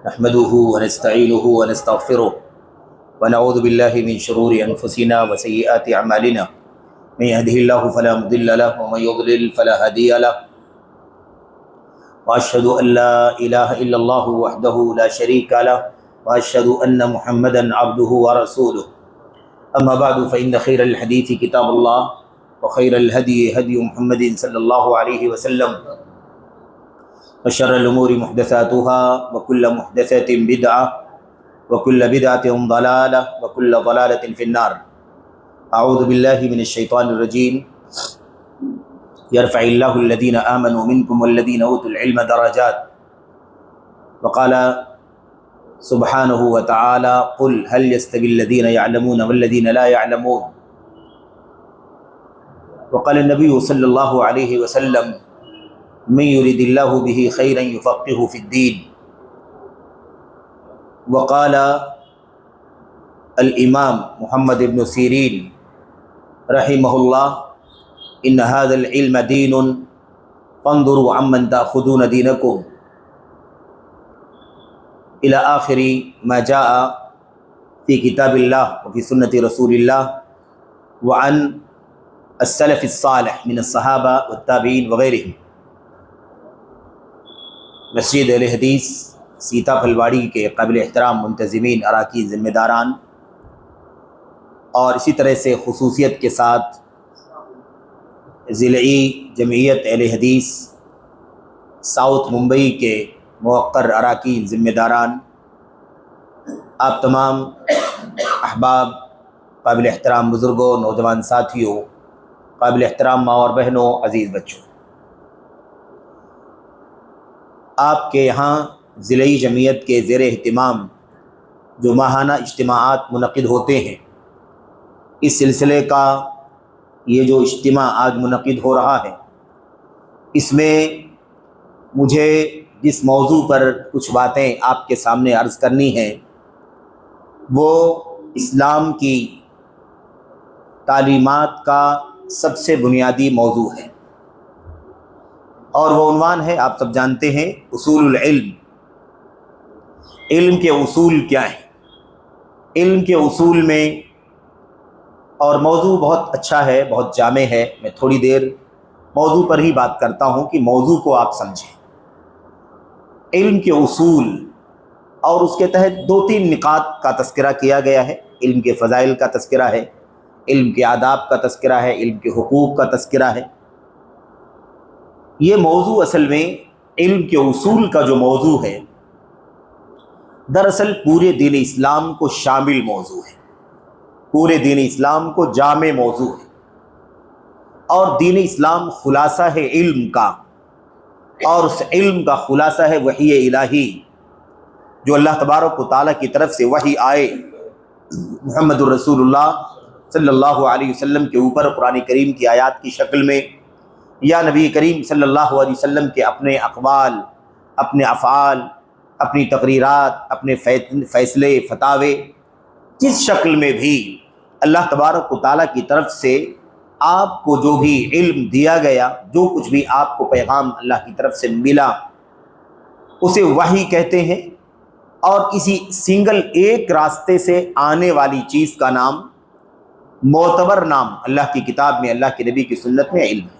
نحمده ونستعينه ونستغفره ونعوذ بالله من شرور أنفسنا وسيئات أعمالنا من يهده الله فلا مضل له ومن يضلل فلا هادي له وأشهد أن لا إله إلا الله وحده لا شريك له وأشهد أن محمدا عبده ورسوله أما بعد فإن خير الحديث كتاب الله وخير الهدي هدي محمد صلى الله عليه وسلم وشر الأمور محدثاتها وكل محدثة بدعة وكل بدعة ضلالة وكل ضلالة في النار. أعوذ بالله من الشيطان الرجيم. يرفع الله الذين آمنوا منكم والذين أوتوا العلم درجات. وقال سبحانه وتعالى قل هل يستوي الذين يعلمون والذين لا يعلمون. وقال النبي صلى الله عليه وسلم من يريد الله به خيرا يفقهه في الدين. وقال الإمام محمد بن سيرين رحمه الله إن هذا العلم دين فانظروا عمن تأخذون دينكم إلى آخر ما جاء في كتاب الله وفي سنة رسول الله وعن السلف الصالح من الصحابة والتابعين وغيرهم. مسجد اہل حدیث سیتا پھلواڑی کے قابل احترام منتظمین، اراکین، ذمہ داران اور اسی طرح سے خصوصیت کے ساتھ ضلعی جمعیت اہل حدیث ساؤتھ ممبئی کے موقر اراکین، ذمہ داران، آپ تمام احباب، قابل احترام بزرگوں، نوجوان ساتھیوں، قابل احترام ماں اور بہنوں، عزیز بچوں، آپ کے یہاں ضلعی جمعیت کے زیر اہتمام جو ماہانہ اجتماعات منعقد ہوتے ہیں، اس سلسلے کا یہ جو اجتماع آج منعقد ہو رہا ہے، اس میں مجھے جس موضوع پر کچھ باتیں آپ کے سامنے عرض کرنی ہیں وہ اسلام کی تعلیمات کا سب سے بنیادی موضوع ہے، اور وہ عنوان ہے، آپ سب جانتے ہیں، اصول العلم. علم کے اصول کیا ہیں؟ علم کے اصول میں، اور موضوع بہت اچھا ہے، بہت جامع ہے، میں تھوڑی دیر موضوع پر ہی بات کرتا ہوں کہ موضوع کو آپ سمجھیں. علم کے اصول، اور اس کے تحت 2-3 نکات کا تذکرہ کیا گیا ہے. علم کے فضائل کا تذکرہ ہے، علم کے آداب کا تذکرہ ہے، علم کے حقوق کا تذکرہ ہے. یہ موضوع اصل میں علم کے اصول کا جو موضوع ہے، دراصل پورے دین اسلام کو شامل موضوع ہے، پورے دین اسلام کو جامع موضوع ہے، اور دین اسلام خلاصہ ہے علم کا، اور اس علم کا خلاصہ ہے وحی الہی جو اللہ تبارک و تعالیٰ کی طرف سے وحی آئے محمد الرسول اللہ صلی اللہ علیہ وسلم کے اوپر قرآن کریم کی آیات کی شکل میں، یا نبی کریم صلی اللہ علیہ وسلم کے اپنے اقوال، اپنے افعال، اپنی تقریرات، اپنے فیصلے، فتاوے، جس شکل میں بھی اللہ تبارک و تعالیٰ کی طرف سے آپ کو جو بھی علم دیا گیا، جو کچھ بھی آپ کو پیغام اللہ کی طرف سے ملا، اسے وحی کہتے ہیں. اور اسی سنگل ایک راستے سے آنے والی چیز کا نام، معتبر نام، اللہ کی کتاب میں، اللہ کے نبی کی سنت میں علم ہے.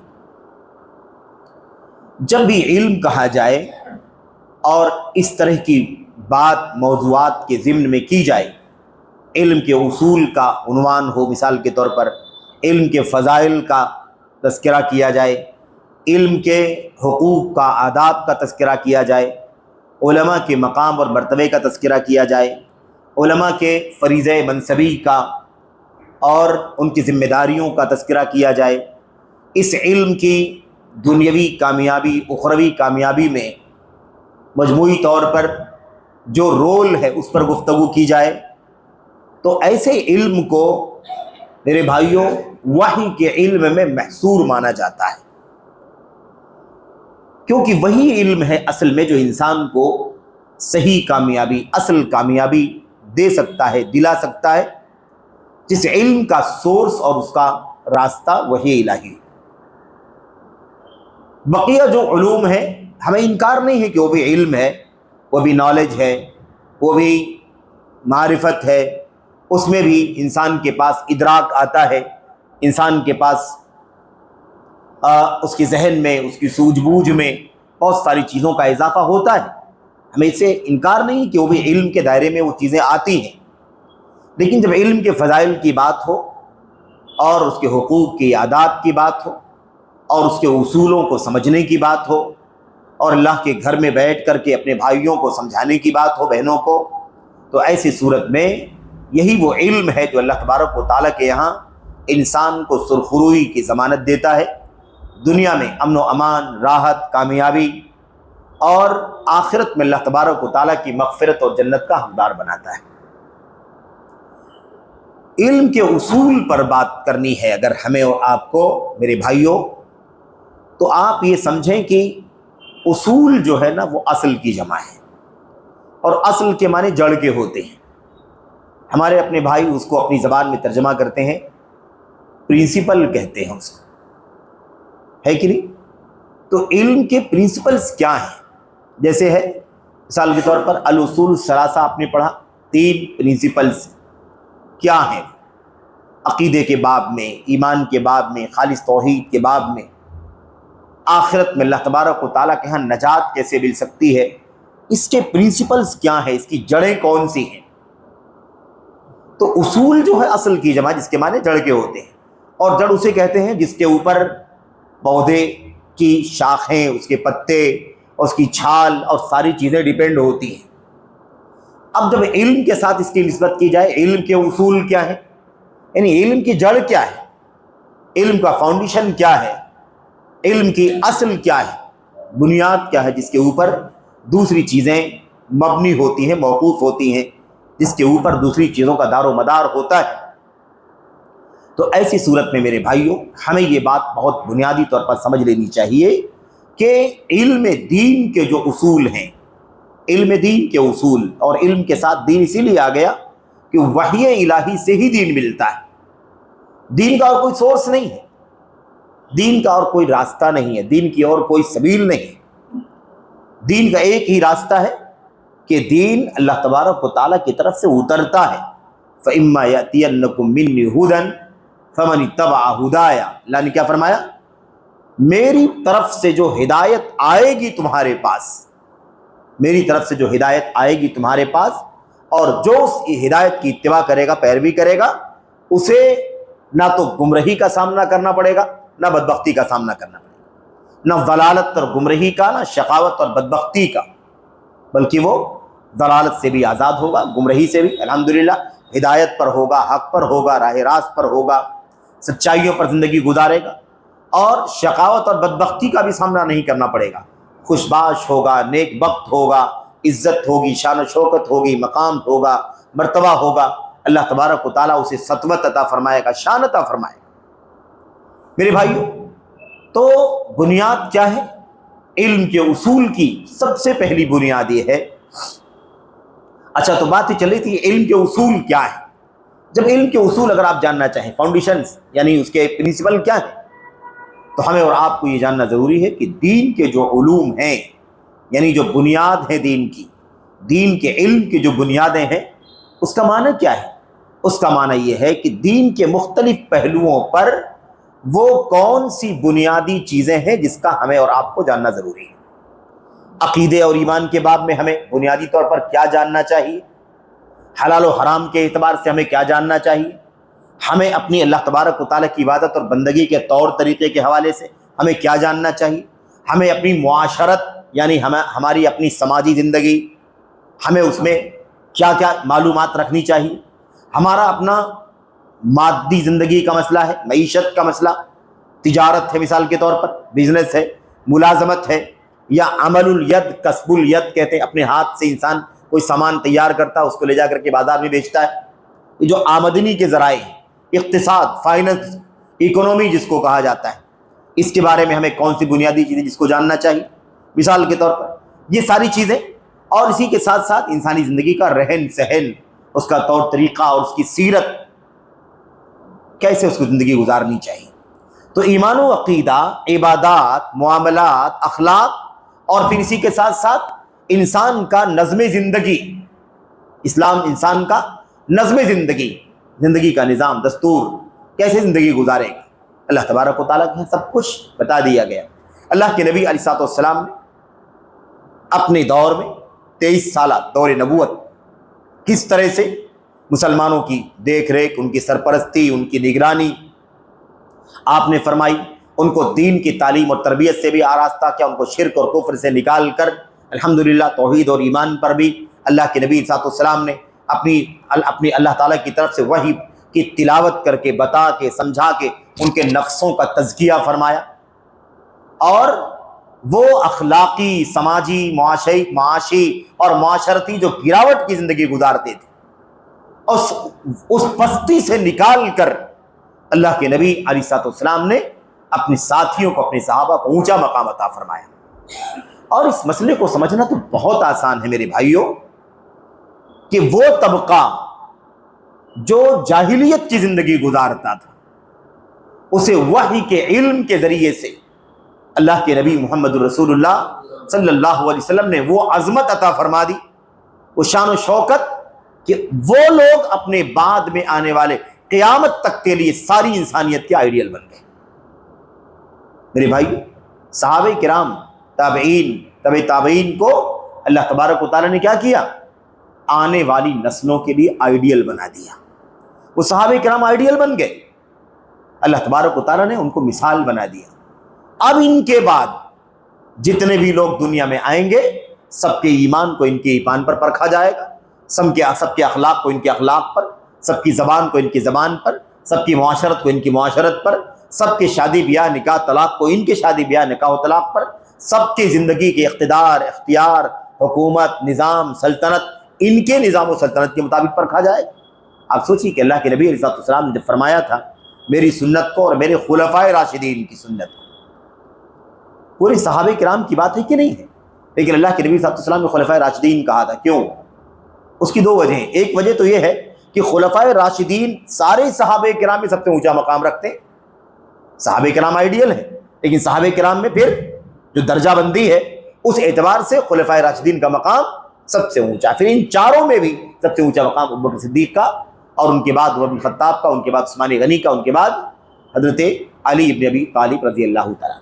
جب بھی علم کہا جائے اور اس طرح کی بات موضوعات کے ضمن میں کی جائے، علم کے اصول کا عنوان ہو، مثال کے طور پر علم کے فضائل کا تذکرہ کیا جائے، علم کے حقوق کا، آداب کا تذکرہ کیا جائے، علماء کے مقام اور مرتبے کا تذکرہ کیا جائے، علماء کے فریضہ منصبی کا اور ان کی ذمہ داریوں کا تذکرہ کیا جائے، اس علم کی دنیاوی کامیابی، اخروی کامیابی میں مجموعی طور پر جو رول ہے اس پر گفتگو کی جائے، تو ایسے علم کو میرے بھائیوں وحی کے علم میں محصور مانا جاتا ہے، کیونکہ وہی علم ہے اصل میں جو انسان کو صحیح کامیابی، اصل کامیابی دے سکتا ہے، دلا سکتا ہے، جس علم کا سورس اور اس کا راستہ وحی الہی. بقیہ جو علوم ہیں ہمیں انکار نہیں ہے کہ وہ بھی علم ہے، وہ بھی نالج ہے، وہ بھی معرفت ہے، اس میں بھی انسان کے پاس ادراک آتا ہے، انسان کے پاس اس کے ذہن میں، اس کی سوجھ بوجھ میں بہت ساری چیزوں کا اضافہ ہوتا ہے۔ ہمیں اس سے انکار نہیں کہ وہ بھی علم کے دائرے میں وہ چیزیں آتی ہیں، لیکن جب علم کے فضائل کی بات ہو اور اس کے حقوق کی عادات کی بات ہو اور اس کے اصولوں کو سمجھنے کی بات ہو اور اللہ کے گھر میں بیٹھ کر کے اپنے بھائیوں کو سمجھانے کی بات ہو، بہنوں کو، تو ایسی صورت میں یہی وہ علم ہے جو اللہ تبارک و تعالیٰ کے یہاں انسان کو سرخروئی کی ضمانت دیتا ہے، دنیا میں امن و امان، راحت، کامیابی، اور آخرت میں اللہ تبارک و تعالیٰ کی مغفرت اور جنت کا حقدار بناتا ہے۔ علم کے اصول پر بات کرنی ہے اگر ہمیں اور آپ کو میرے بھائیوں، تو آپ یہ سمجھیں کہ اصول جو ہے نا وہ اصل کی جمع ہے، اور اصل کے معنی جڑ کے ہوتے ہیں۔ ہمارے اپنے بھائی اس کو اپنی زبان میں ترجمہ کرتے ہیں، پرنسپل کہتے ہیں اس کو، ہے کہ نہیں؟ تو علم کے پرنسپلز کیا ہیں؟ جیسے ہے مثال کے طور پر الاصول الثلاثہ آپ نے پڑھا، 3 پرنسپلز کیا ہیں؟ عقیدے کے باب میں، ایمان کے باب میں، خالص توحید کے باب میں، آخرت میں اللہ تبارک و تعالیٰ کے ہاں نجات کیسے مل سکتی ہے، اس کے پرنسپلز کیا ہیں، اس کی جڑیں کون سی ہیں؟ تو اصول جو ہے اصل کی جمع، جس کے معنی جڑ کے ہوتے ہیں، اور جڑ اسے کہتے ہیں جس کے اوپر پودے کی شاخیں، اس کے پتے، اس کی چھال اور ساری چیزیں ڈیپینڈ ہوتی ہیں۔ اب جب علم کے ساتھ اس کی نسبت کی جائے، علم کے اصول کیا ہیں، یعنی علم کی جڑ کیا ہے، علم کا فاؤنڈیشن کیا ہے، علم کی اصل کیا ہے، بنیاد کیا ہے جس کے اوپر دوسری چیزیں مبنی ہوتی ہیں، موقوف ہوتی ہیں، جس کے اوپر دوسری چیزوں کا دار و مدار ہوتا ہے۔ تو ایسی صورت میں میرے بھائیوں، ہمیں یہ بات بہت بنیادی طور پر سمجھ لینی چاہیے کہ علم دین کے جو اصول ہیں، علم دین کے اصول، اور علم کے ساتھ دین اسی لیے آ گیا کہ وحی الہی سے ہی دین ملتا ہے، دین کا اور کوئی سورس نہیں ہے، دین کا اور کوئی راستہ نہیں ہے، دین کی اور کوئی سبیل نہیں ہے، دین کا ایک ہی راستہ ہے کہ دین اللہ تبارک و تعالیٰ کی طرف سے اترتا ہے۔ فَإِمَّا يَأْتِيَنَّكُم مِّنِّي هُدًى فَمَنِ اتَّبَعَ هُدَايَ، اللہ نے کیا فرمایا؟ میری طرف سے جو ہدایت آئے گی تمہارے پاس، میری طرف سے جو ہدایت آئے گی تمہارے پاس، اور جو اس کی ہدایت کی اتباع کرے گا، پیروی کرے گا، اسے نہ تو گمراہی کا سامنا کرنا پڑے گا، نہ بدبختی کا سامنا کرنا پڑے گا، نہ ضلالت اور گمراہی کا، نہ شقاوت اور بدبختی کا، بلکہ وہ ضلالت سے بھی آزاد ہوگا، گمراہی سے بھی الحمدللہ، ہدایت پر ہوگا، حق پر ہوگا، راہ راست پر ہوگا، سچائیوں پر زندگی گزارے گا، اور شقاوت اور بدبختی کا بھی سامنا نہیں کرنا پڑے گا، خوشباش ہوگا، نیک بخت ہوگا، عزت ہوگی، شان و شوکت ہوگی، مقام ہوگا، مرتبہ ہوگا، اللہ تبارک و تعالیٰ اسے سطوت عطا فرمائے گا، شان عطا فرمائے گا۔ میرے بھائیوں، تو بنیاد کیا ہے؟ علم کے اصول کی سب سے پہلی بنیاد یہ ہے، اچھا تو بات ہی چل رہی تھی علم کے اصول کیا ہے۔ جب علم کے اصول اگر آپ جاننا چاہیں، فاؤنڈیشنز یعنی اس کے پرنسپل کیا ہیں، تو ہمیں اور آپ کو یہ جاننا ضروری ہے کہ دین کے جو علوم ہیں، یعنی جو بنیاد ہے دین کی، دین کے علم کی جو بنیادیں ہیں، اس کا معنی کیا ہے؟ اس کا معنی یہ ہے کہ دین کے مختلف پہلوؤں پر وہ کون سی بنیادی چیزیں ہیں جس کا ہمیں اور آپ کو جاننا ضروری ہے۔ عقیدے اور ایمان کے باب میں ہمیں بنیادی طور پر کیا جاننا چاہیے، حلال و حرام کے اعتبار سے ہمیں کیا جاننا چاہیے، ہمیں اپنی اللہ تبارک و تعالیٰ کی عبادت اور بندگی کے طور طریقے کے حوالے سے ہمیں کیا جاننا چاہیے، ہمیں اپنی معاشرت یعنی ہماری اپنی سماجی زندگی، ہمیں اس میں کیا کیا معلومات رکھنی چاہیے، ہمارا اپنا مادی زندگی کا مسئلہ ہے، معیشت کا مسئلہ، تجارت ہے، مثال کے طور پر بزنس ہے، ملازمت ہے، یا عمل الید، کسب الید کہتے ہیں، اپنے ہاتھ سے انسان کوئی سامان تیار کرتا ہے، اس کو لے جا کر کے بازار میں بیچتا ہے، یہ جو آمدنی کے ذرائع ہیں، اقتصاد، فائننس، اکنومی جس کو کہا جاتا ہے، اس کے بارے میں ہمیں کون سی بنیادی چیزیں جس کو جاننا چاہیے، مثال کے طور پر یہ ساری چیزیں، اور اسی کے ساتھ ساتھ انسانی زندگی کا رہن سہن، اس کا طور طریقہ اور اس کی سیرت، کیسے اس کو زندگی گزارنی چاہیے۔ تو ایمان و عقیدہ، عبادات، معاملات، اخلاق، اور پھر اسی کے ساتھ ساتھ انسان کا نظم زندگی، اسلام انسان کا نظم زندگی کا نظام دستور، کیسے زندگی گزارے گا، اللہ تبارک و تعالیٰ کے سب کچھ بتا دیا گیا۔ اللہ کے نبی علیہ السلام نے اپنے دور میں 23 سالہ دور نبوت کس طرح سے مسلمانوں کی دیکھ ریکھ، ان کی سرپرستی، ان کی نگرانی آپ نے فرمائی، ان کو دین کی تعلیم اور تربیت سے بھی آراستہ کیا، ان کو شرک اور کفر سے نکال کر الحمدللہ توحید اور ایمان پر بھی اللہ کے نبی علیہ السلام نے اپنی اللہ تعالیٰ کی طرف سے وحی کی تلاوت کر کے بتا کے سمجھا کے ان کے نفسوں کا تزکیہ فرمایا، اور وہ اخلاقی، سماجی، معاشی اور معاشرتی جو گراوٹ کی زندگی گزارتے تھے اس پستی سے نکال کر اللہ کے نبی علیہ السلام نے اپنے ساتھیوں کو، اپنے صحابہ کو اونچا مقام عطا فرمایا۔ اور اس مسئلے کو سمجھنا تو بہت آسان ہے میرے بھائیوں، کہ وہ طبقہ جو جاہلیت کی زندگی گزارتا تھا اسے وحی کے علم کے ذریعے سے اللہ کے نبی محمد رسول اللہ صلی اللہ علیہ وسلم نے وہ عظمت عطا فرما دی، وہ شان و شوکت، کہ وہ لوگ اپنے بعد میں آنے والے قیامت تک کے لیے ساری انسانیت کے آئیڈیل بن گئے۔ میرے بھائی، صحابہ کرام، تابعین، تبع تابعین کو اللہ تبارک و تعالیٰ نے کیا کیا؟ آنے والی نسلوں کے لیے آئیڈیل بنا دیا۔ وہ صحابہ کرام آئیڈیل بن گئے، اللہ تبارک و تعالیٰ نے ان کو مثال بنا دیا۔ اب ان کے بعد جتنے بھی لوگ دنیا میں آئیں گے، سب کے ایمان کو ان کے ایمان پر پرکھا جائے گا، سب کے اخلاق کو ان کے اخلاق پر، سب کی زبان کو ان کی زبان پر، سب کی معاشرت کو ان کی معاشرت پر، سب کے شادی بیاہ نکاح طلاق کو ان کے شادی بیاہ نکاح و طلاق پر، سب کی زندگی کے اقتدار، اختیار، حکومت، نظام، سلطنت ان کے نظام و سلطنت کے مطابق پرکھا جائے گا۔ آپ سوچیے کہ اللہ کے نبی علیہ السلام نے جب فرمایا تھا میری سنت کو اور میرے خلفائے راشدین کی سنت کو، پورے صحابہ کرام کی بات ہے کہ نہیں ہے، لیکن اللہ کے نبی صلی اللہ علیہ وسلم نے خلفائے راشدین کہا تھا، کیوں؟ اس کی دو وجہ ہیں۔ ایک وجہ تو یہ ہے کہ خلفائے راشدین سارے صحابہ کرام میں سب سے اونچا مقام رکھتے ہیں، صحابہ کرام آئیڈیل ہیں، لیکن صحابہ کرام میں پھر جو درجہ بندی ہے اس اعتبار سے خلفائے راشدین کا مقام سب سے اونچا، پھر ان چاروں میں بھی سب سے اونچا مقام ابوبکر صدیق کا، اور ان کے بعد عمر بن خطاب کا، ان کے بعد عثمان غنی کا، ان کے بعد حضرت علی ابن ابی طالب رضی اللہ تعالیٰ۔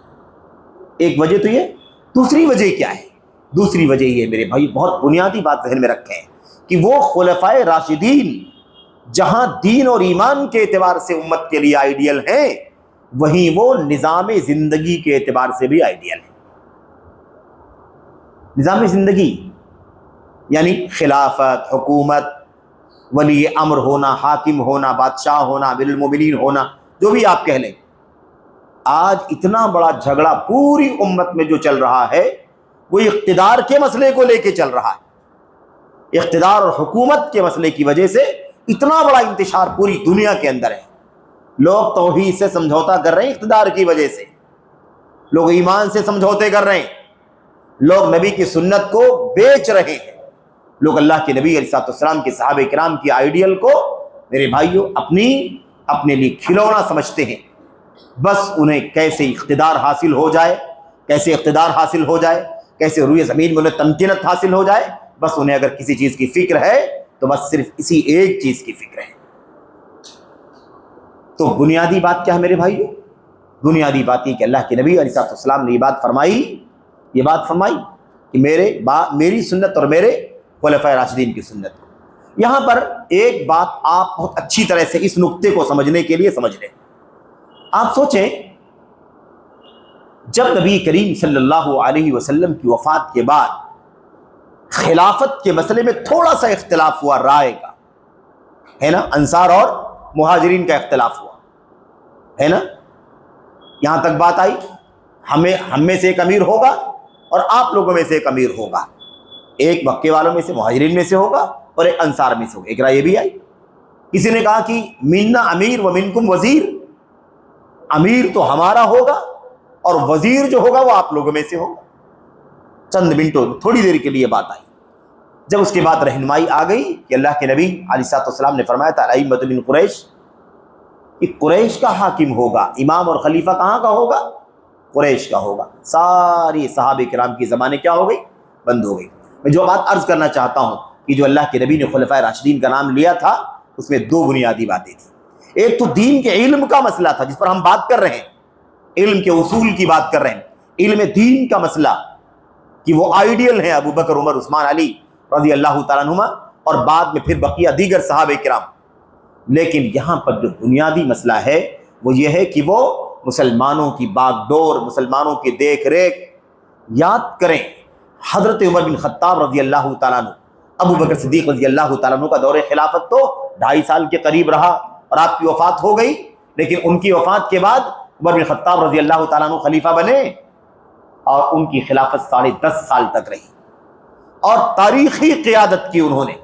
ایک وجہ تو یہ۔ دوسری وجہ کیا ہے؟ دوسری وجہ یہ میرے بھائی، بہت بنیادی بات ذہن میں رکھیں کہ وہ خلفائے راشدین جہاں دین اور ایمان کے اعتبار سے امت کے لیے آئیڈیل ہیں، وہیں وہ نظام زندگی کے اعتبار سے بھی آئیڈیل ہیں۔ نظام زندگی یعنی خلافت، حکومت، ولی امر ہونا، حاکم ہونا، بادشاہ ہونا، امیر المومنین ہونا، جو بھی آپ کہہ لیں۔ آج اتنا بڑا جھگڑا پوری امت میں جو چل رہا ہے وہ اقتدار کے مسئلے کو لے کے چل رہا ہے۔ اقتدار اور حکومت کے مسئلے کی وجہ سے اتنا بڑا انتشار پوری دنیا کے اندر ہے۔ لوگ توحید سے سمجھوتا کر رہے ہیں اقتدار کی وجہ سے، لوگ ایمان سے سمجھوتے کر رہے ہیں، لوگ نبی کی سنت کو بیچ رہے ہیں، لوگ اللہ کے نبی علیہ السلام کے صحابہ کرام کی آئیڈیل کو میرے بھائیوں اپنے لیے کھلونا سمجھتے ہیں۔ بس انہیں کیسے اقتدار حاصل ہو جائے، کیسے روئے زمین میں انہیں تمکینت حاصل ہو جائے، بس انہیں اگر کسی چیز کی فکر ہے تو بس صرف اسی ایک چیز کی فکر ہے۔ تو بنیادی بات کیا ہے میرے بھائیوں؟ بنیادی بات یہ کہ اللہ کے نبی علیہ السلام نے یہ بات فرمائی کہ میری سنت اور میرے خلفائے راشدین کی سنت کو۔ یہاں پر ایک بات آپ بہت اچھی طرح سے اس نقطے کو سمجھنے کے لیے سمجھ لیں۔ آپ سوچیں، جب نبی کریم صلی اللہ علیہ وسلم کی وفات کے بعد خلافت کے مسئلے میں تھوڑا سا اختلاف ہوا رائے کا، ہے نا، انصار اور مہاجرین کا اختلاف ہوا، ہے نا، یہاں تک بات آئی ہم میں سے ایک امیر ہوگا اور آپ لوگوں میں سے ایک امیر ہوگا، ایک مکے والوں میں سے، مہاجرین میں سے ہوگا اور ایک انصار میں سے ہوگا۔ ایک رائے یہ بھی آئی، کسی نے کہا کہ منا امیر و منکم وزیر، امیر تو ہمارا ہوگا اور وزیر جو ہوگا وہ آپ لوگوں میں سے ہوگا۔ چند منٹوں تھوڑی دیر کے لیے بات آئی۔ جب اس کے بعد رہنمائی آ گئی کہ اللہ کے نبی علیہ السلام نے فرمایا تھا الائمۃ من قریش، کہ قریش کا حاکم ہوگا، امام اور خلیفہ کہاں کا ہوگا؟ قریش کا ہوگا۔ ساری صحابہ کرام کی زبانیں کیا ہو گئی؟ بند ہو گئی۔ میں جو بات عرض کرنا چاہتا ہوں کہ جو اللہ کے نبی نے خلفائے راشدین کا نام لیا تھا اس میں دو بنیادی باتیں تھیں۔ ایک تو دین کے علم کا مسئلہ تھا جس پر ہم بات کر رہے ہیں، علم کے اصول کی بات کر رہے ہیں، علم دین کا مسئلہ کہ وہ آئیڈیل ہیں ابو بکر، عمر، عثمان، علی رضی اللہ تعالیٰ عنہما، اور بعد میں پھر بقیہ دیگر صحابہ کرام۔ لیکن یہاں پر جو بنیادی مسئلہ ہے وہ یہ ہے کہ وہ مسلمانوں کی باغ ڈور، مسلمانوں کی دیکھ ریکھ۔ یاد کریں حضرت عمر بن خطاب رضی اللہ تعالیٰ عنہ، ابو بکر صدیق رضی اللہ تعالیٰ عنہ کا دور خلافت تو 2.5 سال کے قریب رہا اور آپ کی وفات ہو گئی، لیکن ان کی وفات کے بعد عمر بن خطاب رضی اللہ تعالیٰ عنہ خلیفہ بنے اور ان کی خلافت 10.5 سال تک رہی اور تاریخی قیادت کی انہوں نے۔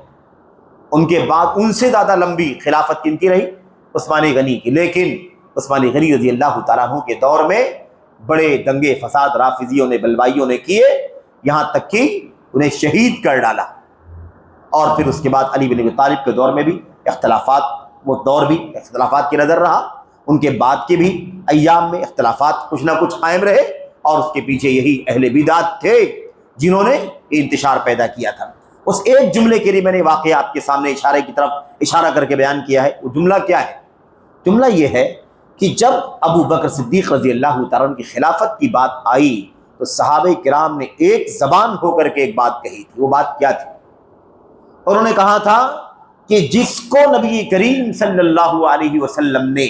ان کے بعد ان سے زیادہ لمبی خلافت کن کی رہی؟ عثمان غنی کی، لیکن عثمان غنی رضی اللہ تعالیٰ عنہ کے دور میں بڑے دنگے فساد رافضیوں نے، بلوائیوں نے کیے، یہاں تک کہ انہیں شہید کر ڈالا۔ اور پھر اس کے بعد علی بن ابی طالب کے دور میں بھی اختلافات، وہ دور بھی اختلافات کی نظر رہا، ان کے بعد کے بھی ایام میں اختلافات کچھ نہ کچھ قائم رہے، اور اس کے پیچھے یہی اہل بدعت تھے جنہوں نے انتشار پیدا کیا تھا۔ اس ایک جملے کے لیے میں نے واقعہ آپ کے سامنے اشارے کی طرف اشارہ کر کے بیان کیا ہے۔ وہ جملہ کیا ہے؟ جملہ یہ ہے کہ جب ابو بکر صدیق رضی اللہ تعالیٰ عنہ کی خلافت کی بات آئی تو صحابہ کرام نے ایک زبان ہو کر کے ایک بات کہی تھی۔ وہ بات کیا تھی؟ انہوں نے کہا تھا کہ جس کو نبی کریم صلی اللہ علیہ وسلم نے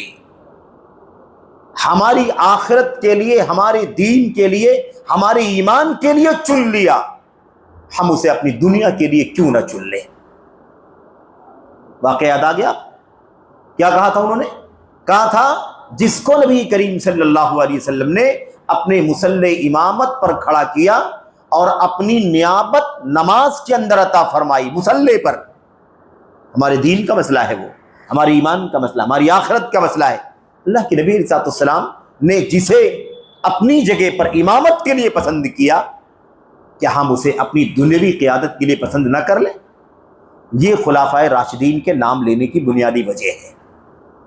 ہماری آخرت کے لیے، ہمارے دین کے لیے، ہمارے ایمان کے لیے چن لیا، ہم اسے اپنی دنیا کے لیے کیوں نہ چن لیں۔ واقعہ یاد آ گیا؟ کیا کہا تھا انہوں نے؟ کہا تھا جس کو نبی کریم صلی اللہ علیہ وسلم نے اپنے مصلی امامت پر کھڑا کیا اور اپنی نیابت نماز کے اندر عطا فرمائی، مصلی پر، ہمارے دین کا مسئلہ ہے، وہ ہمارے ایمان کا مسئلہ، ہماری آخرت کا مسئلہ ہے۔ اللہ کے نبی علیہ الصلوۃ والسلام نے جسے اپنی جگہ پر امامت کے لیے پسند کیا، کیا ہم اسے اپنی دنیاوی قیادت کے لیے پسند نہ کر لیں؟ یہ خلفائے راشدین کے نام لینے کی بنیادی وجہ ہے۔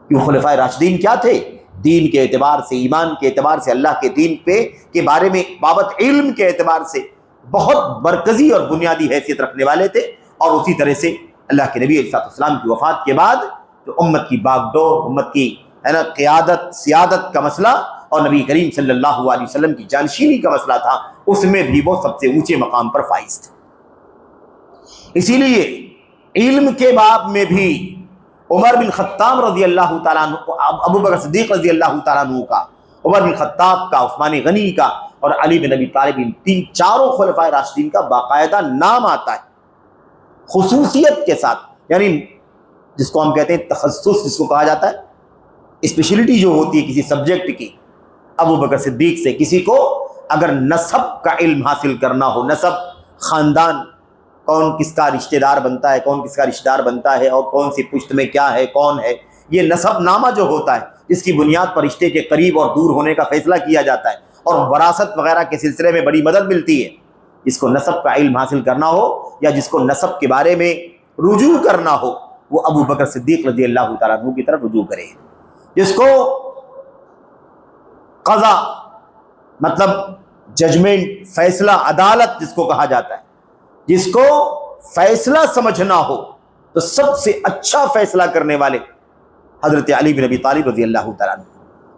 کیوں خلفائے راشدین کیا تھے؟ دین کے اعتبار سے، ایمان کے اعتبار سے، اللہ کے دین کے بارے میں بابت علم کے اعتبار سے بہت مرکزی اور بنیادی حیثیت رکھنے والے تھے، اور اسی طرح سے اللہ کے نبی علیہ الصلوۃ والسلام کی وفات کے بعد جو امت کی باغ ڈور، امت کی قیادت، سیادت کا مسئلہ اور نبی کریم صلی اللہ علیہ وسلم کی جانشینی کا مسئلہ تھا، اس میں بھی وہ سب سے اونچے مقام پر فائز تھے۔ اسی لیے علم کے باب میں بھی عمر بن خطاب رضی اللہ تعالیٰ عنہ، ابو بکر صدیق رضی اللہ تعالیٰ عنہ کا، عمر بن خطاب کا، عثمان غنی کا اور علی بن ابی طالب، ان چاروں خلفائے راشدین کا باقاعدہ نام آتا ہے خصوصیت کے ساتھ، یعنی جس کو ہم کہتے ہیں تخصص، جس کو کہا جاتا ہے اسپیشلٹی جو ہوتی ہے کسی سبجیکٹ کی۔ ابو بکر صدیق سے کسی کو اگر نسب کا علم حاصل کرنا ہو، نسب، خاندان، کون کس کا رشتہ دار بنتا ہے، کون کس کا رشتہ دار بنتا ہے، اور کون سی پشت میں کیا ہے، کون ہے، یہ نسب نامہ جو ہوتا ہے اس کی بنیاد پر رشتے کے قریب اور دور ہونے کا فیصلہ کیا جاتا ہے، اور وراثت وغیرہ کے سلسلے میں بڑی مدد ملتی ہے۔ جس کو نسب کا علم حاصل کرنا ہو یا جس کو نسب کے بارے میں رجوع کرنا ہو، وہ ابو بکر صدیق رضی اللہ تعالیٰ عنہ کی طرف رجوع کرے۔ جس کو قضا مطلب ججمنٹ، فیصلہ، عدالت جس کو کہا جاتا ہے، جس کو فیصلہ سمجھنا ہو تو سب سے اچھا فیصلہ کرنے والے حضرت علی بن ابی طالب رضی اللہ تعالیٰ عنہ،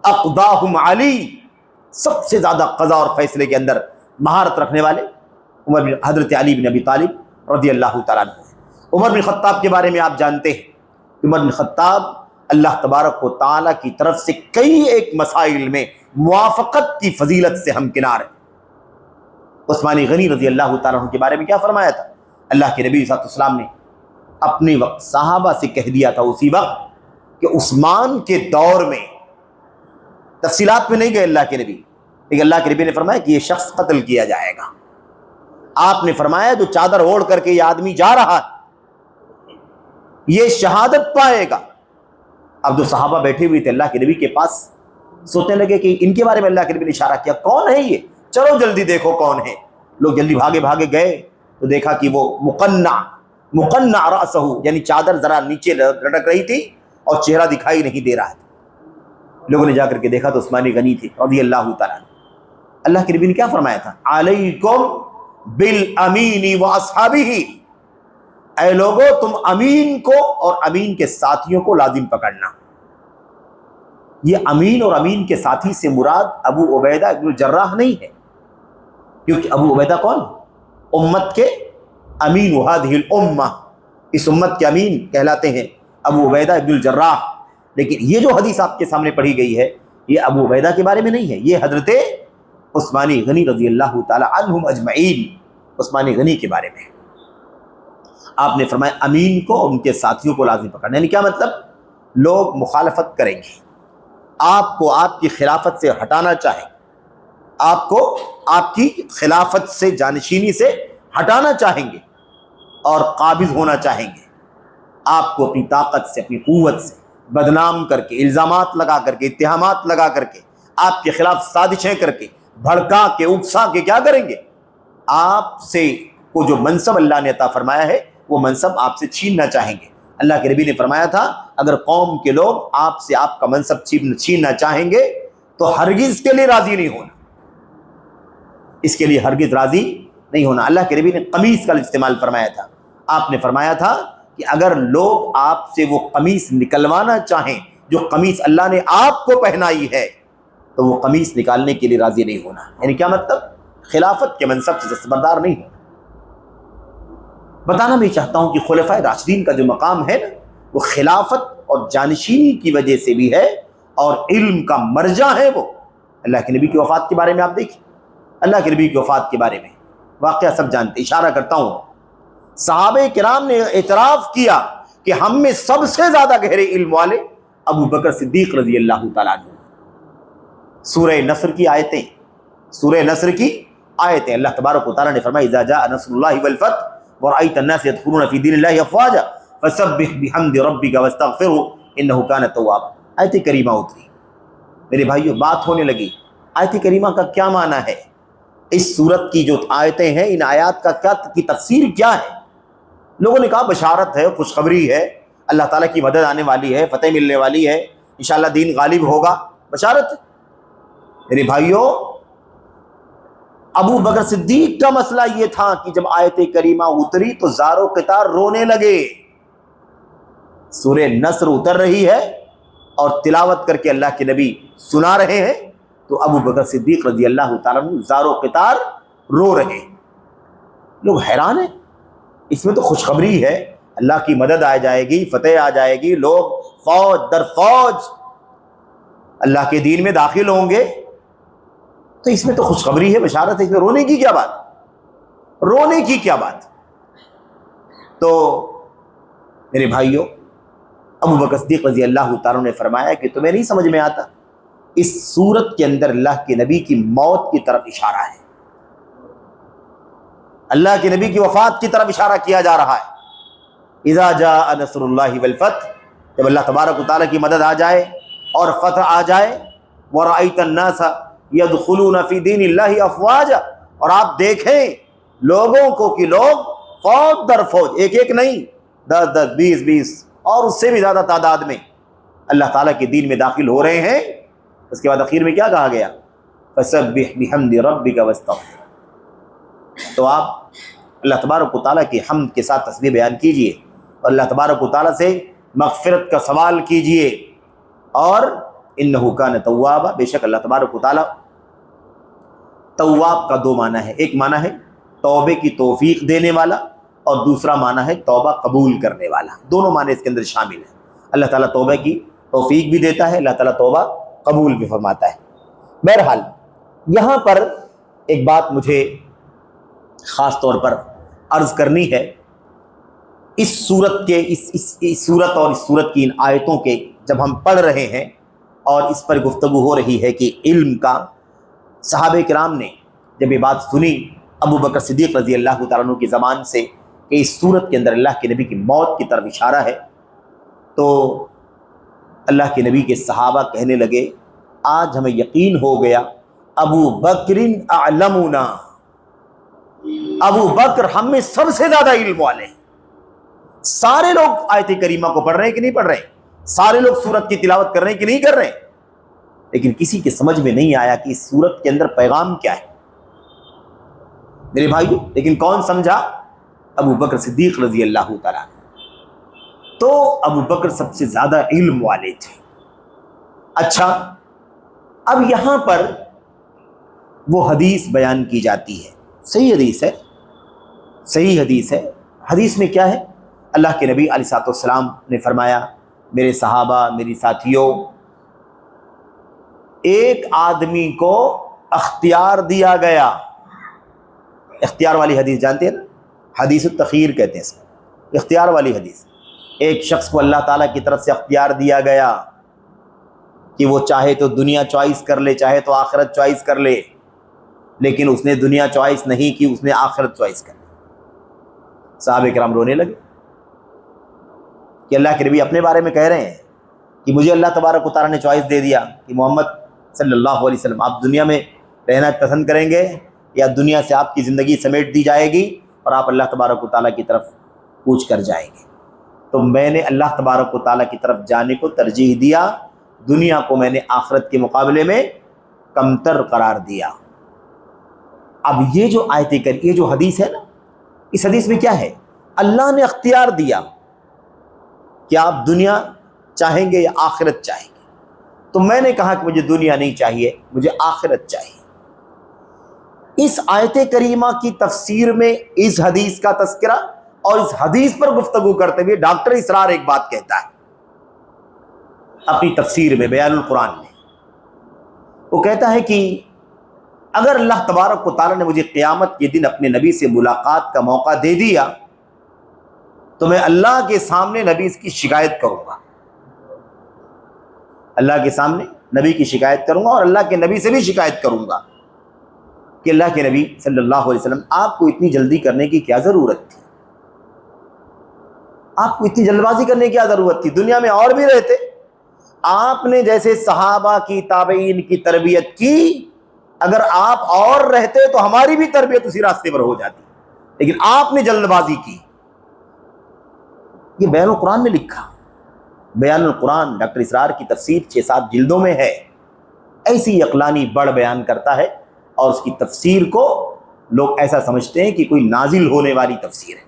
اقضاہم علی، سب سے زیادہ قضا اور فیصلے کے اندر مہارت رکھنے والے حضرت علی بن ابی طالب رضی اللہ تعالیٰ عنہ۔ عمر بن خطاب کے بارے میں آپ جانتے ہیں، عمر بن خطاب اللہ تبارک و تعالیٰ کی طرف سے کئی ایک مسائل میں موافقت کی فضیلت سے ہمکنار ہے۔ عثمان غنی رضی اللہ تعالیٰ عنہ کے بارے میں کیا فرمایا تھا؟ اللہ کے نبی صلی اللہ علیہ وسلم نے اپنے وقت صحابہ سے کہہ دیا تھا اسی وقت کہ عثمان کے دور میں، تفصیلات میں نہیں گئے اللہ کے نبی، لیکن اللہ کے نبی نے فرمایا کہ یہ شخص قتل کیا جائے گا۔ آپ نے فرمایا جو چادر اوڑھ کر کے یہ آدمی جا رہا ہے یہ شہادت پائے گا۔ اب جو صحابہ بیٹھے ہوئے تھے اللہ کے نبی کے پاس، سوچنے لگے کہ ان کے بارے میں اللہ کے نبی نے اشارہ کیا، کون ہے یہ؟ چلو جلدی دیکھو کون ہے۔ لوگ جلدی بھاگے بھاگے گئے تو دیکھا کہ وہ مقنع رأسہ، یعنی چادر ذرا نیچے لٹک رہی تھی اور چہرہ دکھائی نہیں دے رہا تھا۔ لوگوں نے جا کر کے دیکھا تو عثمان غنی تھے رضی اللہ تعالیٰ عنہ۔ اللہ کے نبی نے کیا فرمایا تھا؟ علیکم بالامین واصحابہ، اے لوگو تم امین کو اور امین کے ساتھیوں کو لازم پکڑنا۔ یہ امین اور امین کے ساتھی سے مراد ابو عبیدہ ابن الجراح نہیں ہے، کیونکہ ابو عبیدہ کون؟ امت کے امین، وہذہ الامہ، اس امت کے امین کہلاتے ہیں ابو عبیدہ ابن الجراح۔ لیکن یہ جو حدیث آپ کے سامنے پڑھی گئی ہے یہ ابو عبیدہ کے بارے میں نہیں ہے، یہ حضرت عثمان غنی رضی اللہ تعالی عنہم اجمعین، عثمان غنی کے بارے میں آپ نے فرمایا امین کو اور ان کے ساتھیوں کو لازم پکڑنا۔ یعنی کیا مطلب؟ لوگ مخالفت کریں گے، آپ کو آپ کی خلافت سے ہٹانا چاہیں، آپ کو آپ کی خلافت سے جانشینی سے ہٹانا چاہیں گے اور قابض ہونا چاہیں گے، آپ کو اپنی طاقت سے اپنی قوت سے بدنام کر کے، الزامات لگا کر کے، اتہامات لگا کر کے، آپ کے خلاف سازشیں کر کے، بھڑکا کے، اکسا کے کیا کریں گے؟ آپ سے کو جو منصب اللہ نے عطا فرمایا ہے وہ منصب آپ سے چھیننا چاہیں گے۔ اللہ کے نبی نے فرمایا تھا اگر قوم کے لوگ آپ سے آپ کا منصب چھیننا چاہیں گے تو ہرگز کے لیے راضی نہیں ہونا، اس کے لیے ہرگز راضی نہیں ہونا۔ اللہ کے نبی نے قمیص کا استعمال فرمایا تھا، آپ نے فرمایا تھا کہ اگر لوگ آپ سے وہ قمیص نکلوانا چاہیں جو قمیص اللہ نے آپ کو پہنائی ہے تو وہ قمیص نکالنے کے لیے راضی نہیں ہونا۔ یعنی کیا مطلب؟ خلافت کے منصب سے دستبردار نہیں ہونا۔ بتانا میں چاہتا ہوں کہ خلفائے راشدین کا جو مقام ہے نا وہ خلافت اور جانشینی کی وجہ سے بھی ہے اور علم کا مرجع ہے وہ۔ اللہ کے نبی کی وفات کے بارے میں آپ دیکھیں، اللہ کے نبی کی وفات کے بارے میں واقعہ سب جانتے، اشارہ کرتا ہوں، صحابہ کرام نے اعتراف کیا کہ ہم میں سب سے زیادہ گہرے علم والے ابو بکر صدیق رضی اللہ تعالیٰ عنہ۔ سورہ نصر کی آیتیں، سورہ نصر کی آیتیں، اللہ تبارک و تعالیٰ نے فرمایا اذا جاء نصر اللہ والفتح ورأيت الناس يدخلون في دين الله افواجا فسبح بحمد ربك واستغفره انه كان توابا۔ آیت کریمہ اتری، میرے بھائیو بات ہونے لگی آیت کریمہ کا کیا معنی ہے، اس صورت کی جو آیتیں ہیں ان آیات کا کیا کی تفسیر کیا ہے؟ لوگوں نے کہا بشارت ہے، خوشخبری ہے، اللہ تعالیٰ کی مدد آنے والی ہے، فتح ملنے والی ہے، انشاءاللہ دین غالب ہوگا، بشارت۔ میرے بھائیو ابو بکر صدیق کا مسئلہ یہ تھا کہ جب آیت کریمہ اتری تو زار و قطار رونے لگے۔ سورہ نصر اتر رہی ہے اور تلاوت کر کے اللہ کے نبی سنا رہے ہیں تو ابو بکر صدیق رضی اللہ تعالیٰ عنہ زار و قطار رو رہے ہیں۔ لوگ حیران ہیں، اس میں تو خوشخبری ہے، اللہ کی مدد آ جائے گی، فتح آ جائے گی، لوگ فوج در فوج اللہ کے دین میں داخل ہوں گے، تو اس میں تو خوشخبری ہے، بشارت ہے، اس میں رونے کی کیا بات؟ رونے کی کیا بات؟ تو میرے بھائیوں ابو بکر صدیق رضی اللہ تعالیٰ نے فرمایا کہ تمہیں نہیں سمجھ میں آتا، اس صورت کے اندر اللہ کے نبی کی موت کی طرف اشارہ ہے، اللہ کے نبی کی وفات کی طرف اشارہ کیا جا رہا ہے۔ اذا جاء نصر اللہ والفتح، جب اللہ تبارک و تعالیٰ کی مدد آ جائے اور فتح آ جائے، ورأیت الناس یدخلون فی دین اللہ افواجا، اور آپ دیکھیں لوگوں کو کہ لوگ فوج در فوج، ایک ایک نہیں، 10 10 20 20 اور اس سے بھی زیادہ تعداد میں اللہ تعالیٰ کے دین میں داخل ہو رہے ہیں۔ اس کے بعد اخیر میں کیا کہا گیا؟ فسبح بحمد ربک واستغفر۔ تو آپ اللہ تبارک و تعالیٰ کی حمد کے ساتھ تسبیح بیان کیجئے اور اللہ تبارک و تعالیٰ سے مغفرت کا سوال کیجئے، اور انہ کان توابا، بے شک اللہ تبارک و تعالیٰ تواب کا دو معنی ہے، ایک معنی ہے توبے کی توفیق دینے والا اور دوسرا معنی ہے توبہ قبول کرنے والا، دونوں معنی اس کے اندر شامل ہیں۔ اللہ تعالیٰ توبہ کی توفیق بھی دیتا ہے، اللہ تعالیٰ توبہ قبول بھی فرماتا ہے۔ بہرحال یہاں پر ایک بات مجھے خاص طور پر عرض کرنی ہے، اس صورت کے اس صورت اور اس صورت کی ان آیتوں کے جب ہم پڑھ رہے ہیں اور اس پر گفتگو ہو رہی ہے کہ علم کا، صحابہ کرام نے جب یہ بات سنی ابو بکر صدیق رضی اللہ تعالیٰ عنہ کی زبان سے کہ اس صورت کے اندر اللہ کے نبی کی موت کی طرف اشارہ ہے، تو اللہ کے نبی کے صحابہ کہنے لگے آج ہمیں یقین ہو گیا ابو بکر اعلمنا، ابو بکر ہم میں سب سے زیادہ علم والے ہیں۔ سارے لوگ آیت کریمہ کو پڑھ رہے ہیں کہ نہیں پڑھ رہے ہیں، سارے لوگ سورت کی تلاوت کر رہے ہیں کہ نہیں کر رہے ہیں، لیکن کسی کے سمجھ میں نہیں آیا کہ اس سورت کے اندر پیغام کیا ہے۔ میرے بھائیو، لیکن کون سمجھا؟ ابو بکر صدیق رضی اللہ تعالیٰ عنہ۔ تو ابو بکر سب سے زیادہ علم والے تھے۔ اچھا، اب یہاں پر وہ حدیث بیان کی جاتی ہے، صحیح حدیث ہے، صحیح حدیث ہے۔ حدیث میں کیا ہے؟ اللہ کے نبی علیہ الصلوۃ والسلام نے فرمایا، میرے صحابہ، میری ساتھیوں، ایک آدمی کو اختیار دیا گیا۔ اختیار والی حدیث جانتے ہیں نا، حدیث التخیر کہتے ہیں اس کو، اختیار والی حدیث۔ ایک شخص کو اللہ تعالیٰ کی طرف سے اختیار دیا گیا کہ وہ چاہے تو دنیا چوائس کر لے، چاہے تو آخرت چوائس کر لے، لیکن اس نے دنیا چوائس نہیں کی، اس نے آخرت چوائس کر لی۔ صحابہ کرام رونے لگے کہ اللہ کے نبی اپنے بارے میں کہہ رہے ہیں کہ مجھے اللہ تبارک و تعالیٰ نے چوائس دے دیا کہ محمد صلی اللہ علیہ وسلم آپ دنیا میں رہنا پسند کریں گے یا دنیا سے آپ کی زندگی سمیٹ دی جائے گی اور آپ اللہ تبارک و تعالیٰ کی طرف کوچ کر جائیں گے۔ تو میں نے اللہ تبارک و تعالیٰ کی طرف جانے کو ترجیح دیا، دنیا کو میں نے آخرت کے مقابلے میں کمتر قرار دیا۔ اب یہ جو آیت کریمہ، یہ جو حدیث ہے نا، اس حدیث میں کیا ہے؟ اللہ نے اختیار دیا کہ آپ دنیا چاہیں گے یا آخرت چاہیں گے۔ تو میں نے کہا کہ مجھے دنیا نہیں چاہیے، مجھے آخرت چاہیے۔ اس آیت کریمہ کی تفسیر میں اس حدیث کا تذکرہ اور اس حدیث پر گفتگو کرتے ہوئے ڈاکٹر اسرار ایک بات کہتا ہے اپنی تفسیر میں، بیان القرآن میں۔ وہ کہتا ہے کہ اگر اللہ تبارک و تعالیٰ نے مجھے قیامت کے دن اپنے نبی سے ملاقات کا موقع دے دیا تو میں اللہ کے سامنے نبی کی شکایت کروں گا، اللہ کے سامنے نبی کی شکایت کروں گا اور اللہ کے نبی سے بھی شکایت کروں گا کہ اللہ کے نبی صلی اللہ علیہ وسلم، آپ کو اتنی جلدی کرنے کی کیا ضرورت تھی؟ آپ کو اتنی جلد بازی کرنے کی کیا ضرورت تھی؟ دنیا میں اور بھی رہتے، آپ نے جیسے صحابہ کی، تابعین کی تربیت کی، اگر آپ اور رہتے تو ہماری بھی تربیت اسی راستے پر ہو جاتی، لیکن آپ نے جلد بازی کی۔ یہ بیان القرآن میں لکھا، بیان القرآن ڈاکٹر اسرار کی تفسیر 6-7 جلدوں میں ہے، ایسی عقلانی بڑھ بیان کرتا ہے اور اس کی تفسیر کو لوگ ایسا سمجھتے ہیں کہ کوئی نازل ہونے والی تفسیر ہے۔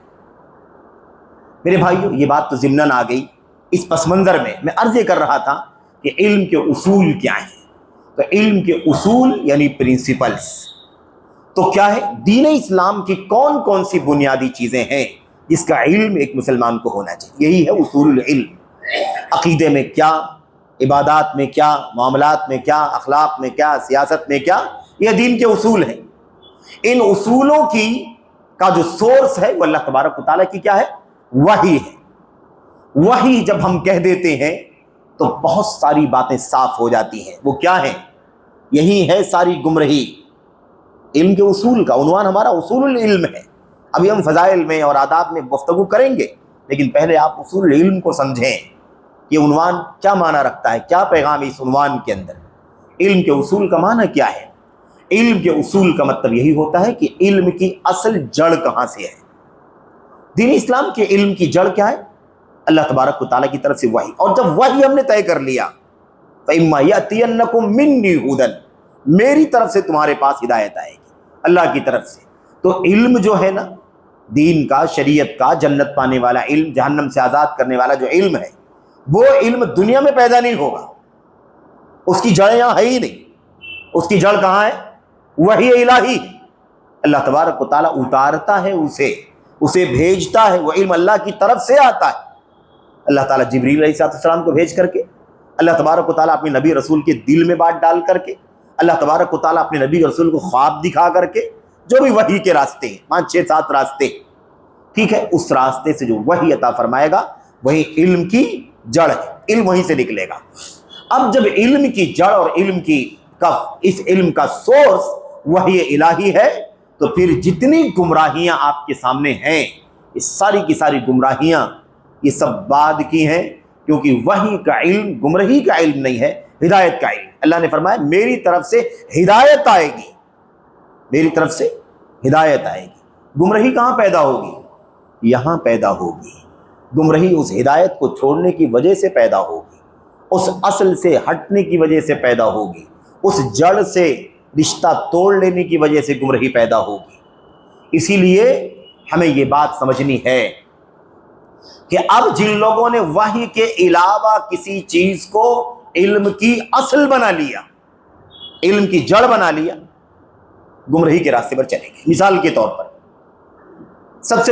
میرے بھائیو، یہ بات تو ضمناً آ گئی۔ اس پس منظر میں عرض یہ کر رہا تھا کہ علم کے اصول کیا ہیں۔ تو علم کے اصول یعنی پرنسپلز تو کیا ہے؟ دین اسلام کی کون کون سی بنیادی چیزیں ہیں جس کا علم ایک مسلمان کو ہونا چاہیے، یہی ہے اصول العلم۔ عقیدے میں کیا، عبادات میں کیا، معاملات میں کیا، اخلاق میں کیا، سیاست میں کیا، یہ دین کے اصول ہیں۔ ان اصولوں کا جو سورس ہے وہ اللہ تبارک و تعالیٰ کی کیا ہے؟ وحی ہے۔ وحی جب ہم کہہ دیتے ہیں تو بہت ساری باتیں صاف ہو جاتی ہیں۔ وہ کیا ہیں؟ یہی ہے ساری گمراہی۔ علم کے اصول کا عنوان ہمارا اصول العلم ہے۔ ابھی ہم فضائل میں اور آداب میں گفتگو کریں گے، لیکن پہلے آپ اصول العلم کو سمجھیں۔ یہ عنوان کیا معنی رکھتا ہے، کیا پیغام اس عنوان کے اندر؟ علم کے اصول کا معنی کیا ہے؟ علم کے اصول کا مطلب یہی ہوتا ہے کہ علم کی اصل جڑ کہاں سے ہے۔ دین اسلام کے علم کی جڑ کیا ہے؟ اللہ تبارک و تعالیٰ کی طرف سے وحی۔ اور جب وحی ہم نے طے کر لیا، فَإِمَّا يَأْتِيَنَّكُم مِّنِّي هُدًى، میری طرف سے تمہارے پاس ہدایت آئے گی، اللہ کی طرف سے۔ تو علم جو ہے نا، دین کا، شریعت کا، جنت پانے والا علم، جہنم سے آزاد کرنے والا جو علم ہے، وہ علم دنیا میں پیدا نہیں ہوگا، اس کی جڑ یہاں ہے ہی نہیں۔ اس کی جڑ کہاں ہے؟ وحی الہی۔ اللہ تبارک و تعالیٰ اتارتا ہے اسے بھیجتا ہے، وہ علم اللہ کی طرف سے آتا ہے۔ اللہ تعالیٰ جبریل علیہ السلام کو بھیج کر کے، اللہ تبارک و تعالیٰ اپنے نبی رسول کے دل میں بات ڈال کر کے، اللہ تبارک و تعالیٰ اپنے نبی رسول کو خواب دکھا کر کے، جو بھی وحی کے راستے ہیں، 5-6-7 راستے، ٹھیک ہے، اس راستے سے جو وحی عطا فرمائے گا وہی علم کی جڑ ہے، علم وہیں سے نکلے گا۔ اب جب علم کی جڑ اور اس علم کا سورس وحی الہی ہے، تو پھر جتنی گمراہیاں آپ کے سامنے ہیں، یہ ساری کی ساری گمراہیاں یہ سب بعد کی ہیں، کیونکہ وحی کا علم گمراہی کا علم نہیں ہے، ہدایت کا علم۔ اللہ نے فرمایا میری طرف سے ہدایت آئے گی، میری طرف سے ہدایت آئے گی۔ گمراہی کہاں پیدا ہوگی؟ یہاں پیدا ہوگی۔ گمراہی اس ہدایت کو چھوڑنے کی وجہ سے پیدا ہوگی، اس اصل سے ہٹنے کی وجہ سے پیدا ہوگی، اس جڑ سے رشتہ توڑ لینے کی وجہ سے گمراہی پیدا ہوگی۔ اسی لیے ہمیں یہ بات سمجھنی ہے کہ اب جن لوگوں نے وحی کے علاوہ کسی چیز کو علم کی اصل بنا لیا، علم کی جڑ بنا لیا، گمراہی کے راستے پر چلے گئے۔ مثال کے طور پر سب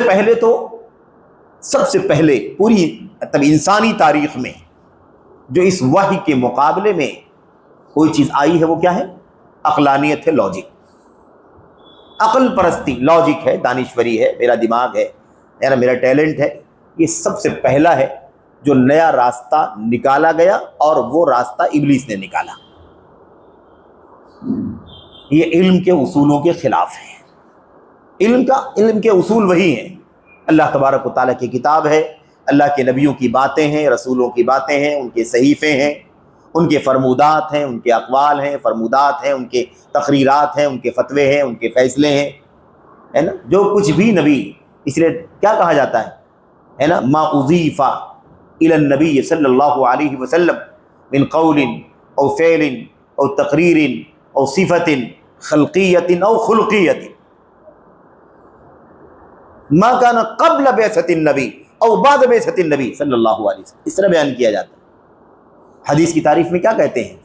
سے پہلے پوری انسانی تاریخ میں جو اس وحی کے مقابلے میں کوئی چیز آئی ہے وہ کیا ہے؟ عقلانیت ہے، لاجک، عقل پرستی، لاجک ہے، دانشوری ہے، میرا دماغ ہے، میرا ٹیلنٹ ہے۔ یہ سب سے پہلا ہے جو نیا راستہ نکالا گیا، اور وہ راستہ ابلیس نے نکالا۔ یہ علم کے اصولوں کے خلاف ہے۔ علم کے اصول وہی ہیں، اللہ تبارک و تعالیٰ کی کتاب ہے، اللہ کے نبیوں کی باتیں ہیں، رسولوں کی باتیں ہیں، ان کے صحیفے ہیں، ان کے فرمودات ہیں، ان کے اقوال ہیں، فرمودات ہیں، ان کے تقریرات ہیں، ان کے فتوے ہیں، ان کے فیصلے ہیں، ہے نا؟ جو کچھ بھی نبی، اس لیے کیا کہا جاتا ہے نا؟ ما اضیف الی النبی صلی اللہ علیہ وسلم من قول او فعل او تقریر او صفت خلقیت او خلقیت ما کان قبل بعثت النبی او بعد بعثت النبی صلی اللہ علیہ وسلم، اس طرح بیان کیا جاتا ہے۔ حدیث کی تعریف میں کیا کہتے ہیں؟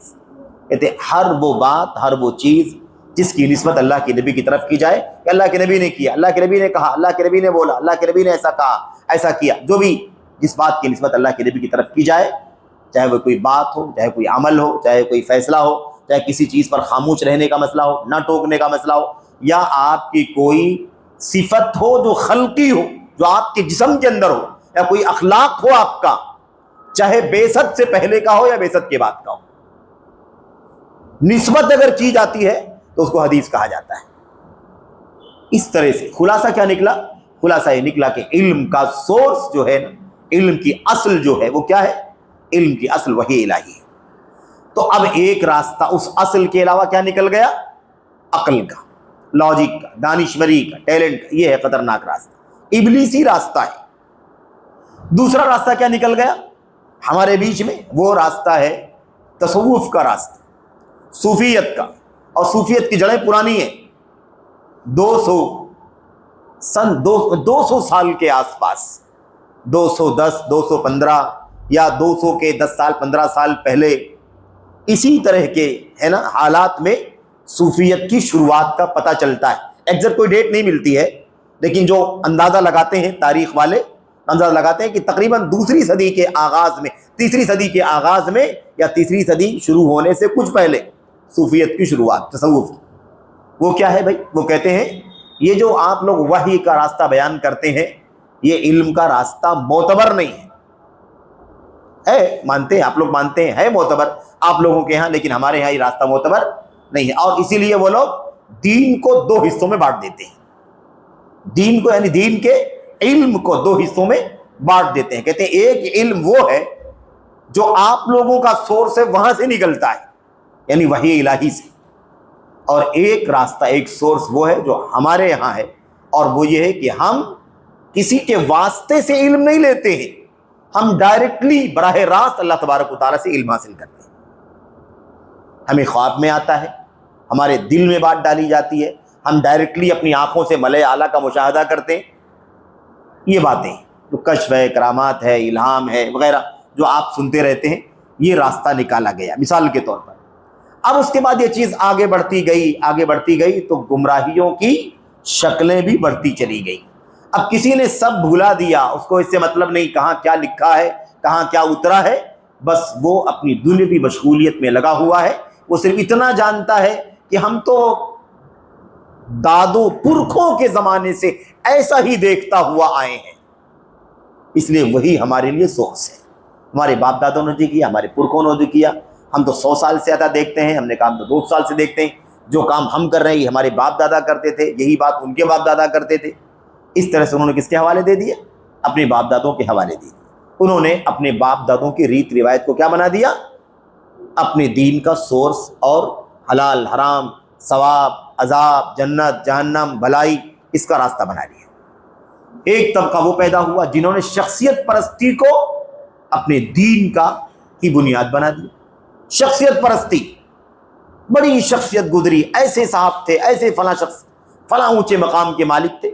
کہتے ہیں ہر وہ بات، ہر وہ چیز جس کی نسبت اللہ کے نبی کی طرف کی جائے کہ اللہ کے نبی نے کیا، اللہ کے نبی نے کہا، اللہ کے نبی نے بولا، اللہ کے نبی نے ایسا کہا، ایسا کیا، جو بھی جس بات کی نسبت اللہ کے نبی کی طرف کی جائے، چاہے وہ کوئی بات ہو، چاہے کوئی عمل ہو، چاہے کوئی فیصلہ ہو، چاہے کسی چیز پر خاموش رہنے کا مسئلہ ہو، نہ ٹوکنے کا مسئلہ ہو، یا آپ کی کوئی صفت ہو جو خلقی ہو، جو آپ کے جسم کے اندر ہو، یا کوئی اخلاق ہو آپ کا، چاہے بعثت سے پہلے کا ہو یا بعثت کے بعد کا ہو، نسبت اگر کی جاتی ہے تو اس کو حدیث کہا جاتا ہے۔ اس طرح سے خلاصہ کیا نکلا؟ خلاصہ یہ نکلا کہ علم کا سورس جو ہے نا، علم کی اصل جو ہے وہ کیا ہے؟ علم کی اصل وحی الہی ہے۔ تو اب ایک راستہ اس اصل کے علاوہ کیا نکل گیا؟ عقل کا، لاجک کا، دانشوری کا، ٹیلنٹ کا۔ یہ ہے خطرناک راستہ، ابلیسی راستہ ہے۔ دوسرا راستہ کیا نکل گیا ہمارے بیچ میں؟ وہ راستہ ہے تصوف کا راستہ، صوفیت کا۔ اور صوفیت کی جڑیں پرانی ہیں، 200 سال کے آس پاس، 210، 215 یا 200 کے 10 سال 15 سال پہلے، اسی طرح کے ہے نا حالات میں صوفیت کی شروعات کا پتہ چلتا ہے۔ ایگزیکٹ کوئی ڈیٹ نہیں ملتی ہے، لیکن جو اندازہ لگاتے ہیں تاریخ والے، اندازہ لگاتے ہیں کہ تقریباً دوسری صدی کے آغاز میں، تیسری صدی کے آغاز میں، یا تیسری صدی شروع ہونے سے کچھ پہلے صوفیت کی شروعات، تصوف کی۔ وہ کیا ہے بھائی؟ وہ کہتے ہیں یہ جو آپ لوگ وحی کا راستہ بیان کرتے ہیں، یہ علم کا راستہ معتبر نہیں ہے، مانتے ہیں آپ لوگ، مانتے ہیں ہے معتبر آپ لوگوں کے ہاں، لیکن ہمارے ہاں یہ راستہ معتبر نہیں ہے۔ اور اسی لیے وہ لوگ دین کو 2 حصوں میں بانٹ دیتے ہیں، دین کو یعنی دین کے علم کو 2 حصوں میں بانٹ دیتے ہیں۔ کہتے ہیں ایک علم وہ ہے جو آپ لوگوں کا سورس ہے، وہاں سے نکلتا ہے، یعنی وحی الہی سے، اور ایک راستہ، ایک سورس وہ ہے جو ہمارے یہاں ہے، اور وہ یہ ہے کہ ہم کسی کے واسطے سے علم نہیں لیتے ہیں، ہم ڈائریکٹلی براہ راست اللہ تبارک و تعالیٰ سے علم حاصل کرتے ہیں۔ ہمیں خواب میں آتا ہے، ہمارے دل میں بات ڈالی جاتی ہے، ہم ڈائریکٹلی اپنی آنکھوں سے ملائے اعلیٰ کا مشاہدہ کرتے ہیں۔ یہ باتیں جو کشف ہے، کرامات ہے، الہام ہے وغیرہ جو آپ سنتے رہتے ہیں، یہ راستہ نکالا گیا مثال کے طور پر۔ اب اس کے بعد یہ چیز آگے بڑھتی گئی تو گمراہیوں کی شکلیں بھی بڑھتی چلی گئی۔ اب کسی نے سب بھلا دیا، اس کو اس سے مطلب نہیں کہاں کیا لکھا ہے، کہاں کیا اترا ہے، بس وہ اپنی دنیاوی مشغولیت میں لگا ہوا ہے۔ وہ صرف اتنا جانتا ہے کہ ہم تو دادوں پرکھوں کے زمانے سے ایسا ہی دیکھتا ہوا آئے ہیں، اس لیے وہی ہمارے لیے سورس ہے۔ ہمارے باپ دادوں نے جو کیا، ہمارے پرکھوں نے جو کیا، ہم تو 100 سال سے زیادہ دیکھتے ہیں، ہم نے کام تو 200 سال سے دیکھتے ہیں۔ جو کام ہم کر رہے ہیں یہ ہمارے باپ دادا کرتے تھے، یہی بات ان کے باپ دادا کرتے تھے۔ اس طرح سے انہوں نے کس کے حوالے دے دیے؟ اپنے باپ دادوں کے حوالے دے دیے۔ انہوں نے اپنے باپ دادوں کی ریت روایت کو کیا بنا دیا؟ اپنے دین کا سورس، اور حلال حرام، ثواب عذاب، جنت جہنم، بھلائی، اس کا راستہ بنا لیا۔ ایک طبقہ وہ پیدا ہوا جنہوں نے شخصیت پرستی کو اپنے دین کی بنیاد بنا دی۔ شخصیت پرستی، بڑی شخصیت گزری، ایسے صاحب تھے، ایسے فلاں شخص فلاں اونچے مقام کے مالک تھے،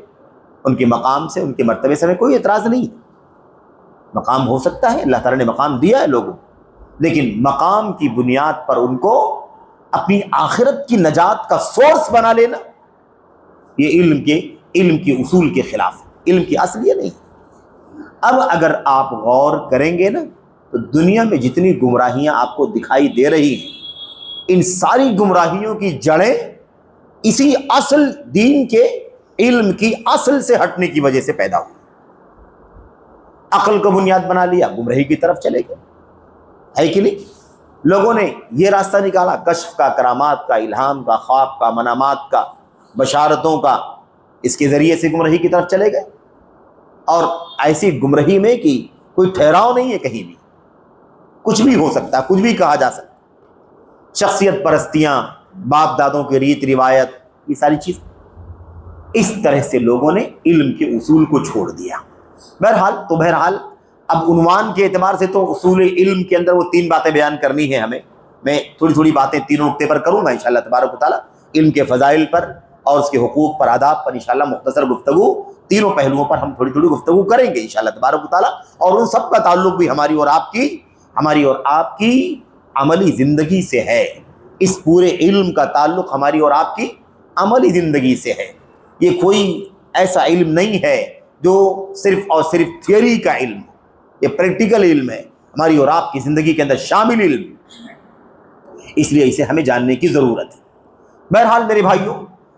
ان کے مقام سے، ان کے مرتبے سے ہمیں کوئی اعتراض نہیں ہے، مقام ہو سکتا ہے، اللہ تعالیٰ نے مقام دیا ہے لوگوں، لیکن مقام کی بنیاد پر ان کو اپنی آخرت کی نجات کا سورس بنا لینا، یہ علم کے اصول کے خلاف ہے، علم کی اصل یہ نہیں۔ اب اگر آپ غور کریں گے نا تو دنیا میں جتنی گمراہیاں آپ کو دکھائی دے رہی ہیں، ان ساری گمراہیوں کی جڑیں اسی اصل دین کے علم کی اصل سے ہٹنے کی وجہ سے پیدا ہوئی۔ عقل کو بنیاد بنا لیا، گمراہی کی طرف چلے گئے، ہے کہ نہیں؟ لوگوں نے یہ راستہ نکالا کشف کا، کرامات کا، الہام کا، خواب کا، منامات کا، بشارتوں کا، اس کے ذریعے سے گمراہی کی طرف چلے گئے، اور ایسی گمراہی میں کہ کوئی ٹھہراؤ نہیں ہے، کہیں بھی کچھ بھی ہو سکتا ہے، کچھ بھی کہا جا سکتا ہے، شخصیت پرستیاں، باپ دادوں کی ریت روایت، یہ ساری چیز، اس طرح سے لوگوں نے علم کے اصول کو چھوڑ دیا۔ بہرحال اب عنوان کے اعتبار سے تو اصول علم کے اندر وہ 3 باتیں بیان کرنی ہیں ہمیں، میں تھوڑی باتیں تینوں نقطے پر کروں گا انشاءاللہ تبارک و تعالیٰ، علم کے فضائل پر اور اس کے حقوق پر، آداب پر انشاءاللہ مختصر گفتگو، تینوں پہلوؤں پر ہم تھوڑی گفتگو کریں گے انشاءاللہ تبارک و تعالیٰ، اور ان سب کا تعلق بھی ہماری اور آپ کی عملی زندگی سے ہے۔ اس پورے علم کا تعلق ہماری اور آپ کی عملی زندگی سے ہے۔ یہ کوئی ایسا علم نہیں ہے جو صرف اور صرف تھیوری کا علم، یہ پریکٹیکل علم ہے، ہماری اور آپ کی زندگی کے اندر شامل علم، اس لیے اسے ہمیں جاننے کی ضرورت ہے۔ بہرحال میرے بھائیوں،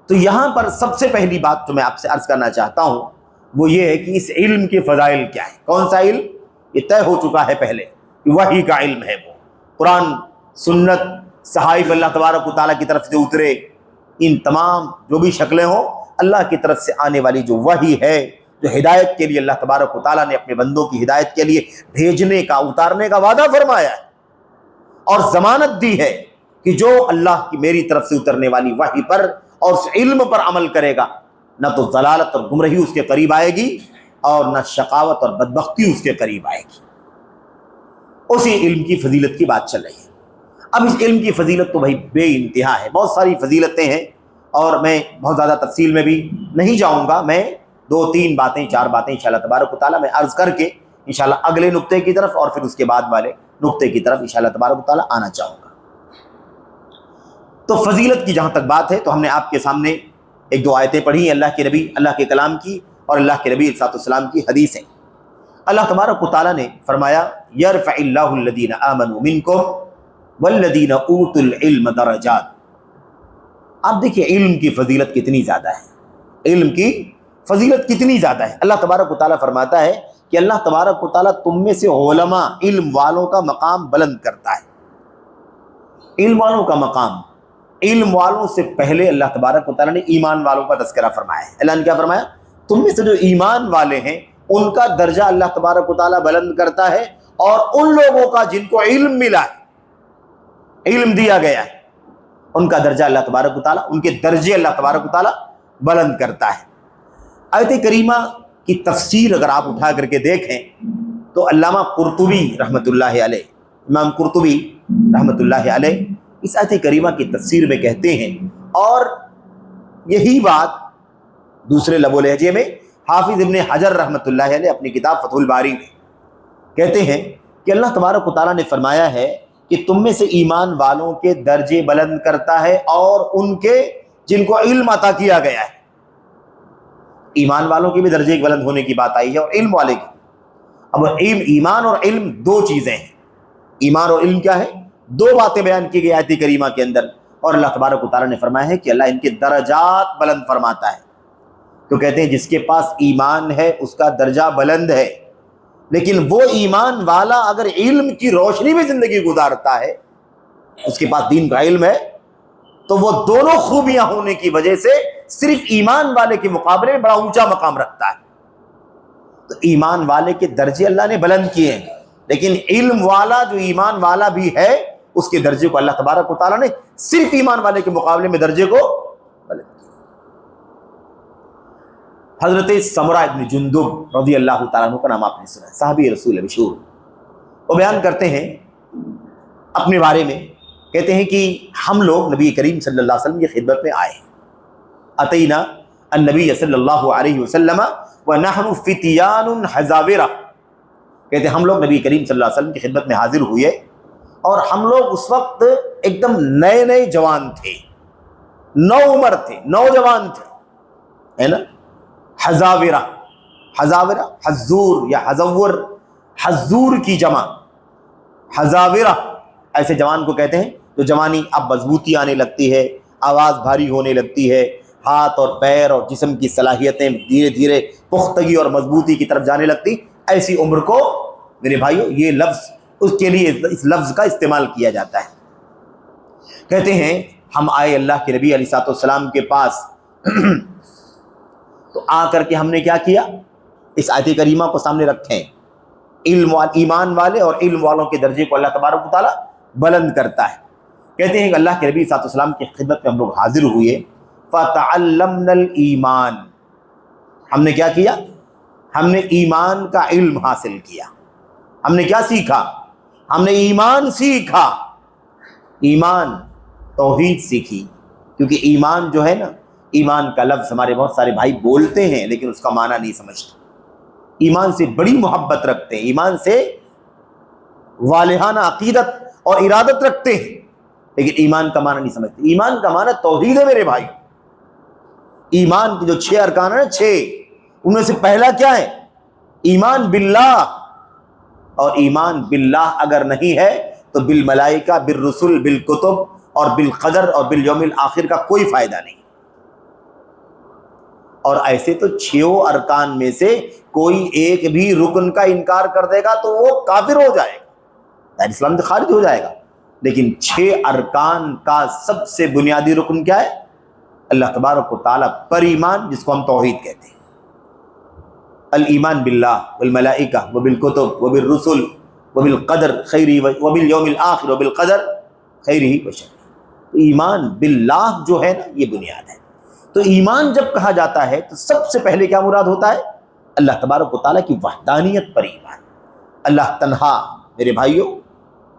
تو یہاں پر سب سے پہلی بات جو میں آپ سے عرض کرنا چاہتا ہوں وہ یہ ہے کہ اس علم کے فضائل کیا ہے۔ کون سا علم؟ یہ طے ہو چکا ہے پہلے کہ وحی کا علم ہے، وہ قرآن، سنت، صحائف اللہ تبارک و تعالیٰ کی طرف سے اترے، ان تمام جو بھی شکلیں ہوں، اللہ کی طرف سے آنے والی جو وحی ہے، جو ہدایت کے لیے اللہ تبارک و تعالیٰ نے اپنے بندوں کی ہدایت کے لیے بھیجنے کا، اتارنے کا وعدہ فرمایا ہے اور ضمانت دی ہے کہ جو اللہ کی میری طرف سے اترنے والی وحی پر اور اس علم پر عمل کرے گا، نہ تو ضلالت اور گمراہی اس کے قریب آئے گی اور نہ شقاوت اور بدبختی اس کے قریب آئے گی۔ اسی علم کی فضیلت کی بات چل رہی ہے۔ اب اس علم کی فضیلت تو بھائی بے انتہا ہے، بہت ساری فضیلتیں ہیں، اور میں بہت زیادہ تفصیل میں بھی نہیں جاؤں گا، میں 2 3 باتیں 4 باتیں انشاءاللہ تبارک و تعالیٰ میں عرض کر کے انشاءاللہ اگلے نقطے کی طرف اور پھر اس کے بعد والے نقطے کی طرف انشاءاللہ تبارک و تعالیٰ آنا چاہوں گا۔ تو فضیلت کی جہاں تک بات ہے تو ہم نے آپ کے سامنے 1-2 آیتیں پڑھی ہیں، اللہ کے کلام کی اور اللہ کے نبی صلی اللہ علیہ وسلم کی حدیث ہیں۔ اللہ تبارک و تعالیٰ نے فرمایا یرفع اللہ الذین آمنوا منکم والذین اوتوا العلم درجات۔ آپ دیکھیے علم کی فضیلت کتنی زیادہ ہے، علم کی فضیلت کتنی زیادہ ہے۔ اللہ تبارک و تعالیٰ فرماتا ہے کہ اللہ تبارک و تعالیٰ تم میں سے علماء، علم والوں کا مقام بلند کرتا ہے۔ علم والوں کا مقام، علم والوں سے پہلے اللہ تبارک و تعالیٰ نے ایمان والوں کا تذکرہ فرمایا ہے۔ اللہ نے کیا فرمایا؟ تم میں سے جو ایمان والے ہیں ان کا درجہ اللہ تبارک و تعالیٰ بلند کرتا ہے، اور ان لوگوں کا جن کو علم ملا ہے، علم دیا گیا ہے، ان کا درجہ اللہ تبارک و تعالیٰ، ان کے درجے اللہ تبارک و تعالیٰ بلند کرتا ہے۔ آیت کریمہ کی تفسیر اگر آپ اٹھا کر کے دیکھیں تو علامہ قرطبی رحمۃ اللہ علیہ، امام قرطبی رحمۃ اللہ علیہ اس آیت کریمہ کی تفسیر میں کہتے ہیں، اور یہی بات دوسرے لب و لہجے میں حافظ ابن حجر رحمۃ اللہ علیہ اپنی کتاب فتح الباری میں کہتے ہیں کہ اللہ تبارک و تعالیٰ نے فرمایا ہے کہ تم میں سے ایمان والوں کے درجے بلند کرتا ہے اور ان کے جن کو علم عطا کیا گیا ہے۔ ایمان والوں کے بھی درجے بلند ہونے کی بات آئی ہے اور علم والے کی۔ اب ایمان اور علم 2 چیزیں ہیں۔ ایمان اور علم کیا ہے؟ 2 باتیں بیان کی گئی آیت کریمہ کے اندر، اور اللہ تبارک و تعالیٰ نے فرمایا ہے کہ اللہ ان کے درجات بلند فرماتا ہے۔ تو کہتے ہیں جس کے پاس ایمان ہے اس کا درجہ بلند ہے، لیکن وہ ایمان والا اگر علم کی روشنی میں زندگی گزارتا ہے، اس کے پاس دین کا علم ہے، تو وہ دونوں خوبیاں ہونے کی وجہ سے صرف ایمان والے کے مقابلے میں بڑا اونچا مقام رکھتا ہے۔ تو ایمان والے کے درجے اللہ نے بلند کیے ہیں، لیکن علم والا جو ایمان والا بھی ہے اس کے درجے کو اللہ تبارک و تعالیٰ نے صرف ایمان والے کے مقابلے میں درجے کو بلند کیا۔ حضرت سمرہ ابن جندب رضی اللہ تعالیٰ عنہ کا نام آپ نے سنا ہے، صحابی رسول مشہور، وہ بیان کرتے ہیں اپنے بارے میں، کہتے ہیں کہ ہم لوگ نبی کریم صلی اللہ علیہ وسلم کی خدمت میں آئے، اتینا النبی صلی اللہ علیہ وسلم ونحن فتیان حذاورہ، کہتے ہم لوگ نبی کریم صلی اللہ علیہ وسلم کی خدمت میں حاضر ہوئے اور ہم لوگ اس وقت ایک دم نئے نئے جوان تھے، نو عمر تھے، نوجوان تھے، ہے نا. حذاورہ، حذاورہ حضور یا حضور، حضور کی جمع حذاورہ، ایسے جوان کو کہتے ہیں جو جوانی اب مضبوطی آنے لگتی ہے، آواز بھاری ہونے لگتی ہے، ہاتھ اور پیر اور جسم کی صلاحیتیں دھیرے دھیرے پختگی اور مضبوطی کی طرف جانے لگتی، ایسی عمر کو میرے بھائیو یہ لفظ اس کے لیے اس لفظ کا استعمال کیا جاتا ہے. کہتے ہیں ہم آئے اللہ کے نبی علیہ الصلوۃ والسلام کے پاس تو آ کر کے ہم نے کیا کیا، اس آیت کریمہ کو سامنے رکھیں. علم ایمان والے اور علم والوں کے درجے کو اللہ تبارک و تعالیٰ بلند کرتا ہے. کہتے ہیں کہ اللہ کے نبی صلی اللہ علیہ وسلم کی خدمت میں ہم لوگ حاضر ہوئے، فَتَعَلَّمْنَا الْإِيمَانَ، ہم نے کیا کیا، ہم نے ایمان کا علم حاصل کیا. ہم نے کیا سیکھا، ہم نے ایمان سیکھا، ایمان توحید سیکھی. کیونکہ ایمان جو ہے نا، ایمان کا لفظ ہمارے بہت سارے بھائی بولتے ہیں لیکن اس کا معنی نہیں سمجھتے. ایمان سے بڑی محبت رکھتے ہیں، ایمان سے والہانہ عقیدت اور ارادت رکھتے ہیں، لیکن ایمان کا معنی نہیں سمجھتے. ایمان کا معنی توحید ہے میرے بھائی. ایمان کے جو 6 ارکان ہیں، 6 ان میں سے پہلا کیا ہے، ایمان باللہ. اور ایمان باللہ اگر نہیں ہے تو بالملائکہ، بالرسل، بالکتب اور بالقدر اور بالیوم الآخر کا کوئی فائدہ نہیں. اور ایسے تو 6 ارکان میں سے کوئی ایک بھی رکن کا انکار کر دے گا تو وہ کافر ہو جائے گا، اسلام سے خارج ہو جائے گا. لیکن 6 ارکان کا سب سے بنیادی رکن کیا ہے، اللہ تبارک و تعالیٰ پر ایمان، جس کو ہم توحید کہتے ہیں. الایمان باللہ والملائکہ وبالکتب وبالرسل وبالقدر خیرہ وبالیوم الآخر وبالقدر خیرہ وشرہ. ایمان باللہ جو ہے نا، یہ بنیاد ہے. تو ایمان جب کہا جاتا ہے تو سب سے پہلے کیا مراد ہوتا ہے، اللہ تبارک و تعالیٰ کی وحدانیت پر ایمان. اللہ تنہا میرے بھائیوں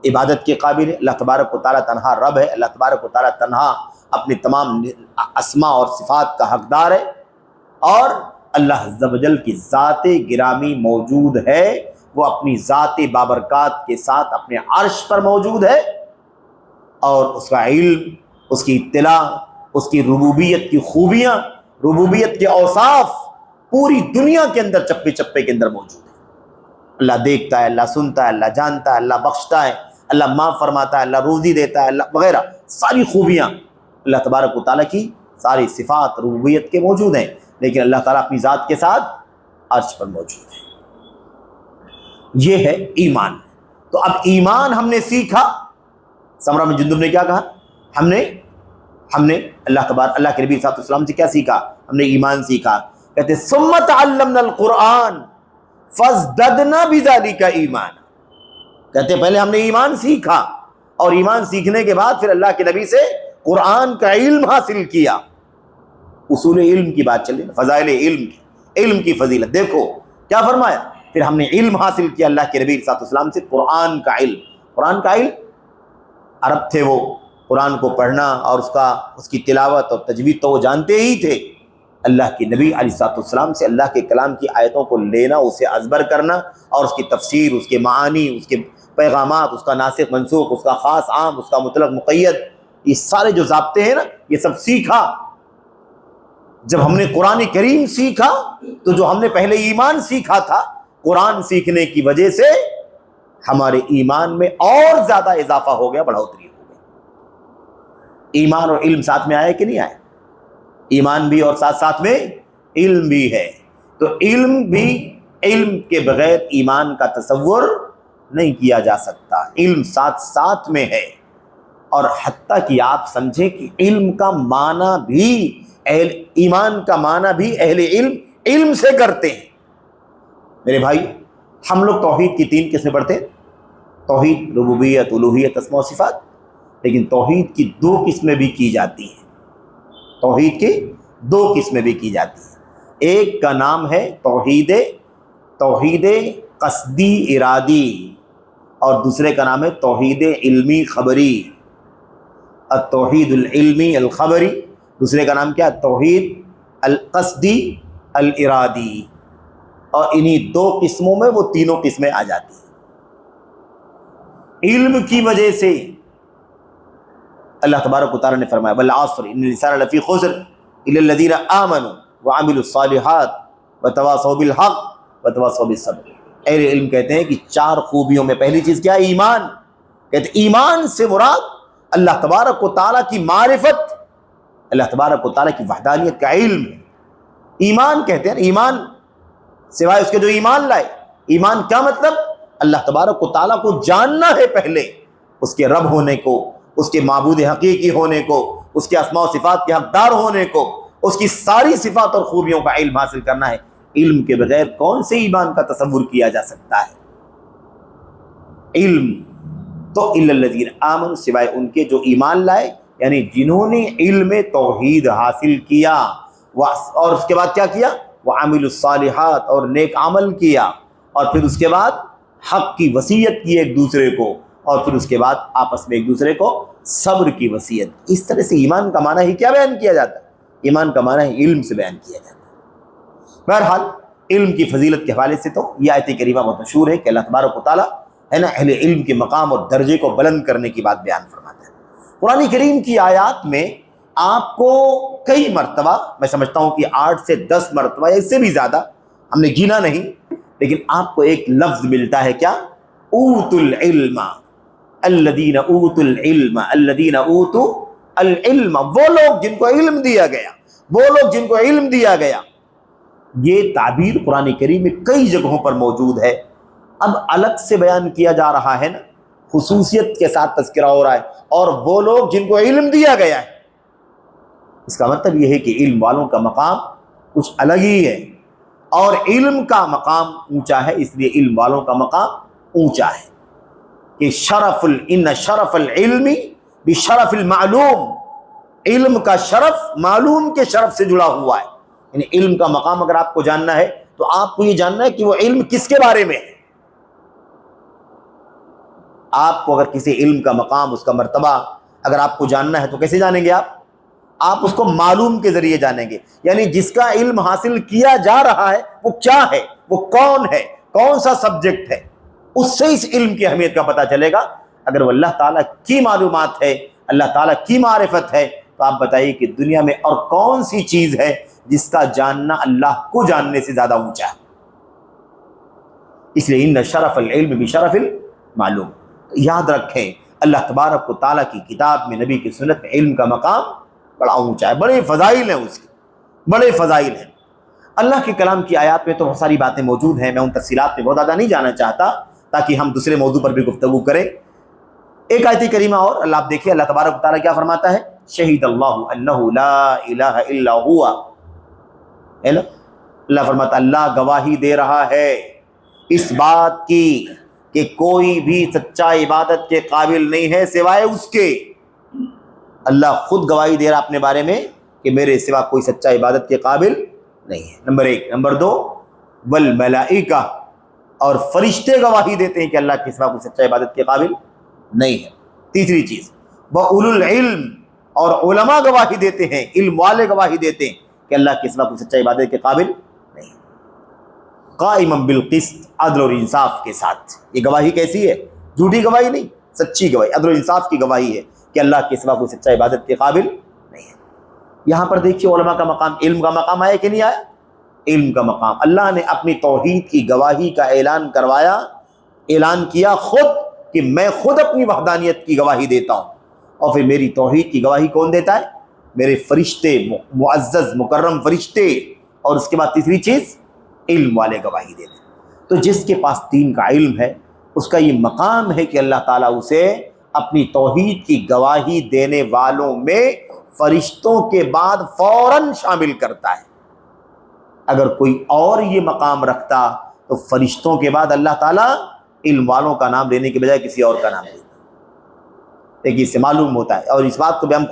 عبادت کے قابل ہے، اللہ تبارک و تعالیٰ تنہا رب ہے، اللہ تبارک و تعالیٰ تنہا اپنے تمام اسماء اور صفات کا حقدار ہے، اور اللہ عز و جل کی ذات گرامی موجود ہے. وہ اپنی ذات بابرکات کے ساتھ اپنے عرش پر موجود ہے، اور اس کا علم، اس کی اطلاع، اس کی ربوبیت کی خوبیاں، ربوبیت کے اوصاف پوری دنیا کے اندر چپے چپے کے اندر موجود ہے. اللہ دیکھتا ہے، اللہ سنتا ہے، اللہ جانتا ہے، اللہ بخشتا ہے، اللہ معاف فرماتا ہے، اللہ روزی دیتا ہے، اللہ وغیرہ ساری خوبیاں اللہ تبارک و تعالیٰ کی، ساری صفات ربوبیت کے موجود ہیں. لیکن اللہ تعالیٰ اپنی ذات کے ساتھ عرش پر موجود ہے. یہ ہے ایمان. تو اب ایمان ہم نے سیکھا. سمرہ بن جندب نے کیا کہا، ہم نے اللہ کے نبی صلی اللہ علیہ وسلم سے کیا سیکھا، ہم نے ایمان سیکھا. کہتے ثم تعلمنا القرآن فازددنا بذلک ایمانا. کہتے پہلے ہم نے ایمان سیکھا، اور ایمان سیکھنے کے بعد پھر اللہ کے نبی سے قرآن کا علم حاصل کیا. اصول علم کی بات چل رہی ہے، فضائل علم کی فضیلت. دیکھو کیا فرمایا، پھر ہم نے علم حاصل کیا اللہ کے نبی صلی اللہ علیہ وسلم سے، قرآن کا علم. قرآن کا علم، عرب تھے وہ، قرآن کو پڑھنا اور اس کی تلاوت اور تجوید تو وہ جانتے ہی تھے. اللہ کے نبی علیہ الصلوۃ والسلام سے اللہ کے کلام کی آیتوں کو لینا، اسے ازبر کرنا، اور اس کی تفسیر، اس کے معانی، اس کے پیغامات، اس کا ناسخ منسوخ، اس کا خاص عام، اس کا مطلق مقید، یہ سارے جو ضابطے ہیں نا، یہ سب سیکھا. جب ہم نے قرآن کریم سیکھا تو جو ہم نے پہلے ایمان سیکھا تھا، قرآن سیکھنے کی وجہ سے ہمارے ایمان میں اور زیادہ اضافہ ہو گیا، بڑھوتری ہو گئی. ایمان اور علم ساتھ میں آیا کہ نہیں آیا؟ ایمان بھی اور ساتھ میں علم بھی ہے. تو علم کے بغیر ایمان کا تصور نہیں کیا جا سکتا. علم ساتھ میں ہے. اور حتیٰ کہ آپ سمجھیں کہ علم کا معنی بھی ایمان کا معنی بھی اہل علم سے کرتے ہیں. میرے بھائی ہم لوگ توحید کی 3 قسمیں پڑھتے ہیں، توحید ربوبیت، الوہیت، اسماء و صفات. لیکن توحید کی 2 قسمیں بھی کی جاتی ہیں. توحید کی 2 قسمیں بھی کی جاتی ہیں. ایک کا نام ہے توحید قصدی ارادی، اور دوسرے کا نام ہے توحید علمی خبری. التوحید العلمی الخبری، دوسرے کا نام کیا، توحید القصدی، الارادی، اور انہی دو قسموں میں وہ تینوں قسمیں آ جاتی ہیں۔ علم کی وجہ سے اللہ تبارک و تعالیٰ نے فرمایا والعصر ان الانسان لفی خسر الا الذین آمنوا وعملوا الصالحات وتواصوا بالحق وتواصوا بالصبر۔ اہل علم کہتے ہیں کہ 4 خوبیوں میں پہلی چیز کیا ہے؟ ایمان۔ کہتے ہیں ایمان سے مراد اللہ تبارک و تعالیٰ کی معرفت، اللہ تبارک و تعالیٰ کی وحدانیت کا علم ہے۔ ایمان کہتے ہیں ایمان سوائے اس کے جو ایمان لائے۔ ایمان کیا مطلب؟ اللہ تبارک و تعالیٰ کو جاننا ہے، پہلے اس کے رب ہونے کو، اس کے معبود حقیقی ہونے کو، اس کے اسماء و صفات کے حقدار ہونے کو، اس کی ساری صفات اور خوبیوں کا علم حاصل کرنا ہے۔ علم کے بغیر کون سے ایمان کا تصور کیا جا سکتا ہے؟ علم تو الا الذین آمنوا، سوائے ان کے جو ایمان لائے، یعنی جنہوں نے علم توحید حاصل کیا اور اس کے بعد کیا کیا؟ وعملوا الصالحات، اور نیک عمل کیا، اور پھر اس کے بعد حق کی وصیت کی ایک دوسرے کو، اور پھر اس کے بعد آپس میں ایک دوسرے کو صبر کی وصیت۔ اس طرح سے ایمان کا معنی ہی کیا بیان کیا جاتا ہے؟ ایمان کا معنی ہے علم سے بیان کیا جاتا ہے۔ بہرحال علم کی فضیلت کے حوالے سے تو یہ آیت کریمہ بہت مشہور ہے کہ اللہ تبارک و تعالیٰ ہے نا اہل علم کے مقام اور درجے کو بلند کرنے کی بات بیان فرماتا ہے۔ قرآن کریم کی آیات میں آپ کو کئی مرتبہ، میں سمجھتا ہوں کہ 8 سے 10 مرتبہ یا اس سے بھی زیادہ، ہم نے گنا نہیں، لیکن آپ کو ایک لفظ ملتا ہے کیا؟ اوتوا العلم، الذین اوتوا العلم، الذین اوتوا العلم، وہ لوگ جن کو علم دیا گیا، وہ لوگ جن کو علم دیا گیا۔ یہ تعبیر قرآن کریم میں کئی جگہوں پر موجود ہے۔ اب الگ سے بیان کیا جا رہا ہے نا، خصوصیت کے ساتھ تذکرہ ہو رہا ہے، اور وہ لوگ جن کو علم دیا گیا ہے، اس کا مطلب یہ ہے کہ علم والوں کا مقام کچھ الگ ہی ہے، اور علم کا مقام اونچا ہے، اس لیے علم والوں کا مقام اونچا ہے کہ ان شرف العلم بشرف المعلوم، علم کا شرف معلوم کے شرف سے جڑا ہوا ہے۔ یعنی علم کا مقام اگر آپ کو جاننا ہے تو آپ کو یہ جاننا ہے کہ وہ علم کس کے بارے میں ہے۔ آپ کو اگر کسی علم کا مقام، اس کا مرتبہ اگر آپ کو جاننا ہے تو کیسے جانیں گے؟ آپ اس کو معلوم کے ذریعے جانیں گے، یعنی جس کا علم حاصل کیا جا رہا ہے وہ کیا ہے، وہ کون ہے، کون سا سبجیکٹ ہے، اس سے اس علم کی اہمیت کا پتہ چلے گا۔ اگر وہ اللہ تعالیٰ کی معلومات ہے، اللہ تعالیٰ کی معرفت ہے، تو آپ بتائیے کہ دنیا میں اور کون سی چیز ہے جس کا جاننا اللہ کو جاننے سے زیادہ اونچا ہے؟ اس لیے ان شرف العلم بشرف المعلوم۔ یاد رکھیں اللہ تبارک و تعالیٰ کی کتاب میں، نبی کی سنت میں علم کا مقام بڑا اونچا ہے، بڑے فضائل ہیں، اس کے بڑے فضائل ہیں۔ اللہ کے کلام کی آیات میں تو بہت ساری باتیں موجود ہیں، میں ان تفصیلات میں بہت زیادہ نہیں جانا چاہتا تاکہ ہم دوسرے موضوع پر بھی گفتگو کریں۔ ایک آیت کریمہ اور اللہ آپ دیکھیں، اللہ تبارک و تعالیٰ کیا فرماتا ہے؟ شہید اللہ انہ لا الہ الا ہوا، اللہ فرماتا اللہ گواہی دے رہا ہے اس بات کی کہ کوئی بھی سچا عبادت کے قابل نہیں ہے سوائے اس کے۔ اللہ خود گواہی دے رہا اپنے بارے میں کہ میرے سوا کوئی سچا عبادت کے قابل نہیں ہے، نمبر 1۔ نمبر 2، والملائکہ، اور فرشتے گواہی دیتے ہیں کہ اللہ کے سوا کوئی سچا عبادت کے قابل نہیں ہے۔ تیسری چیز، وَأُولُو الْعِلْمِ، اور علماء گواہی دیتے ہیں، علم والے گواہی دیتے ہیں کہ اللہ کے سوا کوئی سچا عبادت کے قابل نہیں ہے۔ قائما بالقسط، عدل اور انصاف کے ساتھ۔ یہ گواہی کیسی ہے؟ جھوٹی گواہی نہیں، سچی گواہی، عدل و انصاف کی گواہی ہے کہ اللہ کے سوا کوئی سچا عبادت کے قابل نہیں ہے۔ یہاں پر دیکھیے علماء کا مقام، علم کا مقام آیا کہ نہیں آیا؟ علم کا مقام، اللہ نے اپنی توحید کی گواہی کا اعلان کروایا، اعلان کیا خود کہ میں خود اپنی وحدانیت کی گواہی دیتا ہوں، اور پھر میری توحید کی گواہی کون دیتا ہے؟ میرے فرشتے، معزز مکرم فرشتے، اور اس کے بعد تیسری چیز علم والے گواہی دیتے ہیں۔ تو جس کے پاس دین کا علم ہے اس کا یہ مقام ہے کہ اللہ تعالیٰ اسے اپنی توحید کی گواہی دینے والوں میں فرشتوں کے بعد فوراً شامل کرتا ہے۔ اگر کوئی اور یہ مقام رکھتا تو فرشتوں کے بعد اللہ تعالیٰ علم والوں کا نام لینے کے بجائے کسی اور کا نام لیتا۔ لیکن اس سے معلوم ہوتا ہے، اور اس بات کو امام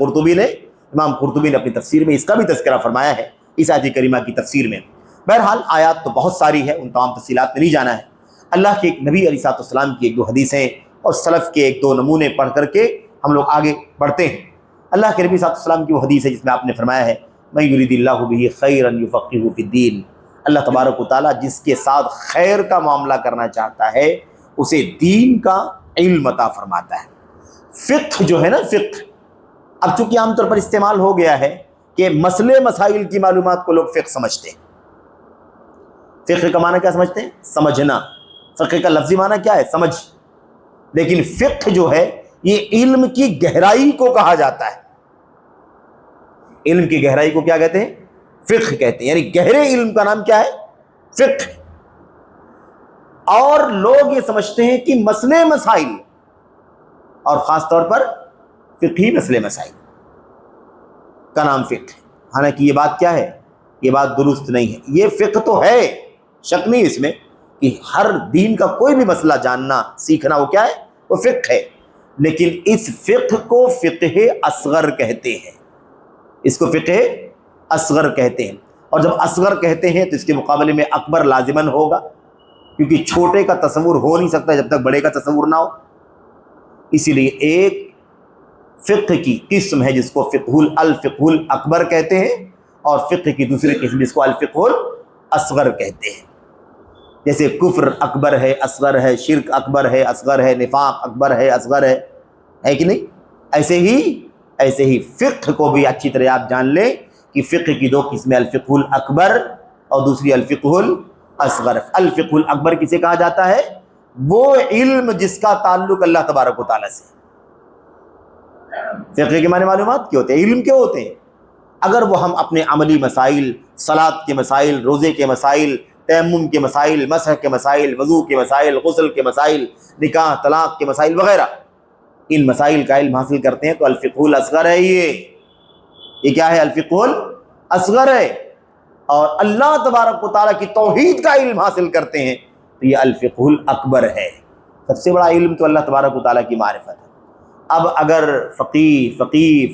قرطبی نے اپنی تفسیر میں اس کا بھی تذکرہ فرمایا ہے، اس آیت کریمہ کی تفسیر میں۔ بہرحال آیات تو بہت ساری ہے، ان تمام تفصیلات میں نہیں جانا ہے۔ اللہ کے ایک نبی علیہ السلام کی 1-2 حدیثیں اور سلف کے 1-2 نمونے پڑھ کر کے ہم لوگ آگے بڑھتے ہیں۔ اللہ کے نبی صلی اللہ علیہ وسلم کی وہ حدیث ہے جس میں آپ نے فرمایا ہے من یرید اللہ بہ خیرا یفقہہ فی الدین، اللہ تبارک و تعالیٰ جس کے ساتھ خیر کا معاملہ کرنا چاہتا ہے اسے دین کا علم عطا فرماتا ہے۔ فقہ جو ہے نا، فقہ اب چونکہ عام طور پر استعمال ہو گیا ہے کہ مسئلے مسائل کی معلومات کو لوگ فقہ سمجھتے ہیں۔ فقہ کا معنی کیا سمجھتے ہیں؟ سمجھنا۔ فقہ کا لفظی معنی کیا ہے؟ سمجھ۔ لیکن فقہ جو ہے یہ علم کی گہرائی کو کہا جاتا ہے۔ علم کی گہرائی کو کیا کہتے ہیں؟ فقہ کہتے ہیں، یعنی گہرے علم کا نام کیا ہے؟ فقہ۔ اور لوگ یہ سمجھتے ہیں کہ مسئلے مسائل اور خاص طور پر فقہی مسئلے مسائل کا نام فقہ ہے، حالانکہ یہ بات کیا ہے؟ یہ بات درست نہیں ہے۔ یہ فقہ تو ہے، شک نہیں اس میں کہ ہر دین کا کوئی بھی مسئلہ جاننا سیکھنا وہ کیا ہے؟ وہ فقہ ہے، لیکن اس فقہ کو فقہ اصغر کہتے ہیں۔ اس کو فقہ اصغر کہتے ہیں، اور جب اصغر کہتے ہیں تو اس کے مقابلے میں اکبر لازماً ہوگا، کیونکہ چھوٹے کا تصور ہو نہیں سکتا جب تک بڑے کا تصور نہ ہو۔ اسی لیے ایک فقہ کی قسم ہے جس کو الفقہ الاکبر کہتے ہیں، اور فقہ کی دوسری قسم جس کو الفقہ الاصغر کہتے ہیں۔ جیسے کفر اکبر ہے، اصغر ہے، شرک اکبر ہے، اصغر ہے، نفاق اکبر ہے، اصغر ہے کہ نہیں؟ ایسے ہی فقہ کو بھی اچھی طرح آپ جان لیں کہ فقہ کی دو قسمیں، الفقہ الاکبر اور دوسری الفقہ الاصغر۔ الفقہ الاکبر کسے کہا جاتا ہے؟ وہ علم جس کا تعلق اللہ تبارک و تعالیٰ سے۔ فقہ کے معنی معلومات کیا ہوتے ہیں؟ علم کیا ہوتے ہیں؟ اگر وہ ہم اپنے عملی مسائل، صلاۃ کے مسائل، روزے کے مسائل، تیمم کے مسائل، مسح کے مسائل، وضو کے مسائل، غسل کے مسائل، نکاح طلاق کے مسائل وغیرہ، ان مسائل کا علم حاصل کرتے ہیں تو الفقہ الاصغر ہے۔ یہ کیا ہے؟ الفقہ الاصغر ہے۔ اور اللہ تبارک و تعالیٰ کی توحید کا علم حاصل کرتے ہیں تو یہ الفقہ الاکبر ہے۔ سب سے بڑا علم تو اللہ تبارک و تعالیٰ کی معرفت ہے۔ اب اگر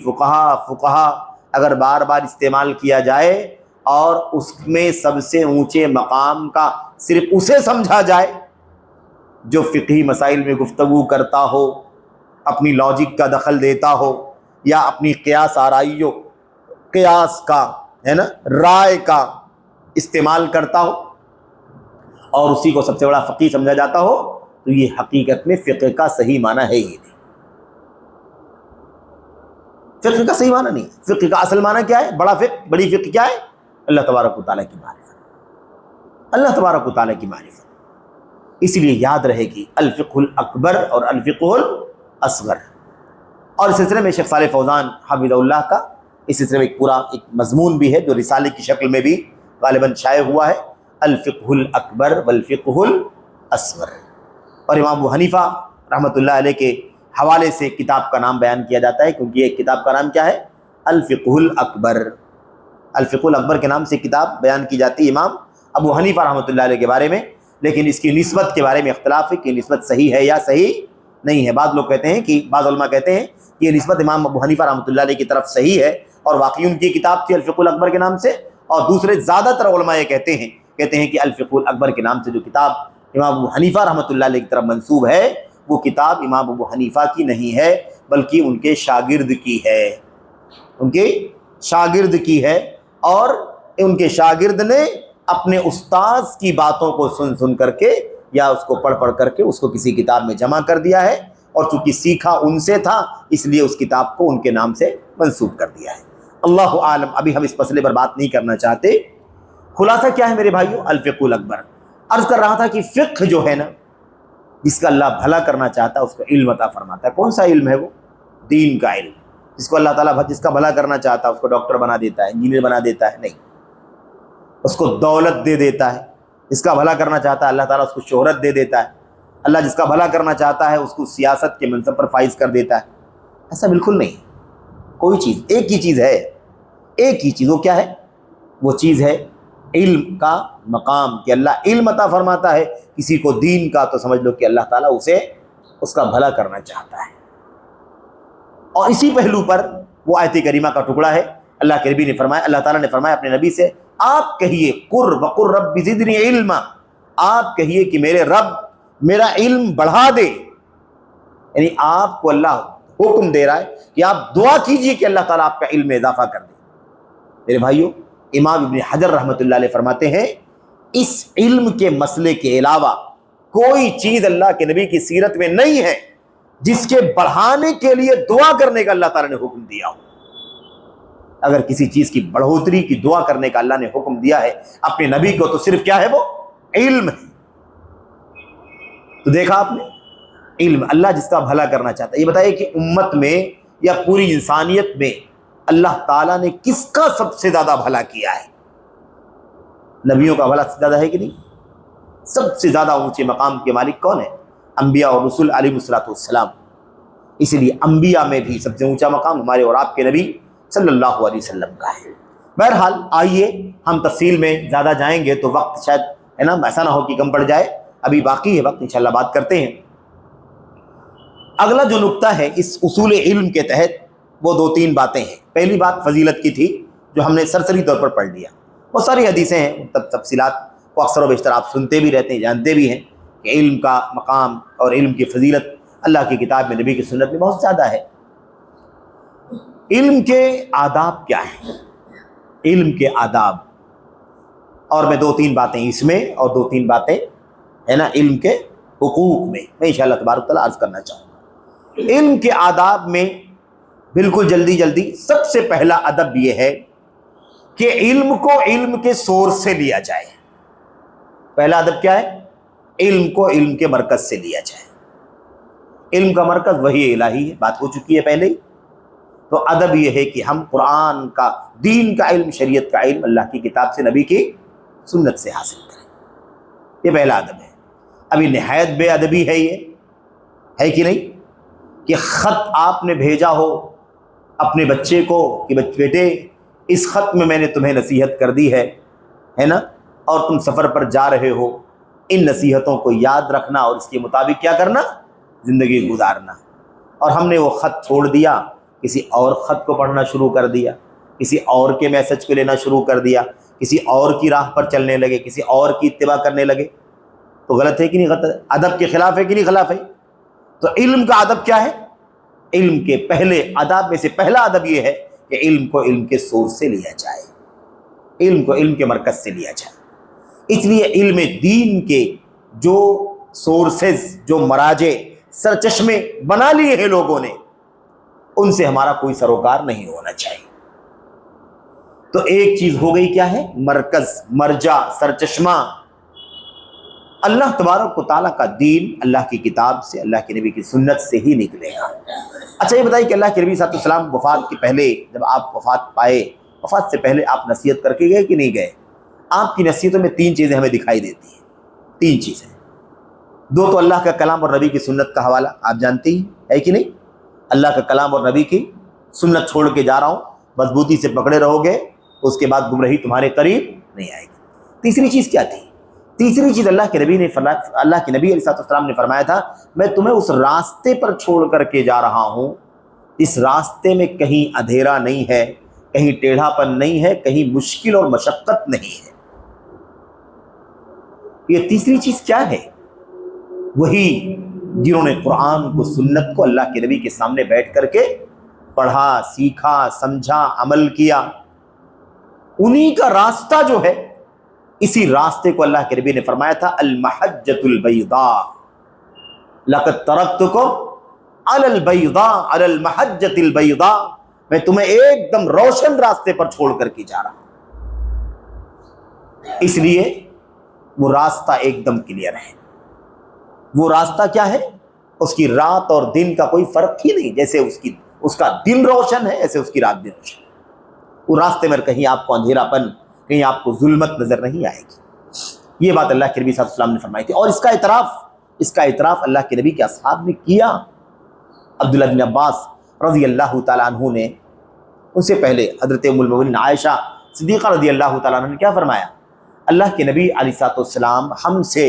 فقہا اگر بار بار استعمال کیا جائے اور اس میں سب سے اونچے مقام کا صرف اسے سمجھا جائے جو فقہی مسائل میں گفتگو کرتا ہو، اپنی لاجک کا دخل دیتا ہو، یا اپنی قیاس آرائیوں، قیاس کا ہے نا، رائے کا استعمال کرتا ہو، اور اسی کو سب سے بڑا فقیہ سمجھا جاتا ہو، تو یہ حقیقت میں فقہ کا صحیح معنی ہے ہی نہیں۔ فقہ کا صحیح معنی نہیں۔ فقہ کا اصل معنی کیا ہے؟ بڑی فقہ کیا ہے؟ اللہ تبارک و تعالیٰ کی معرفت، اللہ تبارک و تعالیٰ کی معرفت۔ اسی لیے یاد رہے گی الفقہ الاکبر اور الفقہ الاصغر۔ اور اس سلسلے میں شیخ صالح فوزان حفظہ اللہ کا اس سلسلے میں ایک مضمون بھی ہے جو رسالے کی شکل میں بھی غالباً شائع ہوا ہے، الفقہ الاکبر والفقہ الاصغر۔ اور امام ابو حنیفہ رحمۃ اللہ علیہ کے حوالے سے کتاب کا نام بیان کیا جاتا ہے، کیونکہ یہ کتاب کا نام کیا ہے؟ الفقہ الاکبر۔ الفقہ الاکبر کے نام سے کتاب بیان کی جاتی ہے امام ابو حنیفہ رحمۃ اللہ علیہ کے بارے میں، لیکن اس کی نسبت کے بارے میں اختلاف ہے کہ نسبت صحیح ہے یا صحیح نہیں ہے۔ بعض لوگ کہتے ہیں کہ بعض علماء کہتے ہیں کہ یہ نسبت امام ابو حنیفہ رحمۃ اللہ علیہ کی طرف صحیح ہے اور واقعی ان کی کتاب تھی الفقہ الاکبر کے نام سے، اور دوسرے زیادہ تر علماء یہ کہتے ہیں کہ الفقہ الاکبر کے نام سے جو کتاب امام ابو حنیفہ رحمۃ اللہ علیہ کی طرف منسوب ہے وہ کتاب امام ابو حنیفہ کی نہیں ہے، بلکہ ان کے شاگرد کی ہے، ان کے شاگرد کی ہے، اور ان کے شاگرد نے اپنے استاذ کی باتوں کو سن کر کے یا اس کو پڑھ کر کے اس کو کسی کتاب میں جمع کر دیا ہے، اور چونکہ سیکھا ان سے تھا اس لیے اس کتاب کو ان کے نام سے منسوب کر دیا ہے۔ اللہ عالم، ابھی ہم اس مسئلے پر بات نہیں کرنا چاہتے۔ خلاصہ کیا ہے میرے بھائیوں؟ الفقہ الاکبر۔ عرض کر رہا تھا کہ فقہ جو ہے نا، جس کا اللہ بھلا کرنا چاہتا ہے اس کو علم عطا فرماتا ہے۔ کون سا علم ہے وہ؟ دین کا علم۔ جس کو اللہ تعالیٰ جس کا بھلا کرنا چاہتا ہے اس کو ڈاکٹر بنا دیتا ہے، انجینئر بنا دیتا ہے، نہیں، اس کو دولت دے دیتا ہے۔ جس کا بھلا کرنا چاہتا ہے اللہ تعالیٰ اس کو شہرت دے دیتا ہے۔ اللہ جس کا بھلا کرنا چاہتا ہے اس کو سیاست کے منصب پر فائز کر دیتا ہے۔ ایسا بالکل نہیں۔ کوئی چیز، ایک ہی چیز ہے، ایک ہی چیز، وہ کیا ہے؟ وہ چیز ہے علم کا مقام، کہ اللہ علم عطا فرماتا ہے کسی کو دین کا، تو سمجھ لو کہ اللہ تعالیٰ اسے اس کا بھلا کرنا چاہتا ہے۔ اور اسی پہلو پر وہ آیت کریمہ کا ٹکڑا ہے، اللہ کے نبی نے فرمایا، اللہ تعالیٰ نے فرمایا اپنے نبی سے، آپ کہیے وقر رب زدنی علما، آپ کہیے کہ میرے رب میرا علم بڑھا دے۔ یعنی آپ کو اللہ حکم دے رہا ہے کہ آپ دعا کیجئے کہ اللہ تعالیٰ آپ کا علم میں اضافہ کر دے۔ میرے بھائیوں، امام ابن حجر رحمۃ اللہ علیہ فرماتے ہیں اس علم کے مسئلے کے علاوہ کوئی چیز اللہ کے نبی کی سیرت میں نہیں ہے جس کے بڑھانے کے لیے دعا کرنے کا اللہ تعالیٰ نے حکم دیا ہو۔ اگر کسی چیز کی بڑھوتری کی دعا کرنے کا اللہ نے حکم دیا ہے اپنے نبی کو، تو صرف کیا ہے؟ وہ علم ہے۔ تو دیکھا آپ نے، علم، اللہ جس کا بھلا کرنا چاہتا ہے۔ یہ بتائیے کہ امت میں یا پوری انسانیت میں اللہ تعالیٰ نے کس کا سب سے زیادہ بھلا کیا ہے؟ نبیوں کا بھلا زیادہ ہے کہ نہیں؟ سب سے زیادہ اونچے مقام کے مالک کون ہے؟ انبیاء اور رسول علیہ السلام۔ اسی لیے انبیاء میں بھی سب سے اونچا مقام ہمارے اور آپ کے نبی صلی اللہ علیہ وسلم کا ہے۔ بہرحال آئیے ہم تفصیل میں زیادہ جائیں گے تو وقت شاید ہے نا ایسا نہ ہو کہ کم پڑ جائے، ابھی باقی ہے وقت، انشاءاللہ بات کرتے ہیں۔ اگلا جو نقطہ ہے اس اصول علم کے تحت، وہ 2-3 باتیں ہیں۔ پہلی بات فضیلت کی تھی جو ہم نے سرسری طور پر پڑھ لیا۔ بہت ساری حدیثیں ہیں، تفصیلات کو اکثر و بیشتر آپ سنتے بھی رہتے ہیں، جانتے بھی ہیں کہ علم کا مقام اور علم کی فضیلت اللہ کی کتاب میں، نبی کی سنت میں بہت زیادہ ہے۔ علم کے آداب کیا ہیں؟ علم کے آداب، اور میں 2-3 باتیں اس میں اور 2-3 باتیں ہے نا علم کے حقوق میں انشاءاللہ تبارک تعالیٰ عرض کرنا چاہوں گا۔ علم کے آداب میں بالکل جلدی سب سے پہلا ادب یہ ہے کہ علم کو علم کے سورس سے لیا جائے۔ پہلا ادب کیا ہے؟ علم کو علم کے مرکز سے لیا جائے۔ علم کا مرکز وحی الہی ہے، بات ہو چکی ہے پہلے ہی۔ تو ادب یہ ہے کہ ہم قرآن کا، دین کا علم، شریعت کا علم اللہ کی کتاب سے، نبی کی سنت سے حاصل کریں۔ یہ پہلا ادب ہے۔ ابھی نہایت بے ادبی ہے، یہ ہے کہ نہیں، کہ خط آپ نے بھیجا ہو اپنے بچے کو کہ بیٹے اس خط میں میں نے تمہیں نصیحت کر دی ہے نا، اور تم سفر پر جا رہے ہو، ان نصیحتوں کو یاد رکھنا اور اس کے مطابق کیا کرنا؟ زندگی گزارنا۔ اور ہم نے وہ خط چھوڑ دیا، کسی اور خط کو پڑھنا شروع کر دیا، کسی اور کے میسج کو لینا شروع کر دیا، کسی اور کی راہ پر چلنے لگے، کسی اور کی اتباع کرنے لگے، تو غلط ہے کہ نہیں؟ غلط، ادب کے خلاف ہے کہ نہیں خلاف ہے؟ تو علم کا ادب کیا ہے؟ علم کے پہلے آداب میں سے پہلا ادب یہ ہے کہ علم کو علم کے سورس سے لیا جائے، علم کو علم کے مرکز سے لیا جائے۔ اس لیے علم دین کے جو سورسز، جو مراجع، سرچشمے بنا لیے ہیں لوگوں نے، ان سے ہمارا کوئی سروکار نہیں ہونا چاہیے۔ تو ایک چیز ہو گئی، کیا ہے؟ مرکز، مرجع، سرچشمہ۔ اللہ تبارک و تعالیٰ کا دین اللہ کی کتاب سے، اللہ کے نبی کی سنت سے ہی نکلے گا۔ اچھا یہ بتائیے کہ اللہ کے نبی صلی اللہ علیہ وسلم وفات کے پہلے، جب آپ وفات پائے، وفات سے پہلے آپ نصیحت کر کے گئے کہ نہیں گئے؟ آپ کی نصیحتوں میں 3 چیزیں ہمیں دکھائی دیتی ہیں، 3 چیزیں۔ 2 تو اللہ کا کلام اور نبی کی سنت کا حوالہ، آپ جانتے ہی ہے کہ نہیں؟ اللہ کا کلام اور نبی کی سنت چھوڑ کے جا رہا ہوں، مضبوطی سے پکڑے رہو گے، اس کے بعد گمراہی تمہارے قریب نہیں آئے گی۔ تیسری چیز کیا تھی؟ تیسری چیز اللہ کے نبی علیہ السلام نے فرمایا تھا، میں تمہیں اس راستے پر چھوڑ کر کے جا رہا ہوں، اس راستے میں کہیں اندھیرا نہیں ہے، کہیں ٹیڑھا پن نہیں ہے، کہیں مشکل اور مشقت نہیں ہے۔ یہ تیسری چیز کیا ہے؟ وہی جنہوں نے قرآن کو، سنت کو اللہ کے نبی کے سامنے بیٹھ کر کے پڑھا، سیکھا، سمجھا، عمل کیا، انہی کا راستہ جو ہے، اسی راستے کو اللہ کے نبی نے فرمایا تھا المحجۃ البیضاء، لقد ترکتکم علی البیضاء علی المحجۃ البیضاء، میں تمہیں ایک دم روشن راستے پر چھوڑ کر کے جا رہا ہوں۔ اس لیے وہ راستہ ایک دم کلیئر ہے۔ وہ راستہ کیا ہے؟ اس کی رات اور دن کا کوئی فرق ہی نہیں، جیسے اس کا دن روشن ہے ایسے اس کی رات بھی روشن ہے۔ وہ راستے میں کہیں آپ کو اندھیرا پن، کہیں آپ کو ظلمت نظر نہیں آئے گی۔ یہ بات اللہ کے نبی صلی اللہ علیہ وسلم نے فرمائی تھی، اور اس کا اعتراف اللہ کے نبی کے اصحاب نے کیا۔ عبداللہ بن عباس رضی اللہ تعالیٰ عنہ نے، ان سے پہلے حضرت ام المؤمنین عائشہ صدیقہ رضی اللہ تعالیٰ عنہ نے کیا فرمایا؟ اللہ کے نبی علیہ السلام ہم سے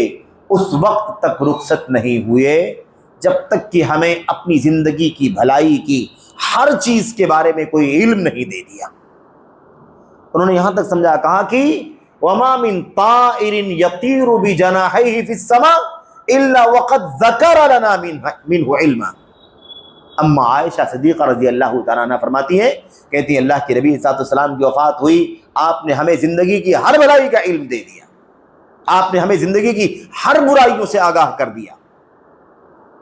اس وقت تک رخصت نہیں ہوئے جب تک کہ ہمیں اپنی زندگی کی بھلائی کی ہر چیز کے بارے میں کوئی علم نہیں دے دیا۔ انہوں نے یہاں تک سمجھا، کہا کہ وَمَا مِن طَائِرٍ يَطِيرُ بِجَنَاحَيْهِ فِي السَّمَاءِ إِلَّا وَقَدْ ذَكَرَ لَنَا مِنْهُ عِلْمًا۔ اما عائشہ صدیقہ رضی اللہ تعالیٰ عنہ فرماتی ہیں، کہتی ہیں اللہ کے نبی صلی اللہ علیہ وسلم کی وفات ہوئی، آپ نے ہمیں زندگی کی ہر بھلائی کا علم دے دیا، آپ نے ہمیں زندگی کی ہر برائیوں سے آگاہ کر دیا۔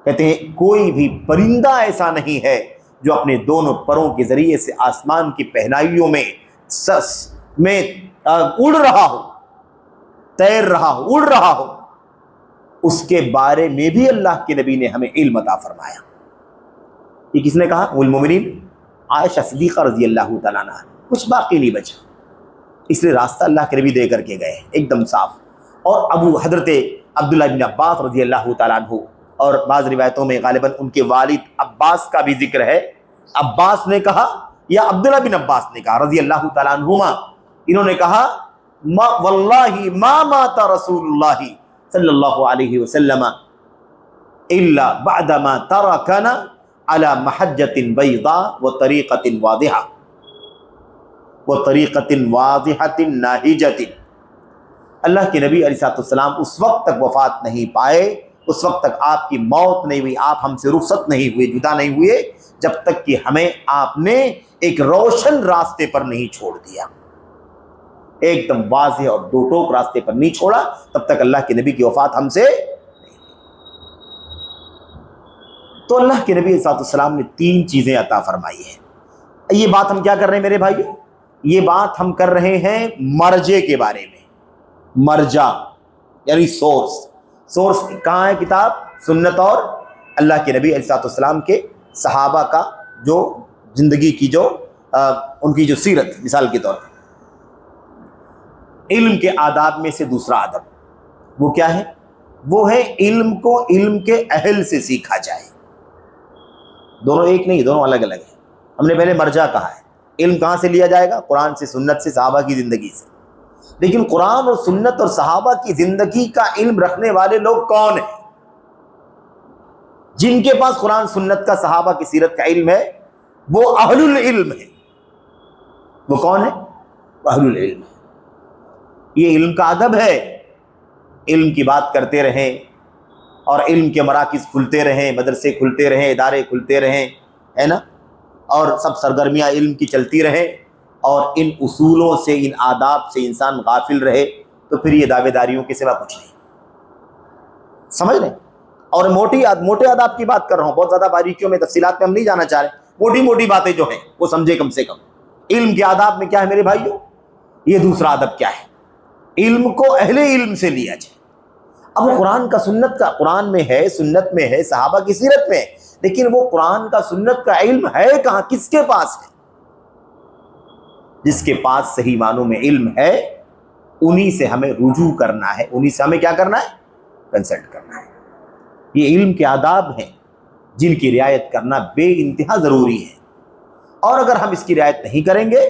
کہتے ہیں کوئی بھی پرندہ ایسا نہیں ہے جو اپنے دونوں پروں کے ذریعے سے آسمان کی پہنائیوں میں اڑ رہا ہو، تیر رہا ہو، اڑ رہا ہو، اس کے بارے میں بھی اللہ کے نبی نے ہمیں علم عطا فرمایا۔ یہ کس نے کہا؟ ام المومنین عائشہ صدیقہ رضی اللہ تعالیٰ عنہ۔ کچھ باقی نہیں بچا، اس لیے راستہ اللہ کے نبی دے کر کے گئے ایک دم صاف۔ اور حضرت عبداللہ بن عباس رضی اللہ تعالیٰ عنہ، اور بعض روایتوں میں غالباً ان کے والد عباس کا بھی ذکر ہے، عباس نے کہا یا عبداللہ بن عباس نے کہا رضی اللہ تعالیٰ عنہما، انہوں نے کہا واللہ ما مات رسول اللہ صلی اللہ علیہ وسلم الا بعدما ترکنا علی محجۃ بیضاء وطریقۃ واضحۃ ناہجۃ۔ اللہ کے نبی علیہ السلام اس وقت تک وفات نہیں پائے، اس وقت تک آپ کی موت نہیں ہوئی، آپ ہم سے رخصت نہیں ہوئے، جدا نہیں ہوئے، جب تک کہ ہمیں آپ نے ایک روشن راستے پر نہیں چھوڑ دیا، ایک دم واضح اور دو ٹوک راستے پر نہیں چھوڑا، تب تک اللہ کے نبی کی وفات ہم سے۔ تو اللہ کے نبی صلی اللہ علیہ وسلم نے 3 چیزیں عطا فرمائی ہیں۔ یہ بات ہم کیا کر رہے ہیں میرے بھائیو؟ یہ بات ہم کر رہے ہیں مرجع کے بارے میں۔ مرجع یعنی سورس کہاں ہے؟ کتاب، سنت اور اللہ کے نبی علیہ السلام کے صحابہ کا جو زندگی کی ان کی جو سیرت، مثال کے طور پر۔ علم کے آداب میں سے دوسرا ادب وہ کیا ہے؟ وہ ہے علم کو علم کے اہل سے سیکھا جائے۔ دونوں ایک نہیں، دونوں الگ الگ ہیں۔ ہم نے پہلے مرجع کہا ہے، علم کہاں سے لیا جائے گا؟ قرآن سے، سنت سے، صحابہ کی زندگی سے۔ لیکن قرآن اور سنت اور صحابہ کی زندگی کا علم رکھنے والے لوگ کون ہیں؟ جن کے پاس قرآن، سنت کا، صحابہ کی سیرت کا علم ہے، وہ اہل العلم ہے۔ وہ کون ہے؟ اہل العلم ہے۔ یہ علم کا ادب ہے، علم کی بات کرتے رہیں، اور علم کے مراکز کھلتے رہیں، مدرسے کھلتے رہیں، ادارے کھلتے رہیں، ہے نا، اور سب سرگرمیاں علم کی چلتی رہیں، اور ان اصولوں سے، ان آداب سے انسان غافل رہے تو پھر یہ دعوے داریوں کے سوا کچھ نہیں۔ سمجھ رہے ہیں؟ اور موٹے آداب کی بات کر رہا ہوں، بہت زیادہ باریکیوں میں، تفصیلات میں ہم نہیں جانا چاہ رہے، موٹی موٹی باتیں جو ہیں وہ سمجھے کم سے کم۔ علم کے آداب میں کیا ہے میرے بھائیو؟ یہ دوسرا ادب کیا ہے؟ علم کو اہل علم سے لیا جائے۔ اب وہ قرآن کا، سنت کا، قرآن میں ہے، سنت میں ہے، صحابہ کی سیرت میں ہے، لیکن وہ قرآن کا، سنت کا علم ہے کہاں؟ کس کے پاس ہے؟ جس کے پاس صحیح معنوں میں علم ہے، انہی سے ہمیں رجوع کرنا ہے، انہی سے ہمیں کیا کرنا ہے؟ کنسلٹ کرنا ہے۔ یہ علم کے آداب ہیں جن کی رعایت کرنا بے انتہا ضروری ہے، اور اگر ہم اس کی رعایت نہیں کریں گے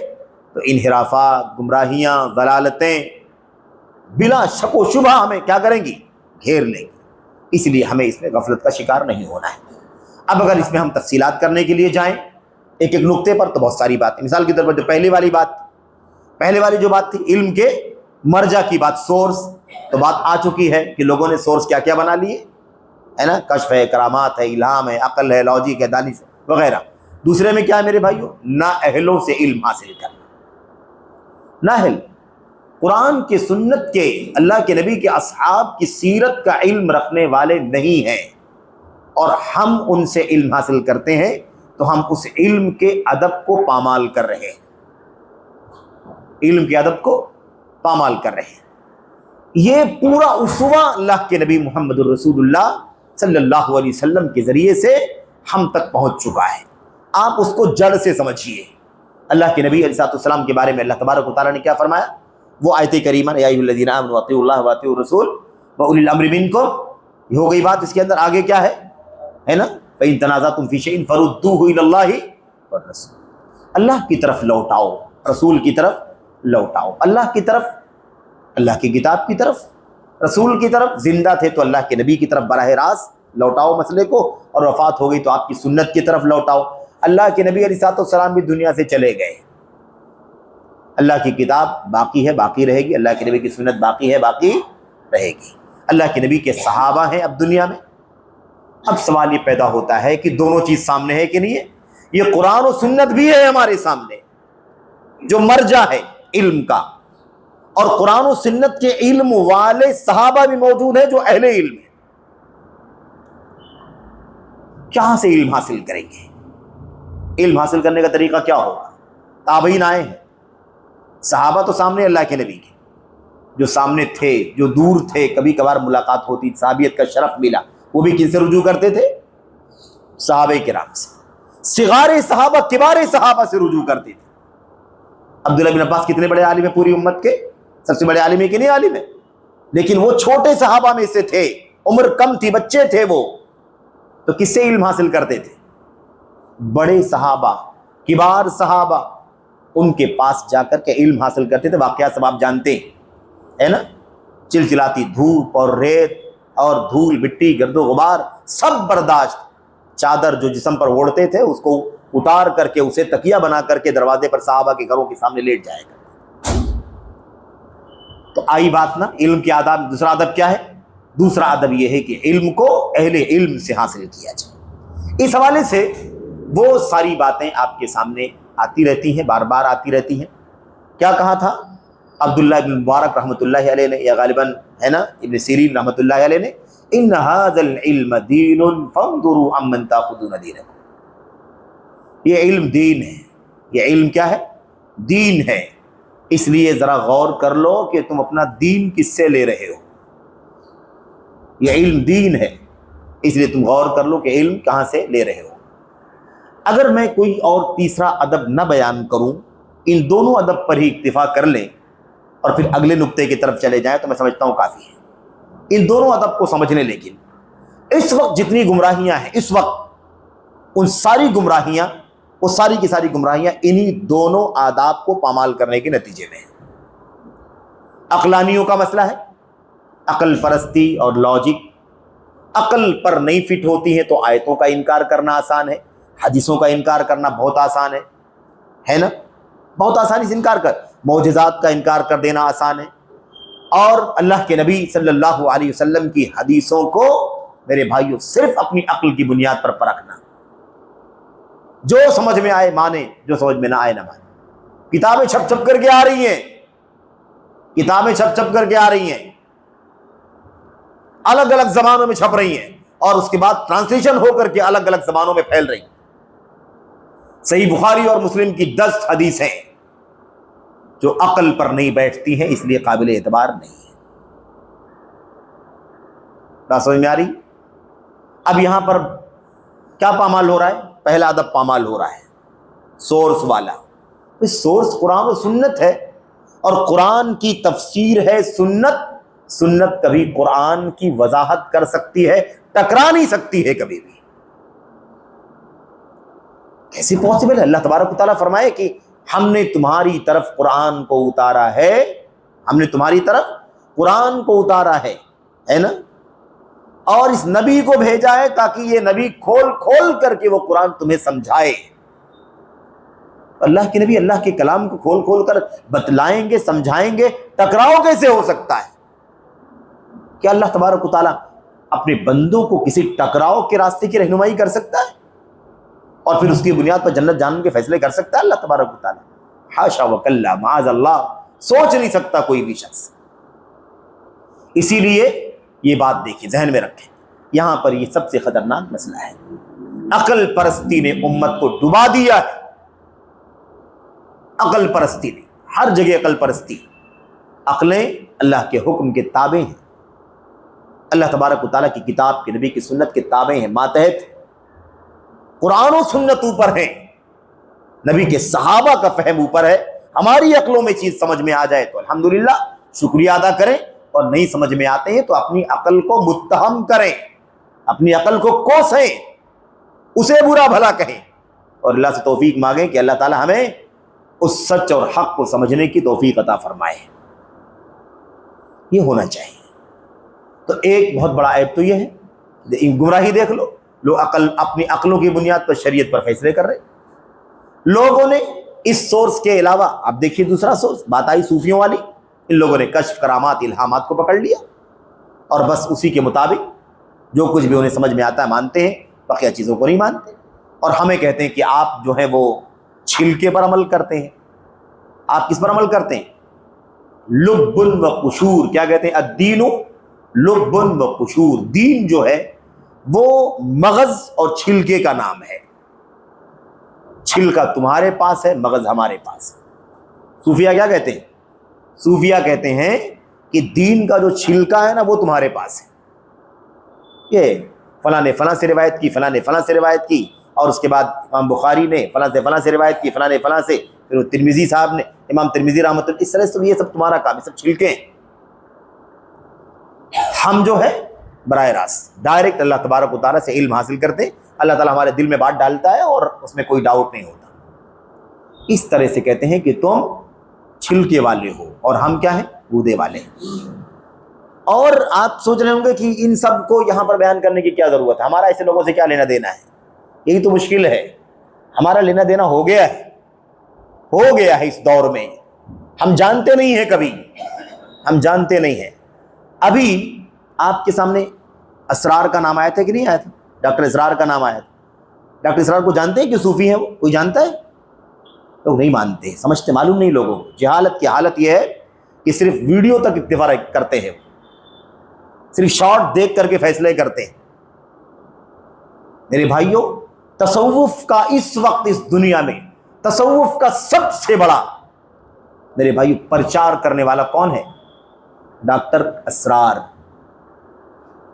تو انحرافات، گمراہیاں، ضلالتیں بلا شک و شبہ ہمیں کیا کریں گی؟ گھیر لیں گی۔ اس لیے ہمیں اس میں غفلت کا شکار نہیں ہونا ہے۔ اب اگر اس میں ہم تفصیلات کرنے کے لیے جائیں ایک ایک نقطے پر، تو بہت ساری باتیں، مثال کے طور پر جو پہلے والی جو بات تھی، علم کے مرجع کی بات، سورس، تو بات آ چکی ہے کہ لوگوں نے سورس کیا کیا بنا لیے، ہے نا، کشف ہے، کرامات ہے، الہام ہے، عقل ہے، لاجک ہے، دانش وغیرہ۔ دوسرے میں کیا ہے میرے بھائیو؟ نااہلوں سے علم حاصل کرنا۔ نااہل قرآن کے، سنت کے، اللہ کے نبی کے اصحاب کی سیرت کا علم رکھنے والے نہیں ہیں، اور ہم ان سے علم حاصل کرتے ہیں تو ہم اس علم کے ادب کو پامال کر رہے ہیں، علم کے ادب کو پامال کر رہے ہیں۔ یہ پورا اسوہ اللہ کے نبی محمد الرسول اللہ صلی اللہ علیہ وسلم کے ذریعے سے ہم تک پہنچ چکا ہے۔ آپ اس کو جڑ سے سمجھیے۔ اللہ کے نبی علیہ السلام کے بارے میں اللہ تبارک و تعالیٰ نے کیا فرمایا؟ وہ آیت کریمہ، یا ایھا الذین آمنوا اطیعوا اللہ واطیعوا الرسول واولی الامر منکم، یہ ہو گئی بات۔ اس کے اندر آگے کیا ہے نا، فإن تنازعتم فی شیء فردوہ الی اللہ والرسول، اللہ کی طرف لوٹاؤ، رسول کی طرف لوٹاؤ، اللہ کی طرف، اللہ کی کتاب کی طرف، رسول کی طرف۔ زندہ تھے تو اللہ کے نبی کی طرف براہ راست لوٹاؤ مسئلے کو، اور وفات ہو گئی تو آپ کی سنت کی طرف لوٹاؤ۔ اللہ کے نبی علیہ السلام بھی دنیا سے چلے گئے، اللہ کی کتاب باقی ہے، باقی رہے گی، اللہ کے نبی کی سنت باقی ہے، باقی رہے گی۔ اللہ کے نبی کے صحابہ ہیں اب دنیا میں، اب سوال یہ پیدا ہوتا ہے کہ دونوں چیز سامنے ہے کہ نہیں ہے؟ یہ قرآن و سنت بھی ہے ہمارے سامنے جو مرجع ہے علم کا، اور قرآن و سنت کے علم والے صحابہ بھی موجود ہیں جو اہل علم ہیں۔ کہاں سے علم حاصل کریں گے؟ علم حاصل کرنے کا طریقہ کیا ہوگا؟ تابعین آئے ہیں، صحابہ تو سامنے اللہ کے نبی کے، جو سامنے تھے، جو دور تھے، کبھی کبھار ملاقات ہوتی، صحابیت کا شرف ملا، وہ بھی کن سے رجوع کرتے تھے؟ صحابہ کرام سے۔ صغار صحابہ کبار صحابہ سے رجوع کرتے تھے۔ عبداللہ بن عباس کتنے بڑے عالم ہیں پوری امت کے؟ سب سے بڑے عالم ہے کہ نہیں عالم ہے؟ لیکن وہ چھوٹے صحابہ میں سے تھے، عمر کم تھی، بچے تھے وہ، تو کس سے علم حاصل کرتے تھے؟ بڑے صحابہ، کبار صحابہ، ان کے پاس جا کر کے علم حاصل کرتے تھے۔ واقعات سب آپ جانتے ہیں، ہے نا؟ چلچلاتی دھوپ اور ریت اور دھول مٹی گرد و غبار سب برداشت، چادر جو جسم پر اوڑھتے تھے اس کو اتار کر کے اسے تکیہ بنا کر کے دروازے پر صحابہ کے گھروں کے سامنے لیٹ جائے گا۔ تو آئی بات نا علم کے آداب۔ دوسرا ادب کیا ہے؟ دوسرا ادب یہ ہے کہ علم کو اہل علم سے حاصل کیا جائے۔ اس حوالے سے وہ ساری باتیں آپ کے سامنے آتی رہتی ہیں، بار بار آتی رہتی ہیں۔ کیا کہا تھا عبداللہ بن مبارک رحمۃ اللہ علیہ نے، یا غالباً ہے نا ابن سیرین رحمۃ اللہ علیہ نے، ان ھذا العلم دین فانظروا عمن تاخذون دینکم۔ یہ علم دین ہے، یہ علم کیا ہے؟ دین ہے، اس لیے ذرا غور کر لو کہ تم اپنا دین کس سے لے رہے ہو۔ یہ علم دین ہے، اس لیے تم غور کر لو کہ علم کہاں سے لے رہے ہو۔ اگر میں کوئی اور تیسرا ادب نہ بیان کروں، ان دونوں ادب پر ہی اکتفا کر لیں اور پھر اگلے نقطے کی طرف چلے جائیں تو میں سمجھتا ہوں کافی ہے ان دونوں ادب کو سمجھنے۔ لیکن اس وقت جتنی گمراہیاں ہیں، اس وقت ان ساری گمراہیاں، وہ ساری کی ساری گمراہیاں انہی دونوں آداب کو پامال کرنے کے نتیجے میں ہیں۔ عقلانیوں کا مسئلہ ہے، عقل پرستی اور لاجک۔ عقل پر نہیں فٹ ہوتی ہیں تو آیتوں کا انکار کرنا آسان ہے، حدیثوں کا انکار کرنا بہت آسان ہے نا؟ بہت آسانی سے انکار کر، معجزات کا انکار کر دینا آسان ہے، اور اللہ کے نبی صلی اللہ علیہ وسلم کی حدیثوں کو میرے بھائیوں صرف اپنی عقل کی بنیاد پر پرکھنا، جو سمجھ میں آئے مانے، جو سمجھ میں نہ آئے نہ مانے۔ کتابیں چھپ چھپ کر کے آ رہی ہیں، کتابیں چھپ چھپ کر کے آ رہی ہیں، الگ الگ زبانوں میں چھپ رہی ہیں، اور اس کے بعد ٹرانسلیشن ہو کر کے الگ الگ زبانوں میں پھیل رہی ہیں۔ صحیح بخاری اور مسلم کی 10 حدیثیں جو عقل پر نہیں بیٹھتی ہیں، اس لیے قابل اعتبار نہیں ہے۔ بات سمجھ میں آ رہی؟ اب یہاں پر کیا پامال ہو رہا ہے؟ پہلا ادب پامال ہو رہا ہے سورس والا۔ سورس قرآن و سنت ہے، اور قرآن کی تفسیر ہے سنت۔ سنت کبھی قرآن کی وضاحت کر سکتی ہے، ٹکرا نہیں سکتی ہے کبھی بھی۔ کیسے پاسبل ہے؟ اللہ تبارک و تعالیٰ فرمائے کہ ہم نے تمہاری طرف قرآن کو اتارا ہے، ہم نے تمہاری طرف قرآن کو اتارا ہے نا، اور اس نبی کو بھیجا ہے تاکہ یہ نبی کھول کھول کر کے وہ قرآن تمہیں سمجھائے۔ اللہ کے نبی اللہ کے کلام کو کھول کھول کر بتلائیں گے، سمجھائیں گے، ٹکراؤ کیسے ہو سکتا ہے؟ کیا اللہ تبارک و تعالیٰ اپنے بندوں کو کسی ٹکراؤ کے راستے کی رہنمائی کر سکتا ہے اور پھر اس کی بنیاد پر جنت جہنم کے فیصلے کر سکتا ہے اللہ تبارک و تعالیٰ؟ حاشا وکلا، معاذ اللہ، سوچ نہیں سکتا کوئی بھی شخص۔ اسی لیے یہ بات دیکھیں، ذہن میں رکھیں، یہاں پر یہ سب سے خطرناک مسئلہ ہے۔ عقل پرستی نے امت کو ڈبا دیا ہے، عقل پرستی نے، ہر جگہ عقل پرستی۔ عقلیں اللہ کے حکم کے تابع ہیں، اللہ تبارک و تعالیٰ کی کتاب کے، نبی کی سنت کے تابع ہیں، ماتحت۔ قرآن و سنت اوپر ہیں، نبی کے صحابہ کا فہم اوپر ہے۔ ہماری عقلوں میں چیز سمجھ میں آ جائے تو الحمدللہ شکریہ ادا کریں، اور نہیں سمجھ میں آتے ہیں تو اپنی عقل کو متہم کریں، اپنی عقل کو کوسیں، اسے برا بھلا کہیں، اور اللہ سے توفیق مانگیں کہ اللہ تعالیٰ ہمیں اس سچ اور حق کو سمجھنے کی توفیق عطا فرمائے۔ یہ ہونا چاہیے۔ تو ایک بہت بڑا عیب تو یہ ہے، گمراہی دیکھ لو، لوگ اپنی عقلوں کی بنیاد پر شریعت پر فیصلے کر رہے۔ لوگوں نے اس سورس کے علاوہ، اب دیکھیے دوسرا سورس، بات آئی صوفیوں والی، ان لوگوں نے کشف، کرامات، الہامات کو پکڑ لیا، اور بس اسی کے مطابق جو کچھ بھی انہیں سمجھ میں آتا ہے مانتے ہیں، بقیہ چیزوں کو نہیں مانتے، اور ہمیں کہتے ہیں کہ آپ جو ہے وہ چھلکے پر عمل کرتے ہیں۔ آپ کس پر عمل کرتے ہیں؟ لب و قشور، کیا کہتے ہیں؟ الدین لب و قشور، دین جو ہے وہ مغز اور چھلکے کا نام ہے۔ چھلکا تمہارے پاس ہے، مغز ہمارے پاس ہے۔ صوفیہ کیا کہتے ہیں؟ صوفیہ کہتے ہیں کہ دین کا جو چھلکا ہے نا وہ تمہارے پاس ہے، یہ فلاں نے فلاں سے روایت کی، فلاں نے فلاں سے روایت کی، اور اس کے بعد امام بخاری نے فلاں سے فلاں سے روایت کی، فلاں نے فلاں سے، پھر وہ ترمذی صاحب نے، امام ترمذی رحمۃ اللہ، اس طرح سے یہ سب تمہارا کام، یہ سب چھلکے ہیں۔ ہم جو ہے براہ راست ڈائریکٹ اللہ تبارک و تعالیٰ سے علم حاصل کرتے ہیں، اللہ تعالیٰ ہمارے دل میں بات ڈالتا ہے اور اس میں کوئی ڈاؤٹ نہیں ہوتا۔ اس طرح سے کہتے ہیں کہ تم چھلکے والے ہو اور ہم کیا ہیں؟ گودے والے ہیں۔ اور آپ سوچ رہے ہوں گے کہ ان سب کو یہاں پر بیان کرنے کی کیا ضرورت ہے، ہمارا ایسے لوگوں سے کیا لینا دینا ہے؟ یہی تو مشکل ہے، ہمارا لینا دینا ہو گیا ہے اس دور میں، ہم جانتے نہیں ہیں، کبھی ہم جانتے نہیں ہیں۔ ابھی آپ کے سامنے اسرار کا نام آیا تھا کہ نہیں آیا تھا؟ ڈاکٹر اسرار کا نام آیا تھا۔ ڈاکٹر اسرار کو جانتے ہیں کہ صوفی ہیں وہ؟ کوئی جانتا ہے؟ لوگ نہیں مانتے، سمجھتے، معلوم نہیں لوگوں کو۔ جہالت کی حالت یہ ہے کہ صرف ویڈیو تک اکتفا کرتے ہیں، صرف شارٹ دیکھ کر کے فیصلے کرتے ہیں۔ میرے بھائیوں، تصوف کا اس وقت اس دنیا میں تصوف کا سب سے بڑا میرے بھائیو پرچار کرنے والا کون ہے؟ ڈاکٹر اسرار۔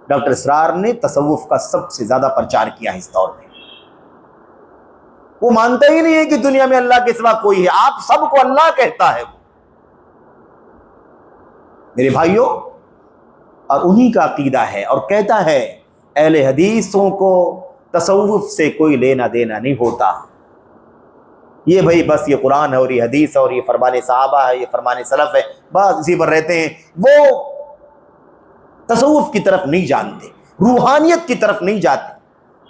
ڈاکٹر اسرار نے تصوف کا سب سے زیادہ پرچار کیا ہے اس دور میں۔ وہ مانتا ہی نہیں ہے کہ دنیا میں اللہ کے سوا کوئی ہے، آپ سب کو اللہ کہتا ہے وہ، میرے بھائیوں، اور انہی کا عقیدہ ہے، اور کہتا ہے اہل حدیثوں کو تصوف سے کوئی لینا دینا نہیں ہوتا، یہ بھائی بس یہ قرآن ہے اور یہ حدیث ہے اور یہ فرمان صحابہ ہے، یہ فرمان سلف ہے، بس اسی پر رہتے ہیں۔ وہ تصوف کی طرف نہیں جانتے، روحانیت کی طرف نہیں جاتے،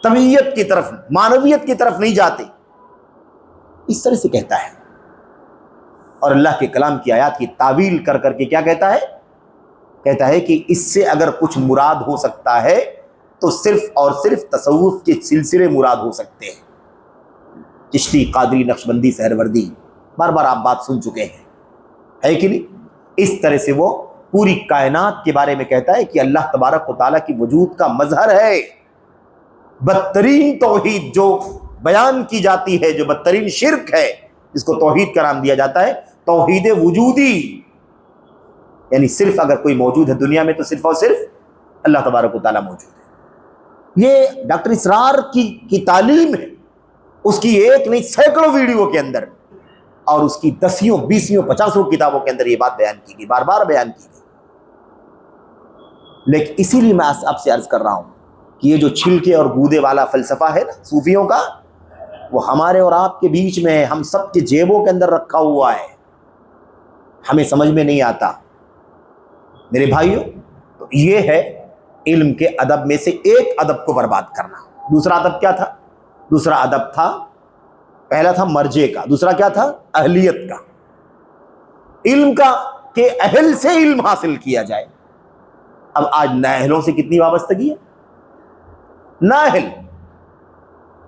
طبیعت کی طرف، معنویت کی طرف نہیں جاتے، اس طرح سے کہتا ہے۔ اور اللہ کے کلام کی آیات کی تعویل کر کر کے کیا کہتا ہے؟ کہتا ہے کہ اس سے اگر کچھ مراد ہو سکتا ہے تو صرف اور صرف تصوف کے سلسلے مراد ہو سکتے ہیں۔ چشتی، قادری، نقشبندی، سہروردی، بار بار آپ بات سن چکے ہیں، ہے کہ نہیں؟ اس طرح سے وہ پوری کائنات کے بارے میں کہتا ہے کہ اللہ تبارک و تعالیٰ کی وجود کا مظہر ہے۔ بدترین توحید جو بیان کی جاتی ہے، جو بدترین شرک ہے، جس کو توحید کا نام دیا جاتا ہے، توحید وجودی، یعنی صرف اگر کوئی موجود ہے دنیا میں تو صرف اور صرف اللہ تبارک و تعالیٰ موجود ہے۔ یہ ڈاکٹر اسرار کی تعلیم ہے، اس کی ایک نہیں سینکڑوں ویڈیو کے اندر، اور اس کی 10، 20، 50 کتابوں کے اندر یہ بات بیان کی گئی، بار بار بیان کی گئی۔ لیکن اسی لیے میں آپ سے عرض کر رہا ہوں کہ یہ جو چھلکے اور گودے والا فلسفہ ہے نا صوفیوں کا، وہ ہمارے اور آپ کے بیچ میں ہے، ہم سب کے جیبوں کے اندر رکھا ہوا ہے، ہمیں سمجھ میں نہیں آتا۔ میرے بھائیوں، تو یہ ہے علم کے ادب میں سے ایک ادب کو برباد کرنا۔ دوسرا ادب کیا تھا؟ دوسرا ادب تھا، پہلا تھا مرجے کا، دوسرا کیا تھا؟ اہلیت کا، علم کا، کہ اہل سے علم حاصل کیا جائے۔ اب آج نااہلوں سے کتنی وابستگی ہے،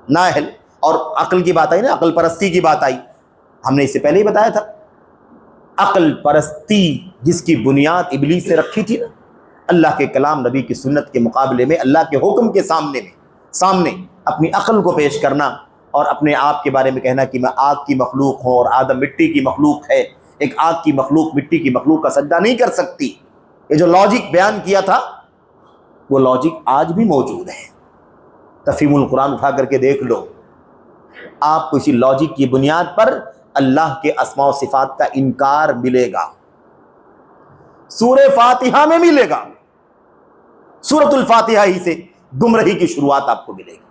نااہل، اور عقل کی بات آئی نا، عقل پرستی کی بات آئی، ہم نے اس سے پہلے ہی بتایا تھا، عقل پرستی جس کی بنیاد ابلیس سے رکھی تھی نا، اللہ کے کلام، نبی کی سنت کے مقابلے میں، اللہ کے حکم کے سامنے اپنی عقل کو پیش کرنا اور اپنے آپ کے بارے میں کہنا کہ میں آگ کی مخلوق ہوں اور آدم مٹی کی مخلوق ہے، ایک آگ کی مخلوق مٹی کی مخلوق کا سجدہ نہیں کر سکتی، یہ جو لاجک بیان کیا تھا وہ لاجک آج بھی موجود ہے۔ تفہیم القرآن اٹھا کر کے دیکھ لو، آپ کو اسی لاجک کی بنیاد پر اللہ کے اسماء و صفات کا انکار ملے گا، سورہ فاتحہ میں ملے گا، سورۃ الفاتحہ ہی سے گمراہی کی شروعات آپ کو ملے گی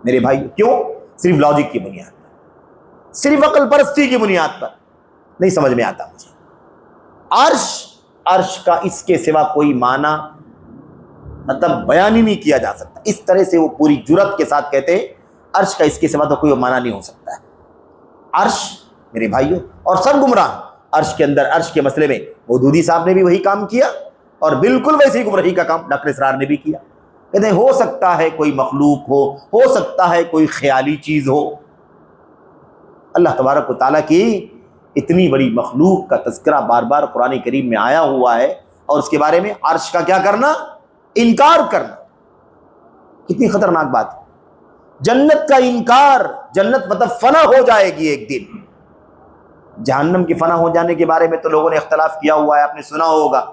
میرے بھائی۔ کیوں؟ صرف لاجک کی بنیاد پر، صرف عقل پرستی کی بنیاد پر، نہیں سمجھ میں آتا مجھے۔ عرش کا اس کے سوا کوئی معنی مطلب بیان ہی نہیں کیا جا سکتا، اس طرح سے وہ پوری جرات کے ساتھ کہتے ہیں عرش کا اس کے سوا تو کوئی معنی نہیں ہو سکتا ہے۔ عرش میرے بھائیوں، اور سب گمراہ عرش کے اندر، عرش کے مسئلے میں مودودی صاحب نے بھی وہی کام کیا، اور بالکل ویسے ہی گمراہی کا کام ڈاکٹر اسرار نے بھی کیا۔ کہتے ہیں ہو سکتا ہے کوئی مخلوق ہو سکتا ہے کوئی خیالی چیز ہو. اللہ تبارک و تعالیٰ کی اتنی بڑی مخلوق کا تذکرہ بار بار قرآن کریم میں آیا ہوا ہے، اور اس کے بارے میں عرش کا کیا کرنا؟ انکار کرنا. کتنی خطرناک بات ہے. جنت کا انکار، جنت مطلب فنا ہو جائے گی ایک دن. جہنم کی فنا ہو جانے کے بارے میں تو لوگوں نے اختلاف کیا ہوا ہے، آپ نے سنا ہوگا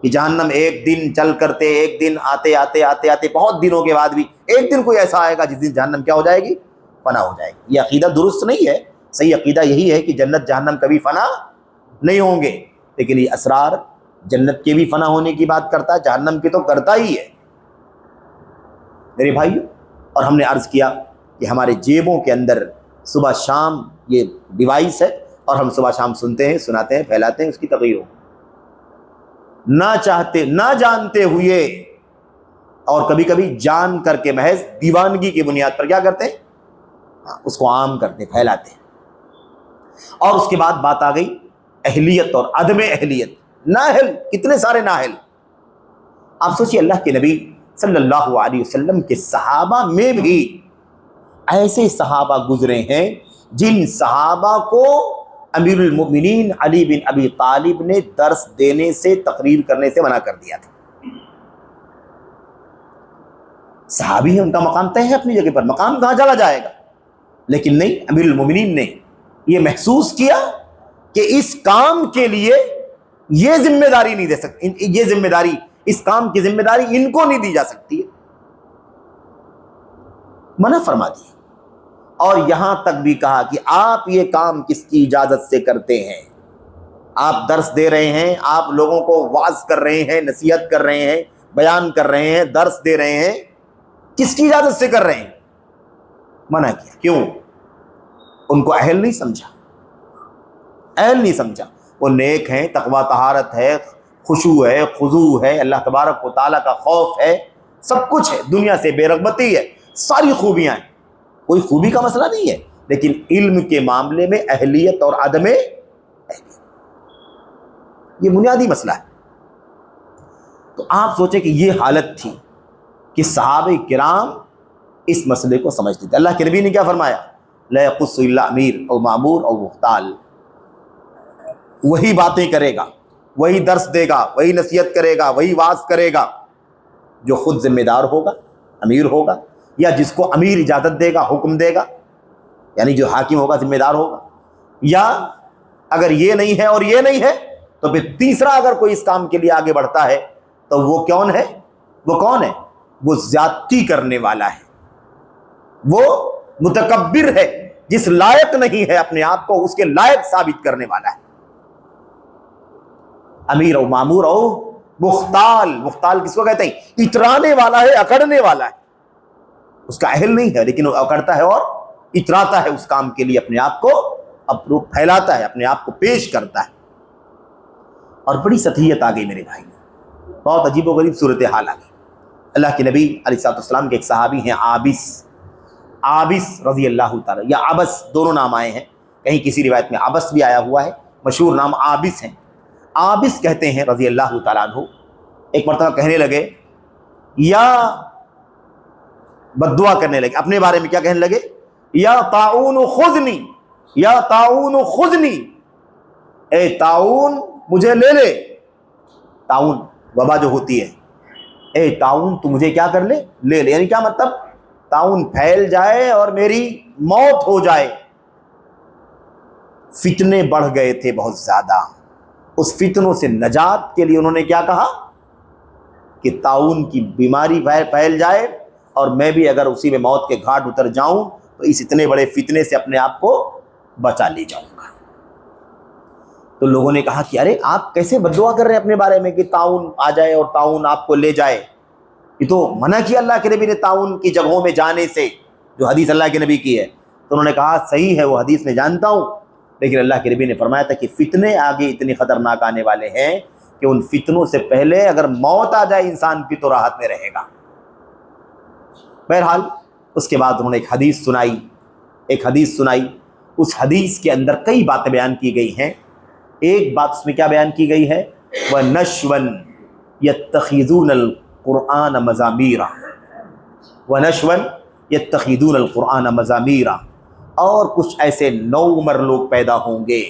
کہ جہنم ایک دن چل کرتے، ایک دن آتے آتے آتے آتے بہت دنوں کے بعد بھی ایک دن کوئی ایسا آئے گا جس دن جہنم کیا ہو جائے گی؟ فنا ہو جائے گی. یہ عقیدہ درست نہیں ہے. صحیح عقیدہ یہی ہے کہ جنت جہنم کبھی فنا نہیں ہوں گے، لیکن یہ اسرار جنت کے بھی فنا ہونے کی بات کرتا ہے، جہنم کی تو کرتا ہی ہے. میرے بھائیو، اور ہم نے عرض کیا کہ ہمارے جیبوں کے اندر صبح شام یہ ڈیوائس ہے، اور ہم صبح شام سنتے ہیں، سناتے ہیں، پھیلاتے ہیں اس کی تقریر ہو، نہ چاہتے نہ جانتے ہوئے، اور کبھی کبھی جان کر کے محض دیوانگی کی بنیاد پر کیا کرتے ہیں؟ اس کو عام کرتے، پھیلاتے ہیں. اور اس کے بعد بات آ گئی اہلیت اور عدم اہلیت. نااہل، کتنے سارے نااہل. آپ سوچیے اللہ کے نبی صلی اللہ علیہ وسلم کے صحابہ میں بھی ایسے صحابہ گزرے ہیں جن صحابہ کو امیر المؤمنین علی بن ابی طالب نے درس دینے سے، تقریر کرنے سے منع کر دیا تھا. صحابی ہیں، ان کا مقام طے ہے اپنی جگہ پر، مقام کہاں چلا جائے گا. لیکن نہیں، امیر المؤمنین نے یہ محسوس کیا کہ اس کام کے لیے یہ ذمہ داری نہیں دے سکتی، یہ ذمہ داری، اس کام کی ذمہ داری ان کو نہیں دی جا سکتی ہے، منع فرما دیا. اور یہاں تک بھی کہا کہ آپ یہ کام کس کی اجازت سے کرتے ہیں؟ آپ درس دے رہے ہیں، آپ لوگوں کو واعظ کر رہے ہیں، نصیحت کر رہے ہیں، بیان کر رہے ہیں، درس دے رہے ہیں، کس کی اجازت سے کر رہے ہیں؟ منع کیا. کیوں؟ ان کو اہل نہیں سمجھا، اہل نہیں سمجھا. وہ نیک ہیں، تقوی طہارت ہے، خشوع ہے، خضوع ہے، اللہ تبارک و تعالیٰ کا خوف ہے، سب کچھ ہے، دنیا سے بے رغبتی ہے، ساری خوبیاں ہیں، کوئی خوبی کا مسئلہ نہیں ہے. لیکن علم کے معاملے میں اہلیت اور عدم اہلیت یہ بنیادی مسئلہ ہے. تو آپ سوچیں کہ یہ حالت تھی کہ صحابہ کرام اس مسئلے کو سمجھتے تھے. اللہ کے نبی نے کیا فرمایا؟ لا يقص الا امیر او معمور او مختال. وہی باتیں کرے گا، وہی درس دے گا، وہی نصیحت کرے گا، وہی واعظ کرے گا جو خود ذمہ دار ہوگا، امیر ہوگا، یا جس کو امیر اجازت دے گا، حکم دے گا، یعنی جو حاکم ہوگا، ذمہ دار ہوگا. یا اگر یہ نہیں ہے اور یہ نہیں ہے تو پھر تیسرا اگر کوئی اس کام کے لیے آگے بڑھتا ہے تو وہ کون ہے؟ وہ کون ہے؟ وہ زیادتی کرنے والا ہے، وہ متکبر ہے، جس لائق نہیں ہے اپنے آپ کو اس کے لائق ثابت کرنے والا ہے. امیر او معمور او مختال. مختال کس کو کہتے ہیں؟ اترانے والا ہے، اکڑنے والا ہے. اس کا اہل نہیں ہے لیکن وہ اکڑتا ہے اور اتراتا ہے اس کام کے لیے، اپنے آپ کو پھیلاتا ہے، اپنے آپ کو پیش کرتا ہے. اور بڑی سطحیت آ گئی میرے بھائی، بہت عجیب و غریب صورتحال آ گئی. اللہ کے نبی علیہ السلام کے ایک صحابی ہیں عابس رضی اللہ تعالیٰ، یا عبس، دونوں نام آئے ہیں، کہیں کسی روایت میں عبس بھی آیا ہوا ہے، مشہور نام عابس ہیں. عابس کہتے ہیں رضی اللہ تعالیٰ عنہ، ایک مرتبہ کہنے لگے، یا بددعا کرنے لگے اپنے بارے میں. کیا کہنے لگے؟ یا طاعون خذنی، یا طاعون خذنی، اے طاعون مجھے لے لے. طاعون وبا جو ہوتی ہے، اے طاعون تو مجھے کیا کر لے؟ لے لے. یعنی کیا مطلب؟ طاعون پھیل جائے اور میری موت ہو جائے. فتنے بڑھ گئے تھے بہت زیادہ، اس فتنوں سے نجات کے لیے انہوں نے کیا کہا کہ طاعون کی بیماری پھیل جائے اور میں بھی اگر اسی میں موت کے گھاٹ اتر جاؤں تو اس اتنے بڑے فتنے سے اپنے آپ کو بچا لے جاؤں گا. تو لوگوں نے کہا کہ ارے آپ کیسے بددعا کر رہے ہیں اپنے بارے میں کہ طاعون آ جائے اور طاعون آپ کو لے جائے؟ یہ تو منع کیا اللہ کے نبی نے طاعون کی جگہوں میں جانے سے، جو حدیث اللہ کے نبی کی ہے. تو انہوں نے کہا صحیح ہے وہ حدیث میں جانتا ہوں، لیکن اللہ کے نبی نے فرمایا تھا کہ فتنے آگے اتنے خطرناک آنے والے ہیں کہ ان فتنوں سے پہلے اگر موت آ جائے انسان کی تو راحت میں رہے گا. بہرحال اس کے بعد انہوں نے ایک حدیث سنائی. اس حدیث کے اندر کئی باتیں بیان کی گئی ہیں. ایک بات اس میں کیا بیان کی گئی ہے؟ وَنَشْوًا يَتَّخِذُونَ القرآن مزامیر ونشوا یتخذون القرآن مزامیر، اور کچھ ایسے نو عمر لوگ پیدا ہوں گے،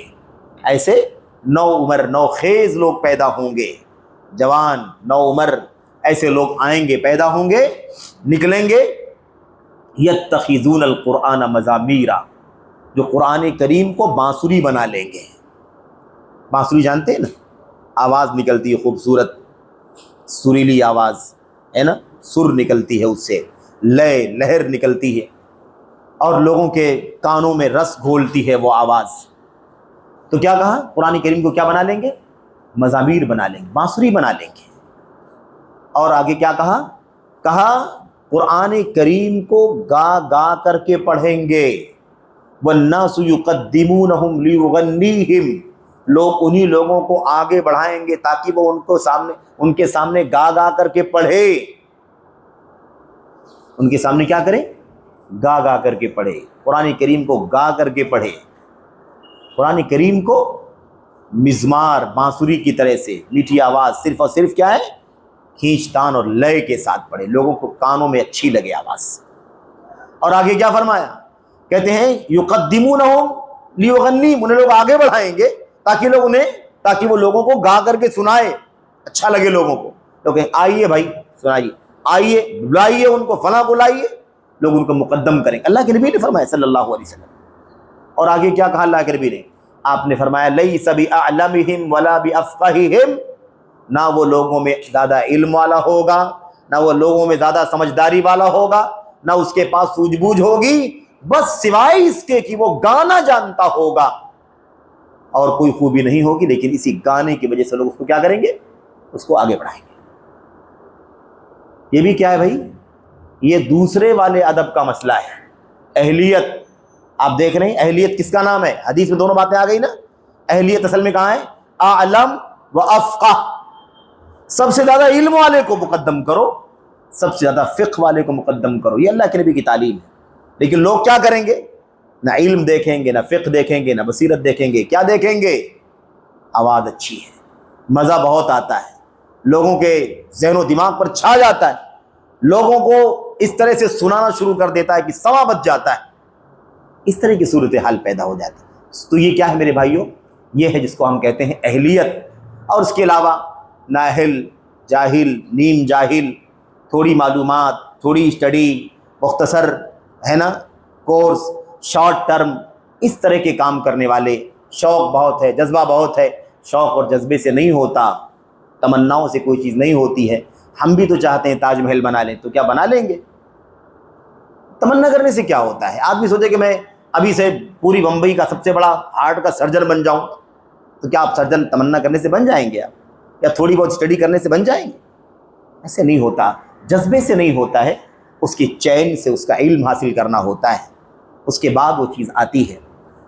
ایسے نو عمر نو خیز لوگ پیدا ہوں گے، جوان نو عمر ایسے لوگ آئیں گے، پیدا ہوں گے، نکلیں گے، یتخذون القرآن مزامیر، جو قرآن کریم کو بانسری بنا لیں گے۔ بانسری جانتے ہیں نا، آواز نکلتی ہے خوبصورت، سریلی آواز ہے نا، سر نکلتی ہے اس سے، لہر نکلتی ہے، اور لوگوں کے کانوں میں رس گھولتی ہے وہ آواز۔ تو کیا کہا؟ قرآن کریم کو کیا بنا لیں گے؟ مزامیر بنا لیں گے، بانسری بنا لیں گے۔ اور آگے کیا کہا؟ کہا قرآن کریم کو گا گا کر کے پڑھیں گے، والناس یقدمونہم لیغنیہم، لوگ انہی لوگوں کو آگے بڑھائیں گے تاکہ وہ ان کے سامنے گا گا کر کے پڑھے، ان کے سامنے کیا کرے؟ گا گا کر کے پڑھے، قرآن کریم کو گا کر کے پڑھے، قرآن کریم کو مزمار بانسری کی طرح سے میٹھی آواز، صرف اور صرف کیا ہے؟ کھینچ تان اور لے کے ساتھ پڑھے، لوگوں کو کانوں میں اچھی لگے آواز۔ اور آگے کیا فرمایا؟ کہتے ہیں یقدمونہم لیغنیہم، انہیں لوگ آگے بڑھائیں گے تاکہ وہ لوگوں کو گا کر کے سنائے، اچھا لگے لوگوں کو۔ لوگ کہیں آئیے بھائی سنائیے، آئیے بلائیے ان کو، فلاں کو لائیے، لوگ ان کو مقدم کریں۔ اللہ کے نبی نے فرمایا صلی اللہ علیہ وسلم۔ اور آگے کیا کہا اللہ کے نبی نے؟ آپ نے فرمایا لیس بأعلمہم ولا بأفقہہم، نہ وہ لوگوں میں زیادہ علم والا ہوگا، نہ وہ لوگوں میں زیادہ سمجھداری والا ہوگا، نہ اس کے پاس سوجھ بوجھ ہوگی، بس سوائے اس کے کہ وہ گانا جانتا ہوگا، اور کوئی خوبی نہیں ہوگی، لیکن اسی گانے کی وجہ سے لوگ اس کو کیا کریں گے؟ اس کو آگے بڑھائیں گے۔ یہ بھی کیا ہے بھائی؟ یہ دوسرے والے ادب کا مسئلہ ہے۔ اہلیت، آپ دیکھ رہے ہیں اہلیت کس کا نام ہے؟ حدیث میں دونوں باتیں آ گئی نا۔ اہلیت اصل میں کہاں ہے؟ اعلم و افقہ، سب سے زیادہ علم والے کو مقدم کرو، سب سے زیادہ فقہ والے کو مقدم کرو، یہ اللہ کے نبی کی تعلیم ہے۔ لیکن لوگ کیا کریں گے؟ نہ علم دیکھیں گے، نہ فقہ دیکھیں گے، نہ بصیرت دیکھیں گے، کیا دیکھیں گے؟ آواز اچھی ہے، مزہ بہت آتا ہے، لوگوں کے ذہن و دماغ پر چھا جاتا ہے، لوگوں کو اس طرح سے سنانا شروع کر دیتا ہے کہ سوا بچ جاتا ہے، اس طرح کی صورتحال پیدا ہو جاتی ہے۔ تو یہ کیا ہے میرے بھائیوں؟ یہ ہے جس کو ہم کہتے ہیں اہلیت۔ اور اس کے علاوہ نااہل، جاہل، نیم جاہل، تھوڑی معلومات، تھوڑی اسٹڈی، مختصر ہے نا کورس، شارٹ ٹرم، اس طرح کے کام کرنے والے، شوق بہت ہے، جذبہ بہت ہے، شوق اور جذبے سے نہیں ہوتا، تمناؤں سے کوئی چیز نہیں ہوتی ہے۔ ہم بھی تو چاہتے ہیں تاج محل بنا لیں، تو کیا بنا لیں گے؟ تمنا کرنے سے کیا ہوتا ہے؟ آدمی سوچے کہ میں ابھی سے پوری بمبئی کا سب سے بڑا ہارٹ کا سرجن بن جاؤں، تو کیا آپ سرجن تمنا کرنے سے بن جائیں گے آپ؟ یا تھوڑی بہت اسٹڈی کرنے سے بن جائیں گے؟ ایسے نہیں ہوتا، جذبے سے نہیں ہوتا ہے، اس کی چین سے اس کا علم حاصل کرنا ہوتا ہے، اس کے بعد وہ چیز آتی ہے۔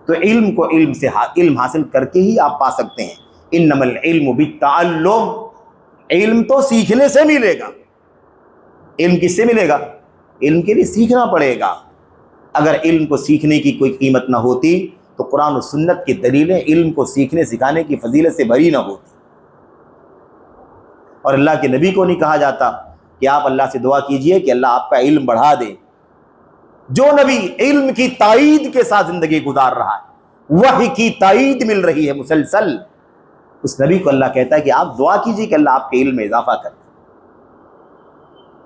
تو علم کو علم حاصل کر کے ہی آپ پا سکتے ہیں۔ انما العلم بالتعلم، علم تو سیکھنے سے ملے گا۔ علم کس سے ملے گا؟ علم کے لیے سیکھنا پڑے گا۔ اگر علم کو سیکھنے کی کوئی قیمت نہ ہوتی تو قرآن و سنت کی دلیلیں علم کو سیکھنے سکھانے کی فضیلت سے بری نہ ہوتی۔ اور اللہ کے نبی کو نہیں کہا جاتا کہ آپ اللہ سے دعا کیجئے کہ اللہ آپ کا علم بڑھا دے۔ جو نبی علم کی تائید کے ساتھ زندگی گزار رہا ہے، وحی کی تائید مل رہی ہے مسلسل، اس نبی کو اللہ کہتا ہے کہ آپ دعا کیجئے کہ اللہ آپ کے علم میں اضافہ کر دے۔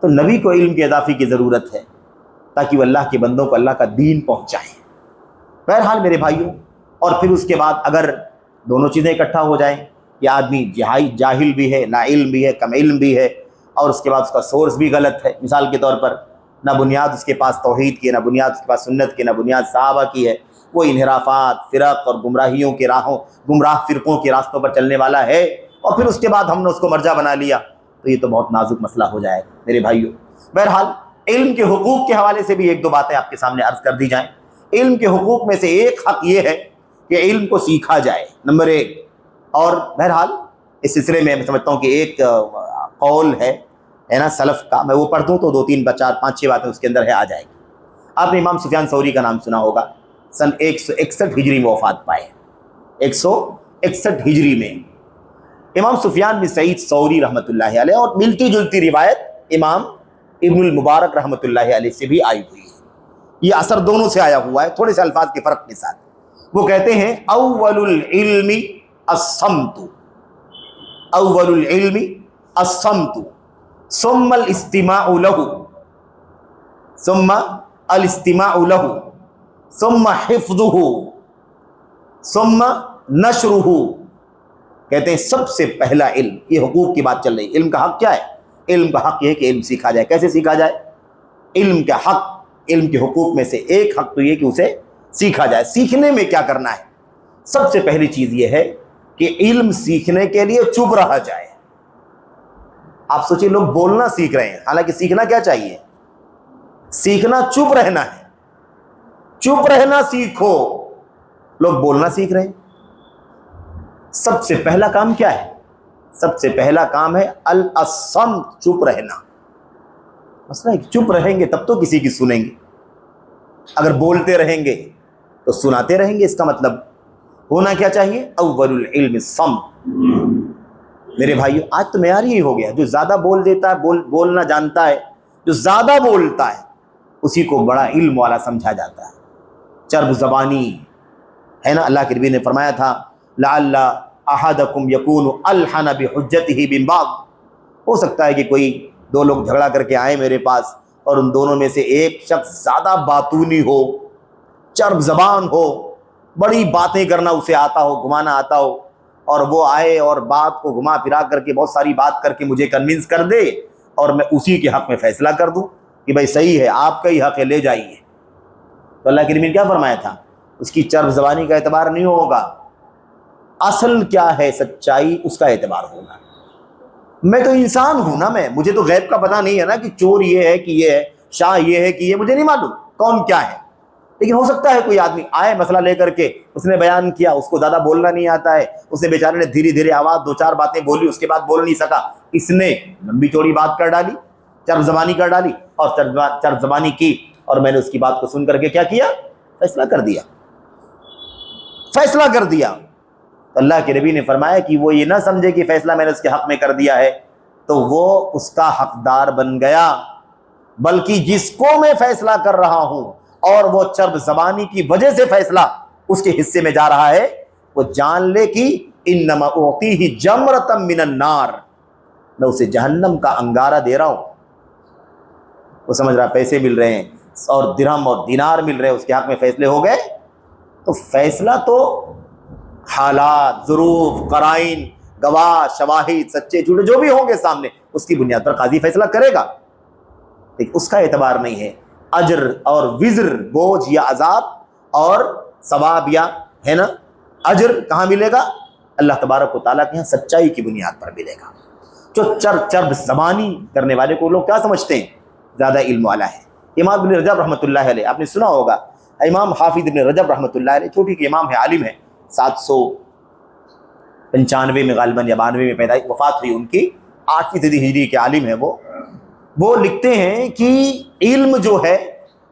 تو نبی کو علم کے اضافے کی ضرورت ہے تاکہ وہ اللہ کے بندوں کو اللہ کا دین پہنچائے۔ بہرحال میرے بھائیوں، اور پھر اس کے بعد اگر دونوں چیزیں اکٹھا ہو جائیں کہ آدمی جاہل بھی ہے، نا علم بھی ہے، کم علم بھی ہے، اور اس کے بعد اس کا سورس بھی غلط ہے، مثال کے طور پر نہ بنیاد اس کے پاس توحید کی ہے، نہ بنیاد اس کے پاس سنت کی، نہ بنیاد صحابہ کی ہے، وہ انحرافات، فرق اور گمراہ فرقوں کے راستوں پر چلنے والا ہے، اور پھر اس کے بعد ہم نے اس کو مرجع بنا لیا، تو یہ تو بہت نازک مسئلہ ہو جائے گا میرے بھائیوں۔ بہرحال علم کے حقوق کے حوالے سے بھی ایک دو باتیں آپ کے سامنے عرض کر دی جائیں۔ علم کے حقوق میں سے ایک حق یہ ہے کہ علم کو سیکھا جائے، نمبر ایک۔ اور بہرحال اس سلسلے میں سمجھتا ہوں کہ ایک قول ہے نا سلف کا، میں وہ پڑھ دوں تو 2 3 4 5 6 باتیں اس کے اندر ہے آ جائے گی۔ آپ نے امام سفیان ثوری کا نام سنا ہوگا، سن 161 ہجری میں وفات پائے، 161 ہجری میں۔ امام سفیان بن سعید ثوری رحمۃ اللہ علیہ، اور ملتی جلتی روایت امام ابن المبارک رحمۃ اللہ علیہ سے بھی آئی ہوئی ہے. یہ اثر دونوں سے آیا ہوا ہے, تھوڑے سے الفاظ کے فرق کے ساتھ. وہ کہتے ہیں اول العلم الصمت, اول العلم الصمت ثم الاستماع له, ثم الاستماع له, ثم حفظه, ثم نشره. کہتے ہیں سب سے پہلا علم, یہ حقوق کی بات چل رہی ہے. علم کا حق کیا ہے؟ علم کا حق یہ ہے کہ علم سیکھا جائے. کیسے سیکھا جائے؟ علم کا حق, علم کے حقوق میں سے ایک حق تو یہ کہ اسے سیکھا جائے. سیکھنے میں کیا کرنا ہے؟ سب سے پہلی چیز یہ ہے کہ علم سیکھنے کے لیے چپ رہا جائے. آپ سوچیں لوگ بولنا سیکھ رہے ہیں, حالانکہ سیکھنا کیا چاہیے؟ سیکھنا چپ رہنا ہے. چپ رہنا سیکھو. لوگ بولنا سیکھ رہے ہیں. سب سے پہلا کام کیا ہے؟ سب سے پہلا کام ہے الصمت, چپ رہنا. مسئلہ ہے کہ چپ رہیں گے تب تو کسی کی سنیں گے. اگر بولتے رہیں گے تو سناتے رہیں گے. اس کا مطلب ہونا کیا چاہیے؟ اول العلم الصمت. میرے بھائیو, آج تو معیار ہی ہو گیا, جو زیادہ بول دیتا ہے, بولنا جانتا ہے, جو زیادہ بولتا ہے اسی کو بڑا علم والا سمجھا جاتا ہے. چرب زبانی ہے نا. اللہ کے نبی نے فرمایا تھا لعل احدکم یکون الحن بحجتہ من بعض. ہو سکتا ہے کہ کوئی دو لوگ جھگڑا کر کے آئے میرے پاس اور ان دونوں میں سے ایک شخص زیادہ باتونی ہو, چرب زبان ہو, بڑی باتیں کرنا اسے آتا ہو, گھمانا آتا ہو, اور وہ آئے اور بات کو گھما پھرا کر کے بہت ساری بات کر کے مجھے کنونس کر دے اور میں اسی کے حق میں فیصلہ کر دوں کہ بھائی صحیح ہے, آپ کا ہی حق ہے, لے جائیے. تو اللہ کے نبی نے کیا فرمایا تھا؟ اس کی چرب زبانی کا اعتبار نہیں ہوگا. اصل کیا ہے سچائی, اس کا اعتبار ہوگا. میں تو انسان ہوں نا, مجھے تو غیب کا پتہ نہیں ہے نا کہ چور یہ ہے کہ یہ ہے, شاہ یہ ہے کہ یہ, مجھے نہیں معلوم کون کیا ہے. لیکن ہو سکتا ہے کوئی آدمی آئے مسئلہ لے کر کے, اس نے بیان کیا, اس کو زیادہ بولنا نہیں آتا ہے, اس نے بیچارے نے دھیرے دھیرے آواز دو چار باتیں بولی, اس کے بعد بول نہیں سکا, اس نے لمبی چوڑی بات کر ڈالی, چرب زبانی کر ڈالی, اور چرب زبانی کی, اور میں نے اس کی بات کو سن کر کے کیا کیا؟ فیصلہ کر دیا, فیصلہ کر دیا. تو اللہ کے نبی نے فرمایا کہ وہ یہ نہ سمجھے کہ فیصلہ میں نے اس کے حق میں کر دیا ہے تو وہ اس کا حقدار بن گیا, بلکہ جس کو میں فیصلہ کر رہا ہوں اور وہ چرب زبانی کی وجہ سے فیصلہ اس کے حصے میں جا رہا ہے, وہ جان لے کہ انما اعطیہ جمرۃ من النار, میں اسے جہنم کا انگارہ دے رہا ہوں. وہ سمجھ رہا پیسے مل رہے ہیں اور درہم اور دینار مل رہے ہیں, اس کے حق میں فیصلے ہو گئے. تو فیصلہ تو حالات, ظروف, قرائن, گواہ, شواہد, سچے جھوٹے جو بھی ہوں گے سامنے, اس کی بنیاد پر قاضی فیصلہ کرے گا. لیکن اس کا اعتبار نہیں ہے. اجر اور وزر, بوجھ یا عذاب, اور ثواب یا ہے نا اجر کہاں ملے گا؟ اللہ تبارک و تعالیٰ کے یہاں سچائی کی بنیاد پر ملے گا. جو چرب زبانی کرنے والے کو لوگ کیا سمجھتے ہیں؟ زیادہ علم والا ہے. امام ابن رجب رحمۃ اللہ علیہ, آپ نے سنا ہوگا, امام حافظ ابن رجب رحمۃ اللہ علیہ چھوٹی کے امام ہے, عالم ہے. 795 میں غالباً یا 92 میں پیدائش, وفات ہوئی ان کی, 8ویں صدی ہجری کے عالم ہیں وہ لکھتے ہیں کہ علم جو ہے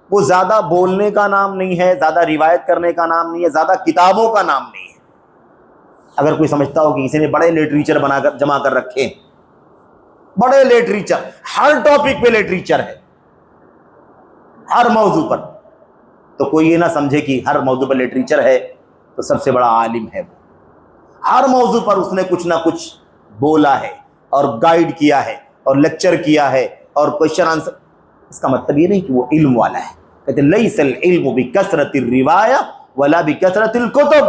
وہ زیادہ بولنے کا نام نہیں ہے, زیادہ روایت کرنے کا نام نہیں ہے, زیادہ کتابوں کا نام نہیں ہے. اگر کوئی سمجھتا ہو کہ کسی نے بڑے لٹریچر بنا کر جمع کر رکھے, بڑے لٹریچر, ہر ٹاپک پہ لٹریچر ہے, ہر موضوع پر, تو کوئی یہ نہ سمجھے کہ ہر موضوع پر لٹریچر ہے تو سب سے بڑا عالم ہے وہ. ہر موضوع پر اس نے کچھ نہ کچھ بولا ہے اور گائیڈ کیا ہے اور لیکچر کیا ہے اور کوشچن آنسر. اس کا مطلب یہ نہیں کہ وہ علم والا ہے. کہتے ہیں لیس العلم بکثرت الروایہ ولا بکثرت الکتب.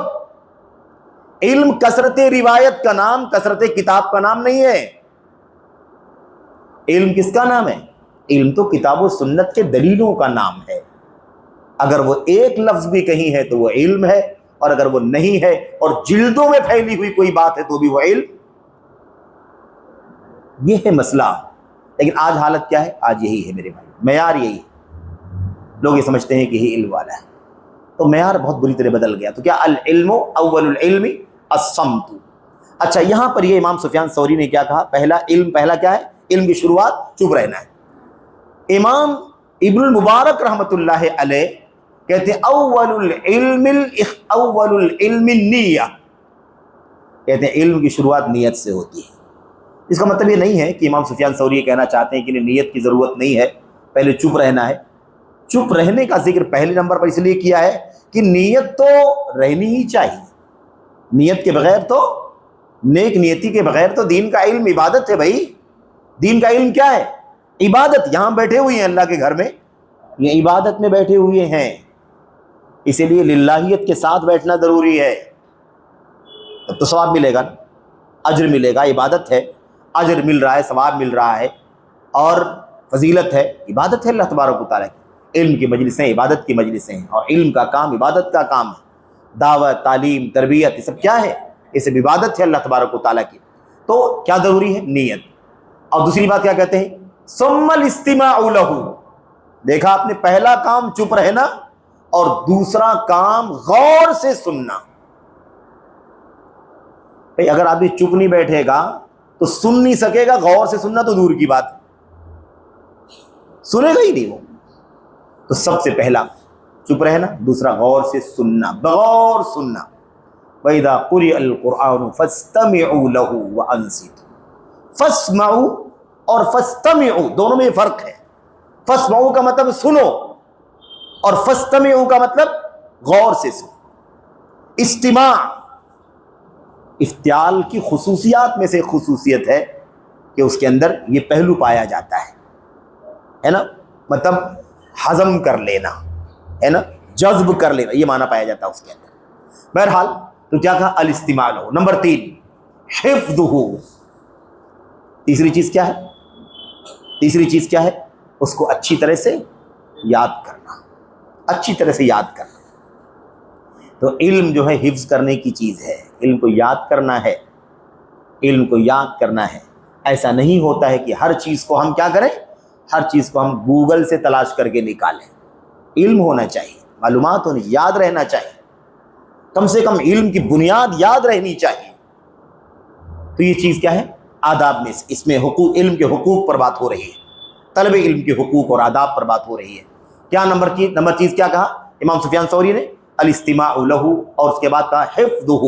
علم کثرت روایت کا نام, کثرت کتاب کا نام نہیں ہے. علم کس کا نام ہے؟ علم تو کتاب و سنت کے دلیلوں کا نام ہے. اگر وہ ایک لفظ بھی کہیں ہے تو وہ علم ہے, اور اگر وہ نہیں ہے اور جلدوں میں پھیلی ہوئی کوئی بات ہے تو بھی وہ علم. یہ ہے مسئلہ. لیکن آج حالت کیا ہے؟ آج یہی ہے میرے بھائی, معیار یہی ہے. لوگ یہ سمجھتے ہیں کہ یہ علم والا ہے, تو معیار بہت بری طرح بدل گیا. تو کیا العلم اول العلم الصمت. اچھا, یہاں پر یہ امام سفیان ثوری نے کیا کہا؟ پہلا کیا ہے؟ علم کی شروعات چپ رہنا ہے. امام ابن المبارک رحمۃ اللہ علیہ کہتے ہیں اول العلم النیہ. کہتے ہیں علم کی شروعات نیت سے ہوتی ہے. اس کا مطلب یہ نہیں ہے کہ امام سفیان ثوری یہ کہنا چاہتے ہیں کہ نیت کی ضرورت نہیں ہے، پہلے چپ رہنا ہے۔ چپ رہنے کا ذکر پہلے نمبر پر اس لیے کیا ہے کہ نیت تو رہنی ہی چاہیے، نیت کے بغیر تو، نیک نیتی کے بغیر تو دین کا علم عبادت ہے بھائی۔ دین کا علم کیا ہے؟ عبادت۔ یہاں بیٹھے ہوئے ہیں اللہ کے گھر میں، یہ عبادت میں بیٹھے ہوئے ہیں، اسی لیے للہیت کے ساتھ بیٹھنا ضروری ہے، تب تو ثواب ملے گا نا، اجر ملے گا۔ عبادت ہے، اجر مل رہا ہے، ثواب مل رہا ہے، اور فضیلت ہے، عبادت ہے اللہ تبارک و تعالیٰ کی۔ علم کی مجلسیں عبادت کی مجلسیں ہیں، اور علم کا کام عبادت کا کام ہے۔ دعوت، تعلیم، تربیت، یہ سب کیا ہے؟ یہ سب عبادت ہے اللہ تبارک و تعالیٰ کی۔ تو کیا ضروری ہے؟ نیت۔ اور دوسری بات کیا کہتے ہیں؟ ثم الاستماع لہ۔ دیکھا آپ نے، پہلا کام چپ رہنا، اور دوسرا کام غور سے سننا۔ بھئی اگر آدمی چپ نہیں بیٹھے گا تو سن نہیں سکے گا، غور سے سننا تو دور کی بات، سنے گا ہی نہیں وہ۔ تو سب سے پہلا چپ رہنا، دوسرا غور سے سننا، بغور سننا۔ وَإِذَا قُرِئَ الْقُرْآنُ فَاسْتَمِعُوا لَهُ وَأَنصِتُوا۔ فَاسْمَعُوا اور فَاسْتَمِعُوا دونوں میں فرق ہے۔ فَاسْمَعُوا کا مطلب سنو، اور فَاسْتَمِعُوا کا مطلب غور سے سنو۔ استماع افتعال کی خصوصیات میں سے خصوصیت ہے کہ اس کے اندر یہ پہلو پایا جاتا ہے نا، مطلب ہضم کر لینا ہے نا، جذب کر لینا، یہ معنی پایا جاتا ہے اس کے اندر۔ بہرحال تو کیا کہا؟ الاستماع لو۔ نمبر 3 حفظہ۔ تیسری چیز کیا ہے؟ تیسری چیز کیا ہے؟ اس کو اچھی طرح سے یاد کرنا، اچھی طرح سے یاد کرنا۔ تو علم جو ہے حفظ کرنے کی چیز ہے، علم کو یاد کرنا ہے، علم کو یاد کرنا ہے۔ ایسا نہیں ہوتا ہے کہ ہر چیز کو ہم کیا کریں؟ ہر چیز کو ہم گوگل سے تلاش کر کے نکالیں۔ علم ہونا چاہیے، معلومات ہونی، یاد رہنا چاہیے، کم سے کم علم کی بنیاد یاد رہنی چاہیے۔ تو یہ چیز کیا ہے؟ آداب میں سے، اس میں حقوق، علم کے حقوق پر بات ہو رہی ہے، طلب علم کے حقوق اور آداب پر بات ہو رہی ہے۔ کیا نمبر چیز کیا کہا امام سفیان ثوری نے؟ الاستماع لہ، اور اس کے بعد کہا حفظہ،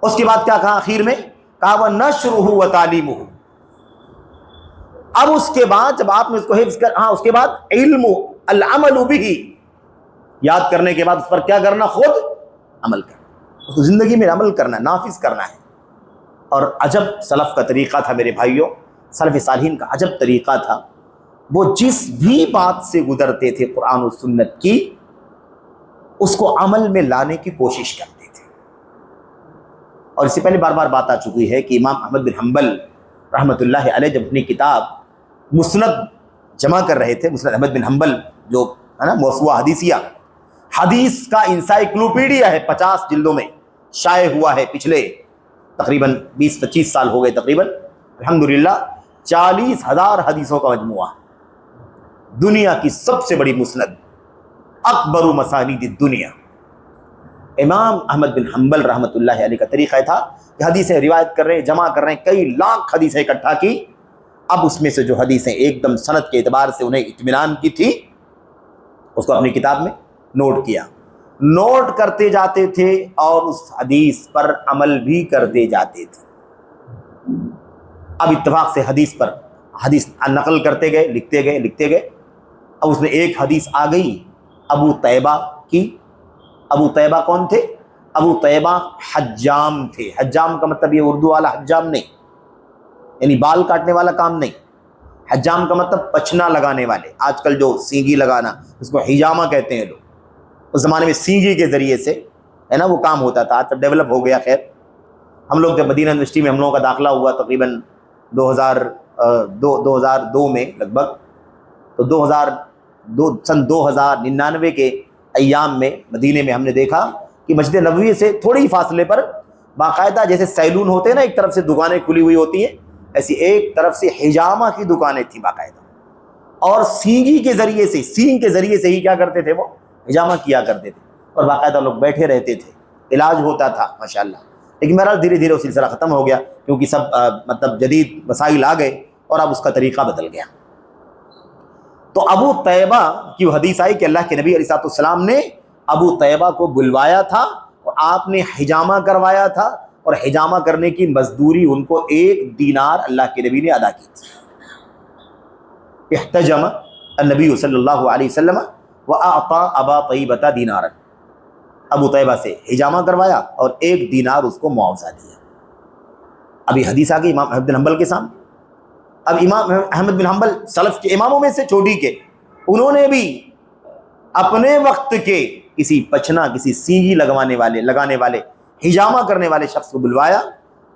اس کے بعد کیا کہا آخر میں؟ کہا وَنَشْرُهُ وَتَعْلِيمُهُ۔ اب اس کے بعد جب آپ نے اس کو حفظ کر، اس کے بعد علم العمل بہ، یاد کرنے کے بعد اس پر کیا کرنا؟ خود عمل کرنا، اس کو زندگی میں عمل کرنا، نافذ کرنا ہے۔ اور عجب سلف کا طریقہ تھا میرے بھائیوں، سلف صالحین کا عجب طریقہ تھا۔ وہ جس بھی بات سے گزرتے تھے قرآن و سنت کی، اس کو عمل میں لانے کی کوشش کرتے تھے۔ اور اس سے پہلے بار بار بات آ چکی ہے کہ امام احمد بن حنبل رحمۃ اللہ علیہ جب اپنی کتاب مسند جمع کر رہے تھے، مسند احمد بن حنبل جو ہے نا موسوعہ حدیثیہ، حدیث کا انسائکلوپیڈیا ہے، 50 جلدوں میں شائع ہوا ہے، پچھلے تقریباً 20-25 سال ہو گئے تقریباً، الحمدللہ 40,000 حدیثوں کا مجموعہ، دنیا کی سب سے بڑی مسند، اکبر مسانید الدنیا۔ امام احمد بن حنبل رحمۃ اللہ علیہ کا طریقہ تھا کہ حدیثیں روایت کر رہے ہیں، جمع کر رہے ہیں، کئی لاکھ حدیثیں اکٹھا کی۔ اب اس میں سے جو حدیثیں ایک دم سند کے اعتبار سے انہیں اطمینان کی تھی، اس کو اپنی کتاب میں نوٹ کیا، نوٹ کرتے جاتے تھے، اور اس حدیث پر عمل بھی کرتے جاتے تھے۔ اب اتفاق سے حدیث پر حدیث نقل کرتے گئے، لکھتے گئے۔ اب اس میں ایک حدیث آ گئی ابو طیبہ کی۔ ابو طیبہ کون تھے؟ ابو طیبہ حجام تھے۔ حجام کا مطلب یہ اردو والا حجام نہیں، یعنی بال کاٹنے والا کام نہیں۔ حجام کا مطلب پچھنا لگانے والے، آج کل جو سینگی لگانا، اس کو حجامہ کہتے ہیں لوگ۔ اس زمانے میں سینگی کے ذریعے سے ہے نا وہ کام ہوتا تھا، تب ڈیولپ ہو گیا۔ خیر، ہم لوگ جب مدینہ یونیورسٹی میں ہم لوگوں کا داخلہ ہوا تقریباً 2002 میں لگ بھگ، تو سن 2099 کے ایام میں مدینے میں ہم نے دیکھا کہ مسجد نبوی سے تھوڑے ہی فاصلے پر باقاعدہ جیسے سیلون ہوتے ہیں نا، ایک طرف سے دکانیں کھلی ہوئی ہوتی ہیں، ایسی ایک طرف سے حجامہ کی دکانیں تھیں باقاعدہ، اور سینگی کے ذریعے سے، سینگ کے ذریعے سے ہی کیا کرتے تھے؟ وہ حجامہ کیا کرتے تھے، اور باقاعدہ لوگ بیٹھے رہتے تھے، علاج ہوتا تھا ماشاءاللہ۔ لیکن بہرحال دھیرے دھیرے وہ سلسلہ ختم ہو گیا، کیونکہ سب مطلب جدید وسائل آ گئے اور اب اس کا طریقہ بدل گیا۔ تو ابو طیبہ کی وہ حدیث آئی کہ اللہ کے نبی علیہ السلام نے ابو طیبہ کو بلوایا تھا، اور آپ نے حجامہ کروایا تھا، اور حجامہ کرنے کی مزدوری ان کو 1 دینار اللہ کے نبی نے ادا کی تھی. احتجم النبی صلی اللہ علیہ وسلم واعطى ابا طیبہ دینارا، ابو طیبہ سے حجامہ کروایا اور 1 دینار اس کو معاوضہ دیا. ابھی حدیث آ گئی امام احمد بن حنبل کے سامنے. اب امام احمد بن حنبل سلف کے اماموں میں سے چوٹی کے، انہوں نے بھی اپنے وقت کے کسی پچنا، کسی سینگی لگانے والے حجامہ کرنے والے شخص کو بلوایا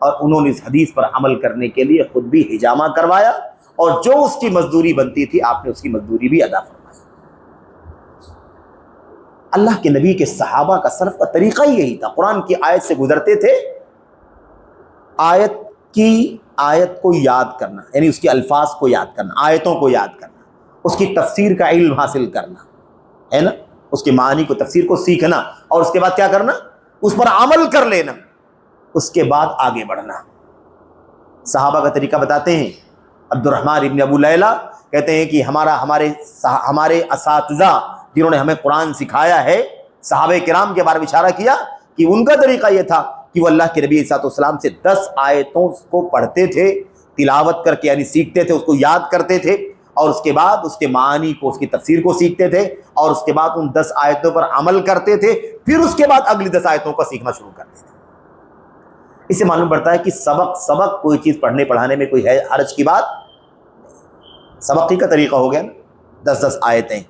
اور انہوں نے اس حدیث پر عمل کرنے کے لیے خود بھی حجامہ کروایا، اور جو اس کی مزدوری بنتی تھی آپ نے اس کی مزدوری بھی ادا فرمائی. اللہ کے نبی کے صحابہ کا سلف کا طریقہ ہی یہی تھا. قرآن کی آیت سے گزرتے تھے، آیت کو یاد کرنا، یعنی اس کے الفاظ کو یاد کرنا، آیتوں کو یاد کرنا، اس کی تفسیر کا علم حاصل کرنا ہے نا، اس کے معنی کو، تفسیر کو سیکھنا، اور اس کے بعد کیا کرنا، اس پر عمل کر لینا، اس کے بعد آگے بڑھنا. صحابہ کا طریقہ بتاتے ہیں. عبد الرحمن ابن ابو لیلہ کہتے ہیں کہ ہمارے اساتذہ جنہوں نے ہمیں قرآن سکھایا ہے، صحابہ کرام کے بارے میں اشارہ کیا کہ ان کا طریقہ یہ تھا کہ وہ اللہ کے نبی صلی اللہ علیہ وسلم سے 10 آیتوں کو پڑھتے تھے، تلاوت کر کے، یعنی سیکھتے تھے، اس کو یاد کرتے تھے، اور اس کے بعد اس کے معنی کو، اس کی تفسیر کو سیکھتے تھے، اور اس کے بعد ان 10 آیتوں پر عمل کرتے تھے، پھر اس کے بعد اگلی 10 آیتوں کا سیکھنا شروع کرتے تھے. اس سے معلوم پڑتا ہے کہ سبق کوئی چیز پڑھنے پڑھانے میں کوئی ہے حرج کی بات. سبق ہی کا طریقہ ہو گیا نا، 10 آیتیں،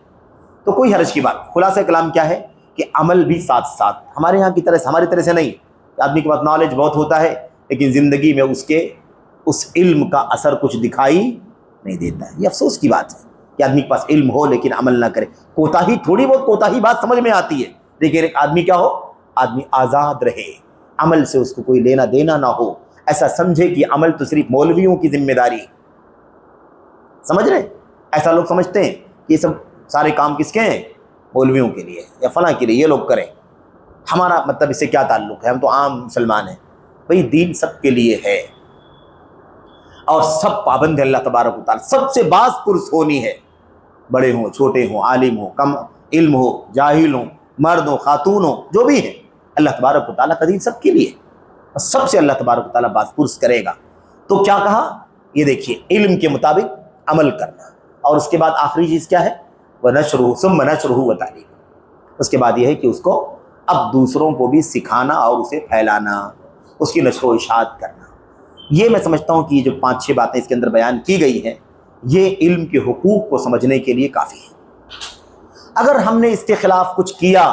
تو کوئی حرج کی بات. خلاصہ کلام کیا ہے کہ عمل بھی ساتھ ساتھ، ہمارے یہاں کی طرح سے، ہماری طرح سے نہیں. آدمی کے پاس نالج بہت ہوتا ہے لیکن زندگی میں اس علم کا اثر کچھ دکھائی نہیں دیتا ہے. یہ افسوس کی بات ہے کہ آدمی کے پاس علم ہو لیکن عمل نہ کرے. کوتاہی، تھوڑی بہت کوتاہی بات سمجھ میں آتی ہے، لیکن ایک آدمی کیا ہو، آدمی آزاد رہے، عمل سے اس کو کوئی لینا دینا نہ ہو. ایسا سمجھے کہ عمل تو صرف مولویوں کی ذمہ داری. سمجھ رہے؟ ایسا لوگ سمجھتے ہیں کہ یہ سب سارے کام کس کے ہیں، مولویوں کے لیے یا فلاں کے لیے، یہ لوگ کریں، ہمارا مطلب اس سے کیا تعلق ہے، ہم تو عام مسلمان ہیں. بھئی دین سب کے لیے ہے اور سب پابند ہے اللہ تبارک و تعالیٰ. سب سے باز پرس ہونی ہے، بڑے ہوں چھوٹے ہوں، عالم ہوں کم علم ہو، جاہل ہوں، مرد ہوں خاتون ہوں، جو بھی ہیں، اللہ تبارک و تعالیٰ کا دین سب کے لیے، سب سے اللہ تبارک و تعالیٰ باز پرس کرے گا. تو کیا کہا، یہ دیکھیے، علم کے مطابق عمل کرنا، اور اس کے بعد آخری چیز کیا ہے، وَنَشْرُهُ ثُمَّ نَشْرُهُ وَتَعْلِيمُ. اس کے بعد یہ ہے کہ اس کو اب دوسروں کو بھی سکھانا اور اسے پھیلانا، اس کی نشر و اشاعت کرنا. یہ میں سمجھتا ہوں کہ یہ جو 5-6 باتیں اس کے اندر بیان کی گئی ہیں، یہ علم کے حقوق کو سمجھنے کے لیے کافی ہے. اگر ہم نے اس کے خلاف کچھ کیا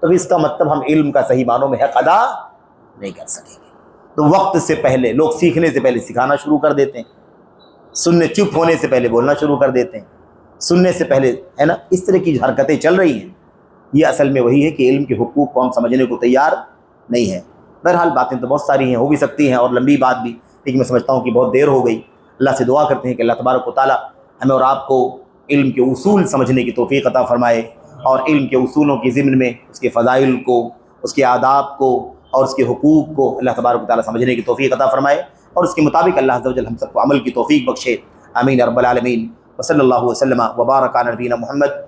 تو اس کا مطلب ہم علم کا صحیح معنوں میں حق ادا نہیں کر سکیں گے. تو وقت سے پہلے لوگ سیکھنے سے پہلے سکھانا شروع کر دیتے ہیں، سننے، چپ ہونے سے پہلے بولنا شروع کر دیتے ہیں، سننے سے پہلے، ہے نا، اس طرح کی حرکتیں چل رہی ہیں. یہ اصل میں وہی ہے کہ علم کے حقوق کو ہم سمجھنے کو تیار نہیں ہیں. بہرحال باتیں تو بہت ساری ہیں، ہو بھی سکتی ہیں اور لمبی بات بھی، لیکن میں سمجھتا ہوں کہ بہت دیر ہو گئی. اللہ سے دعا کرتے ہیں کہ اللہ تبارک و تعالیٰ ہمیں اور آپ کو علم کے اصول سمجھنے کی توفیق عطا فرمائے، اور علم کے اصولوں کی ضمن میں اس کے فضائل کو، اس کے آداب کو اور اس کے حقوق کو اللہ تبارک و تعالیٰ سمجھنے کی توفیق عطا فرمائے، اور اس کے مطابق اللہ عز و جل ہم سب کو عمل کی توفیق بخشے. آمین رب العالمین. وصلی اللہ وسلم وبارک علی نبینا محمد